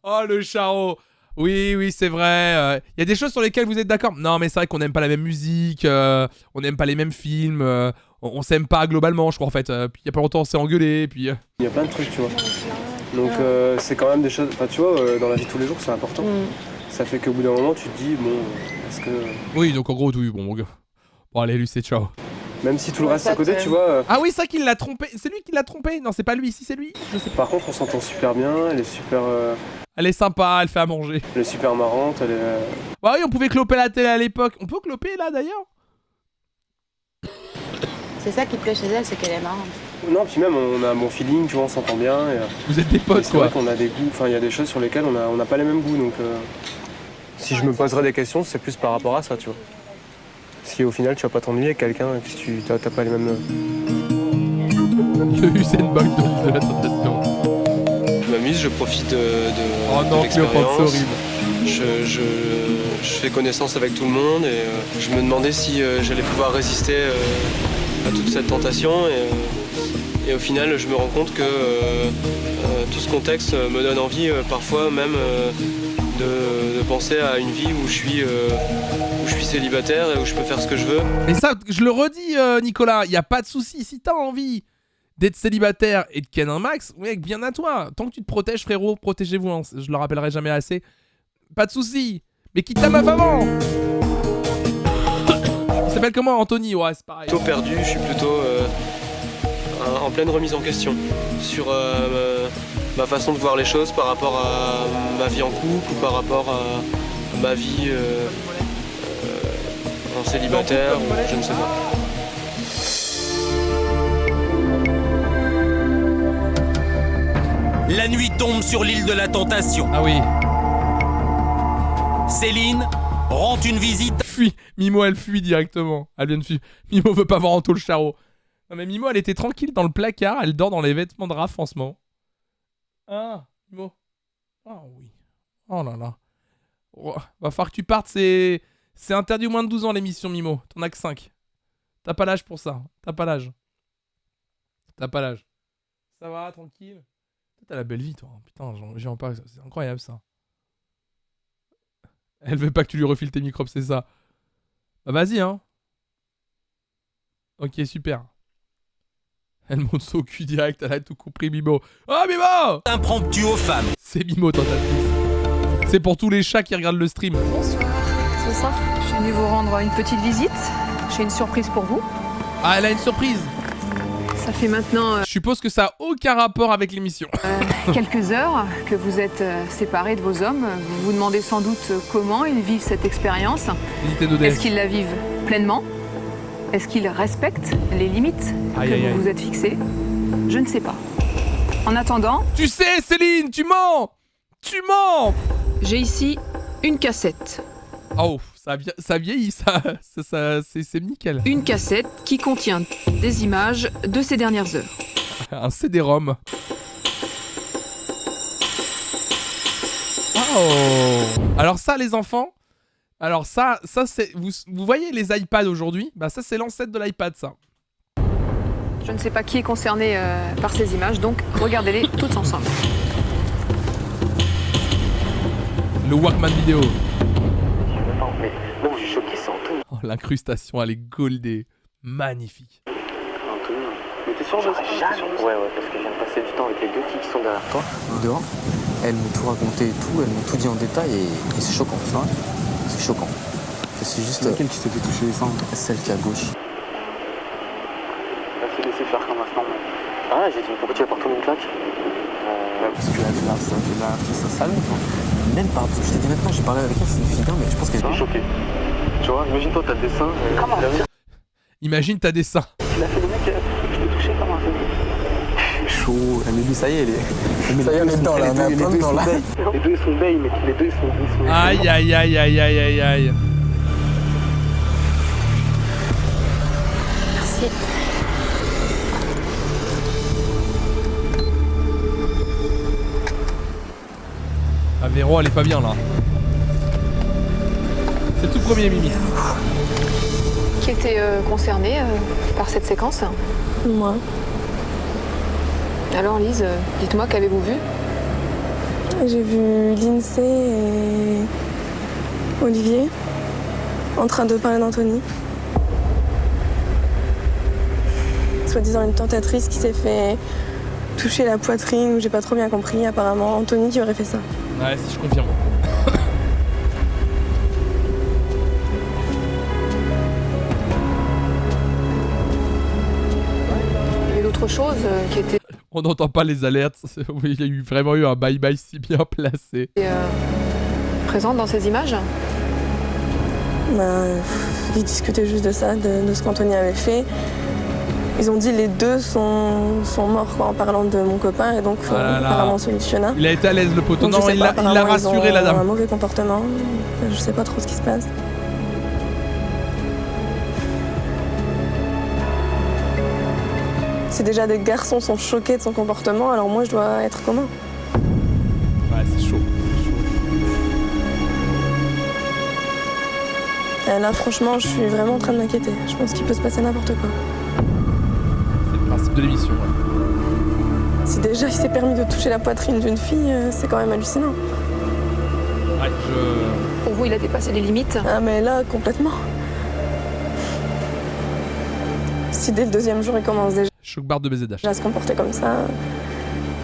Oh, le charreau. Oui, c'est vrai. Il y a des choses sur lesquelles vous êtes d'accord. Non, mais c'est vrai qu'on n'aime pas la même musique, on n'aime pas les mêmes films, on s'aime pas globalement, je crois, en fait. Puis il y a pas longtemps, on s'est engueulé, puis... Il y a plein de trucs, tu vois. Donc c'est quand même des choses... Enfin, tu vois, dans la vie de tous les jours, c'est important. Ça fait qu'au bout d'un moment, tu te dis, bon, est-ce que... Oui, donc en gros, oui, bon, mon gars. Bon, allez, lui, c'est ciao. Même si tout le reste à côté, tu vois... Ah oui, c'est ça qu'il l'a trompé. C'est lui qui l'a trompé. Non, c'est pas lui, si c'est lui. Je sais pas. Par contre, on s'entend super bien, elle est super... Elle est sympa, elle fait à manger. Elle est super marrante, elle est... Bah oui, on pouvait cloper la télé à l'époque. On peut cloper là, d'ailleurs? C'est ça qui te plaît chez elle, c'est qu'elle est marrante. Non, puis même, on a un bon feeling, tu vois, on s'entend bien. Et... Vous êtes des potes, c'est quoi. vrai qu'on a des goûts, enfin, il y a des choses sur lesquelles on n'a pas les mêmes goûts, donc... Si je me poserais des questions, c'est plus par rapport à ça, tu vois. Si au final, tu vas pas t'ennuyer avec quelqu'un, et puis tu n'as pas les mêmes... Le Usain Bolt de la tentation. Je m'amuse, je profite de oh non, Cléopâtre, c'est horrible. Je fais connaissance avec tout le monde et je me demandais si j'allais pouvoir résister à toute cette tentation et au final je me rends compte que tout ce contexte me donne envie parfois même de penser à une vie où je suis célibataire et où je peux faire ce que je veux. Mais ça, je le redis Nicolas, il n'y a pas de souci si t'as envie d'être célibataire et de ken un max, mec, bien à toi. Tant que tu te protèges frérot, protégez-vous, hein. Je le rappellerai jamais assez. Pas de souci. Mais quitte ta meuf avant. Il s'appelle comment, Anthony? Ouais, c'est pareil. Plutôt perdu, je suis plutôt en pleine remise en question sur ma façon de voir les choses par rapport à ma vie en couple ou par rapport à ma vie en célibataire, ou je ne sais pas. La nuit tombe sur l'île de la Tentation. Ah oui. Céline rend une visite. Fuit. Mimo, elle fuit directement. Elle vient de fuir. Mimo veut pas voir Anto le charreau. Non mais Mimo, elle était tranquille dans le placard. Elle dort dans les vêtements de Raph en ce moment. Ah, Mimo. Ah oui. Oh là là. Oh, va falloir que tu partes. C'est interdit aux moins de 12 ans l'émission, Mimo. T'en as que 5. T'as pas l'âge pour ça. T'as pas l'âge. T'as pas l'âge. Ça va, tranquille. T'as la belle vie, toi. Putain, j'en parle. C'est incroyable, ça. Elle veut pas que tu lui refiles tes microbes, c'est ça. Bah vas-y, hein. Ok, super. Elle monte son cul direct, elle a tout compris, Mimo. Oh, Mimo! Impromptu aux femmes. C'est Mimo, tentatrice. C'est pour tous les chats qui regardent le stream. Bonsoir, c'est ça. Je suis venue vous rendre une petite visite. J'ai une surprise pour vous. Ah, elle a une surprise. Ça fait maintenant... Je suppose que ça a aucun rapport avec l'émission. Quelques heures que vous êtes séparés de vos hommes. Vous vous demandez sans doute comment ils vivent cette expérience. Est-ce qu'ils la vivent pleinement? Est-ce qu'ils respectent les limites que vous vous êtes fixées? Je ne sais pas. En attendant... Tu sais, Céline, tu mens! Tu mens! J'ai ici une cassette. Oh, ça vieillit, c'est nickel. Une cassette qui contient des images de ces dernières heures. Un CD-ROM. Oh. Alors ça, les enfants, alors ça c'est... Vous voyez les iPads aujourd'hui? Bah ça, c'est l'ancêtre de l'iPad, ça. Je ne sais pas qui est concerné par ces images, donc regardez-les toutes ensemble. Le Walkman vidéo. Mais là où je suis choqué, c'est Anthony. Oh, l'incrustation, elle est goldée. Magnifique. Anthony, mais t'es sûr de ça? Ouais, parce que je viens de passer du temps avec les deux filles qui sont derrière toi, dehors. Elles m'ont tout raconté et tout, elles m'ont tout dit en détail et c'est choquant, tu vois. C'est choquant. C'est juste... Laquelle qui s'est fait toucher les seins? Celle qui est à gauche. Elle s'est laissé faire comme instant. Ah, j'ai dit, pourquoi tu vas pas retourner une claque? Parce que là, ça fait sa sale, quoi. Même pas, parce que je t'ai dit maintenant, j'ai parlé avec elle, c'est une fille bien, mais je pense qu'elle est choquée. Tu vois, imagine-toi, t'as des seins. Comment? Imagine, t'as des seins. Il a fait le mec, je t'ai touché, comment c'est chaud, mais lui, ça y est, elle est. Ça y est, elle est dedans, là, les deux sont bail. Les deux sont bail, mais les deux sont. Aïe, aïe, aïe, aïe, aïe, aïe, aïe. Merci. Ah, Véro, elle est pas bien là. C'est le tout premier, Mimi. Qui était concerné par cette séquence? Moi. Alors Lise, dites-moi, qu'avez-vous vu? J'ai vu Lindsay et Olivier en train de parler d'Anthony. Soi-disant une tentatrice qui s'est fait toucher la poitrine, ou j'ai pas trop bien compris, apparemment Anthony qui aurait fait ça. Ouais, si je confirme. Il y avait d'autres choses qui étaient... On n'entend pas les alertes, il y a vraiment eu un bye-bye si bien placé. Présentes dans ces images? Ils discutaient juste de ça, de ce qu'Anthony avait fait. Ils ont dit les deux sont morts quoi, en parlant de mon copain et donc apparemment solutionna. Il a été à l'aise le poteau, non, il l'a rassuré la dame. Un mauvais comportement, je sais pas trop ce qui se passe. Si déjà des garçons sont choqués de son comportement, alors moi je dois être comment? Ouais, c'est chaud. Et là franchement, je suis vraiment en train de m'inquiéter. Je pense qu'il peut se passer n'importe quoi. C'est le principe de l'émission, ouais. Si déjà il s'est permis de toucher la poitrine d'une fille, c'est quand même hallucinant. Ouais, Pour vous, il a dépassé les limites? Ah mais là, complètement. Si dès le deuxième jour il commence déjà Choc-barre de BZH. à se comporter comme ça,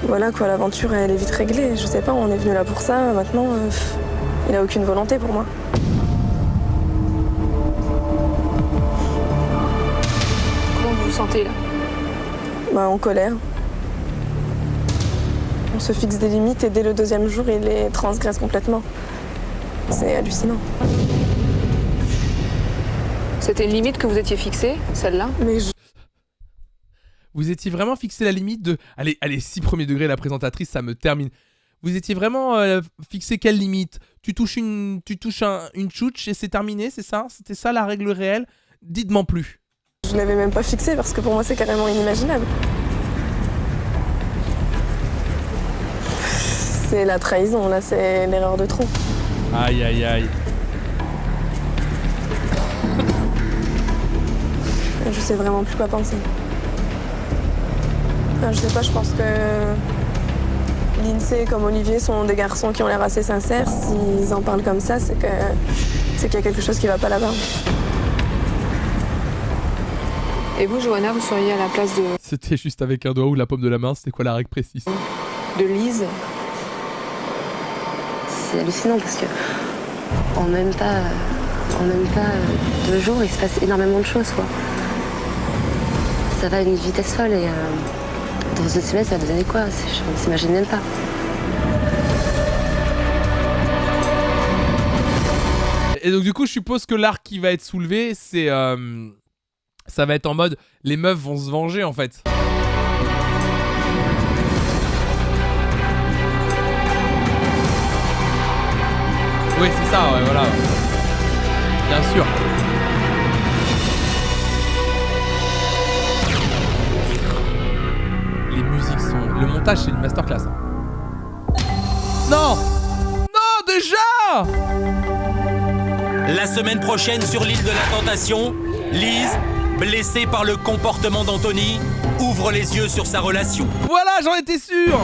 voilà quoi, l'aventure elle est vite réglée. Je sais pas, on est venu là pour ça, maintenant il a aucune volonté pour moi. Comment vous vous sentez là? Bah, en colère. On se fixe des limites et dès le deuxième jour il les transgresse complètement. C'est hallucinant. C'était une limite que vous étiez fixée, celle-là? Mais Vous étiez vraiment fixé la limite de... Allez, 6 premiers degrés, la présentatrice, ça me termine. Vous étiez vraiment fixé quelle limite? Tu touches une chouch et c'est terminé, c'est ça? C'était ça la règle réelle? Dites-m'en plus. Je l'avais même pas fixé parce que pour moi c'est carrément inimaginable. C'est la trahison, là, c'est l'erreur de trop. Aïe, aïe, aïe. Je sais vraiment plus quoi penser. Enfin, je sais pas, je pense que Lindsay comme Olivier sont des garçons qui ont l'air assez sincères. S'ils en parlent comme ça, c'est qu'il y a quelque chose qui va pas là-bas. Et vous, Johanna, vous seriez à la place de... C'était juste avec un doigt ou la paume de la main, c'était quoi la règle précise? De Lise? C'est hallucinant parce que en même pas 2 jours, il se passe énormément de choses, quoi. Ça va à une vitesse folle et dans 2 semaines, ça va donner quoi? Je ne s'imagine même pas. Et donc du coup, je suppose que l'arc qui va être soulevé, c'est... ça va être en mode, les meufs vont se venger en fait. Oui, c'est ça, ouais, voilà. Bien sûr. Les musiques sont... Le montage, c'est une masterclass. Non! Non, déjà! La semaine prochaine sur l'île de la Tentation, Lise, blessée par le comportement d'Anthony, ouvre les yeux sur sa relation. Voilà, j'en étais sûr!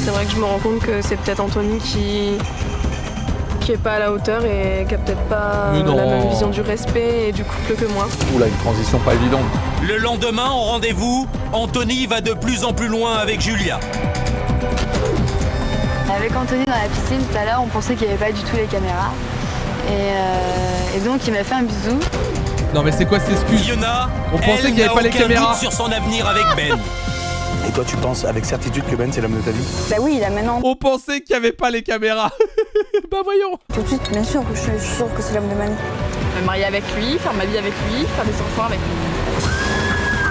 C'est vrai que je me rends compte que c'est peut-être Anthony qui est pas à la hauteur et qui a peut-être pas la même vision du respect et du couple que moi. Oula, une transition pas évidente. Le lendemain, en rendez-vous, Anthony va de plus en plus loin avec Julia. Avec Anthony dans la piscine tout à l'heure, on pensait qu'il n'y avait pas du tout les caméras. Et donc il m'a fait un bisou. Non mais c'est quoi cette excuse? Fiona, on pensait qu'il n'y avait pas les caméras. Doute sur son avenir avec Ben. Et toi, tu penses avec certitude que Ben, c'est l'homme de ta vie? Bah oui, il a maintenant... On pensait qu'il n'y avait pas les caméras. Bah voyons. Tout de suite, bien sûr, je suis sûre que c'est l'homme de ma vie. Me marier avec lui, faire ma vie avec lui, faire des enfants avec lui.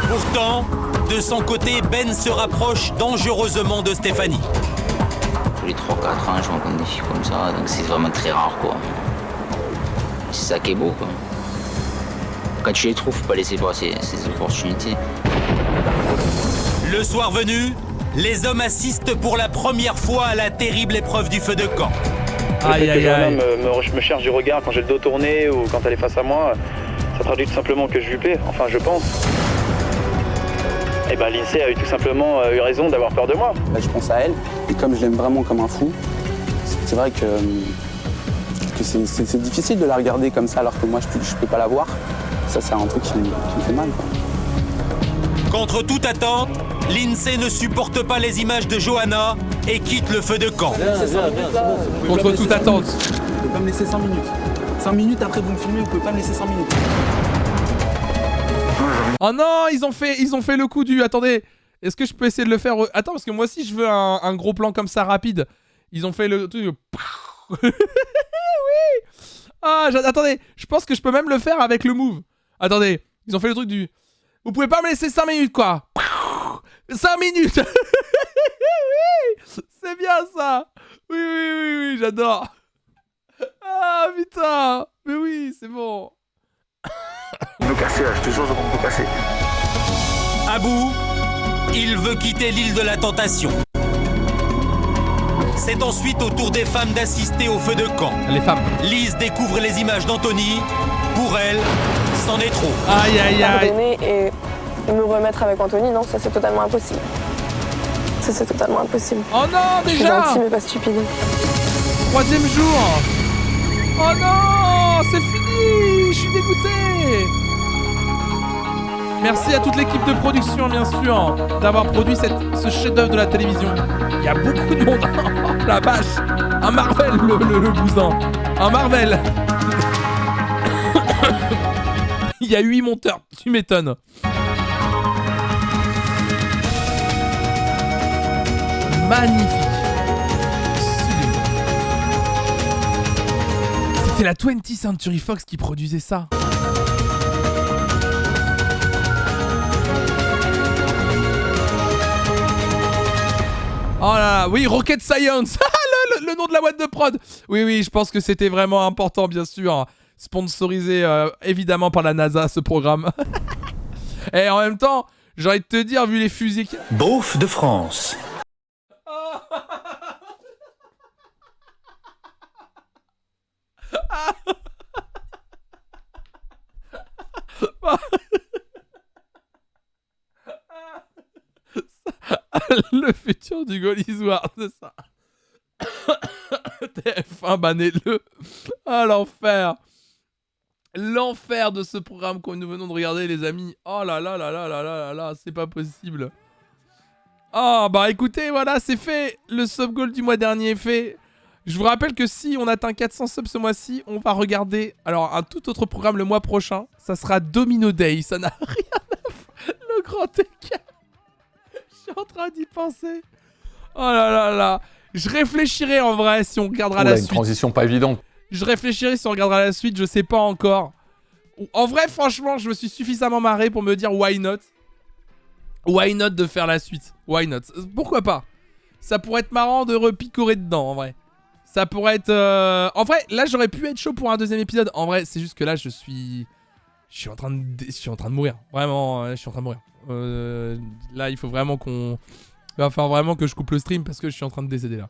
Pourtant, de son côté, Ben se rapproche dangereusement de Stéphanie. Tous les 3-4 ans, je rencontre des filles comme ça, donc c'est vraiment très rare, quoi. C'est ça qui est beau, quoi. Quand tu les trouves, faut pas laisser passer ces opportunités. Le soir venu, les hommes assistent pour la première fois à la terrible épreuve du feu de camp. Le fait que Johanna me cherche du regard quand j'ai le dos tourné ou quand elle est face à moi, ça traduit tout simplement que je lui plais, enfin je pense. Et ben Lindsay a eu tout simplement eu raison d'avoir peur de moi. Là, je pense à elle, et comme je l'aime vraiment comme un fou, c'est vrai que c'est difficile de la regarder comme ça alors que moi je peux pas la voir. Ça c'est un truc qui me fait mal, quoi. Contre toute attente, Lindsay ne supporte pas les images de Johanna et quitte le feu de camp. Contre toute attente. Vous pouvez pas me laisser 5 minutes. 5 minutes après vous me filmez, vous pouvez pas me laisser 5 minutes. Oh non, ils ont fait le coup du... Attendez, est-ce que je peux essayer de le faire... Attends, parce que moi aussi je veux un gros plan comme ça rapide. Ils ont fait le truc... Oui. Ah, attendez, je pense que je peux même le faire avec le move. Attendez, ils ont fait le truc du... Vous pouvez pas me laisser 5 minutes, quoi. 5 minutes. Oui, c'est bien ça. Oui, j'adore. Ah, putain. Mais oui, c'est bon. On peut casser là, je te jure, on peut casser. À bout, Il veut quitter l'île de la tentation. C'est ensuite au tour des femmes d'assister au feu de camp. Les femmes. Lise découvre les images d'Anthony. Pour elle, c'en est trop. Aïe aïe aïe. Pardonner et me remettre avec Anthony, non, ça c'est totalement impossible. Ça c'est totalement impossible. Oh non, déjà. Je suis gentille mais pas stupide. 3e jour. Oh non, c'est fini. Je suis dégoûté. Merci à toute l'équipe de production, bien sûr, d'avoir produit ce chef-d'œuvre de la télévision. Il y a beaucoup de monde. Oh, la vache. Un Marvel, le bousin. Un Marvel. Il y a 8 monteurs. Tu m'étonnes. Magnifique. Sublime. C'était la 20th Century Fox qui produisait ça. Oh là là, oui, Rocket Science. le nom de la boîte de prod. Oui, je pense que c'était vraiment important, bien sûr. Sponsorisé évidemment par la NASA, ce programme. Et en même temps, j'ai envie de te dire, vu les fusées... Beauf de France. Le futur du Gaulisoire, c'est ça. TF1, bannez-le. Ah, l'enfer. L'enfer de ce programme que nous venons de regarder, les amis. Oh là là là là là là là, c'est pas possible. Oh, bah écoutez, voilà, c'est fait. Le sub goal du mois dernier est fait. Je vous rappelle que si on atteint 400 subs ce mois-ci, on va regarder alors un tout autre programme le mois prochain. Ça sera Domino Day. Ça n'a rien à voir. Le grand écart. Je suis en train d'y penser. Oh là là là. Je réfléchirai en vrai si on regardera la suite. Une transition pas évidente. Je réfléchirai si on regardera la suite, je sais pas encore. En vrai, franchement, je me suis suffisamment marré pour me dire why not. Why not de faire la suite. Why not. Pourquoi pas. Ça pourrait être marrant de repicorer dedans, en vrai. Ça pourrait être... En vrai, là, j'aurais pu être chaud pour un deuxième épisode. En vrai, c'est juste que là, je suis en train de mourir. Vraiment, je suis en train de mourir. Là, il faut vraiment qu'on... Il va falloir vraiment que je coupe le stream parce que je suis en train de décéder, là.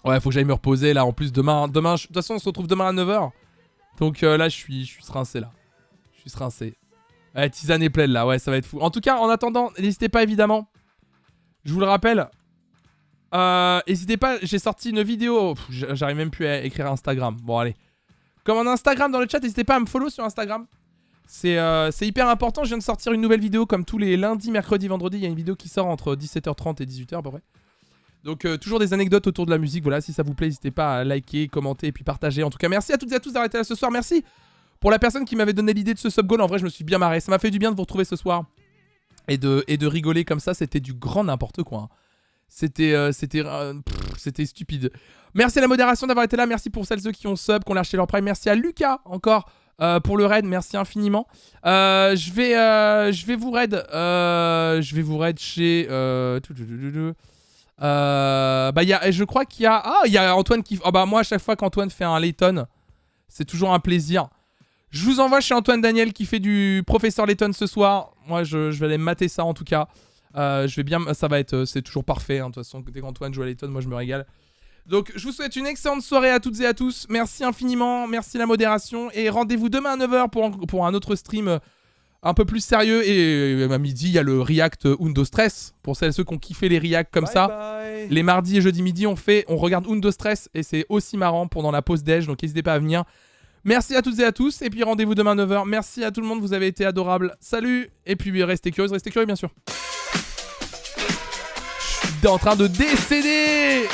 Ouais, faut que j'aille me reposer, là. En plus, demain... De toute façon, on se retrouve demain à 9h. Donc là, je suis rincé, là. Je suis rincé. Ouais, tisane est pleine, là. Ouais, ça va être fou. En tout cas, en attendant, n'hésitez pas, évidemment. Je vous le rappelle... n'hésitez pas, j'ai sorti une vidéo. J'arrive même plus à écrire Instagram. Bon, allez. Comme un Instagram dans le chat, n'hésitez pas à me follow sur Instagram. C'est hyper important. Je viens de sortir une nouvelle vidéo comme tous les lundis, mercredis, vendredis. Il y a une vidéo qui sort entre 17h30 et 18h à peu près. Donc toujours des anecdotes autour de la musique. Voilà, si ça vous plaît, n'hésitez pas à liker, commenter et puis partager. En tout cas, merci à toutes et à tous d'avoir été là ce soir. Merci pour la personne qui m'avait donné l'idée de ce sub goal. En vrai, je me suis bien marré. Ça m'a fait du bien de vous retrouver ce soir. Et de rigoler comme ça. C'était du grand n'importe quoi. Hein. C'était stupide. Merci à la modération d'avoir été là. Merci pour celles qui ont sub, qui ont lâché leur prime. Merci à Lucas encore pour le raid. Merci infiniment. Je vais vous raid. Je vais vous raid chez... je crois qu'il y a... Ah, il y a Antoine qui... Ah bah moi, à chaque fois qu'Antoine fait un Layton, c'est toujours un plaisir. Je vous envoie chez Antoine Daniel qui fait du professeur Layton ce soir. Moi, je vais aller mater ça en tout cas. Je vais bien, ça va être, c'est toujours parfait. Hein, de toute façon, dès qu'Antoine joue à Layton, moi je me régale. Donc, je vous souhaite une excellente soirée à toutes et à tous. Merci infiniment, merci la modération. Et rendez-vous demain à 9h pour un autre stream un peu plus sérieux. Et à midi, il y a le React Undo Stress. Pour celles et ceux qui ont kiffé les React comme ça. Bye. Les mardis et jeudi midi, on regarde Undo Stress. Et c'est aussi marrant pendant la pause déj. Donc, n'hésitez pas à venir. Merci à toutes et à tous. Et puis, rendez-vous demain à 9h. Merci à tout le monde, vous avez été adorables. Salut. Et puis, restez curieux bien sûr. En train de décéder.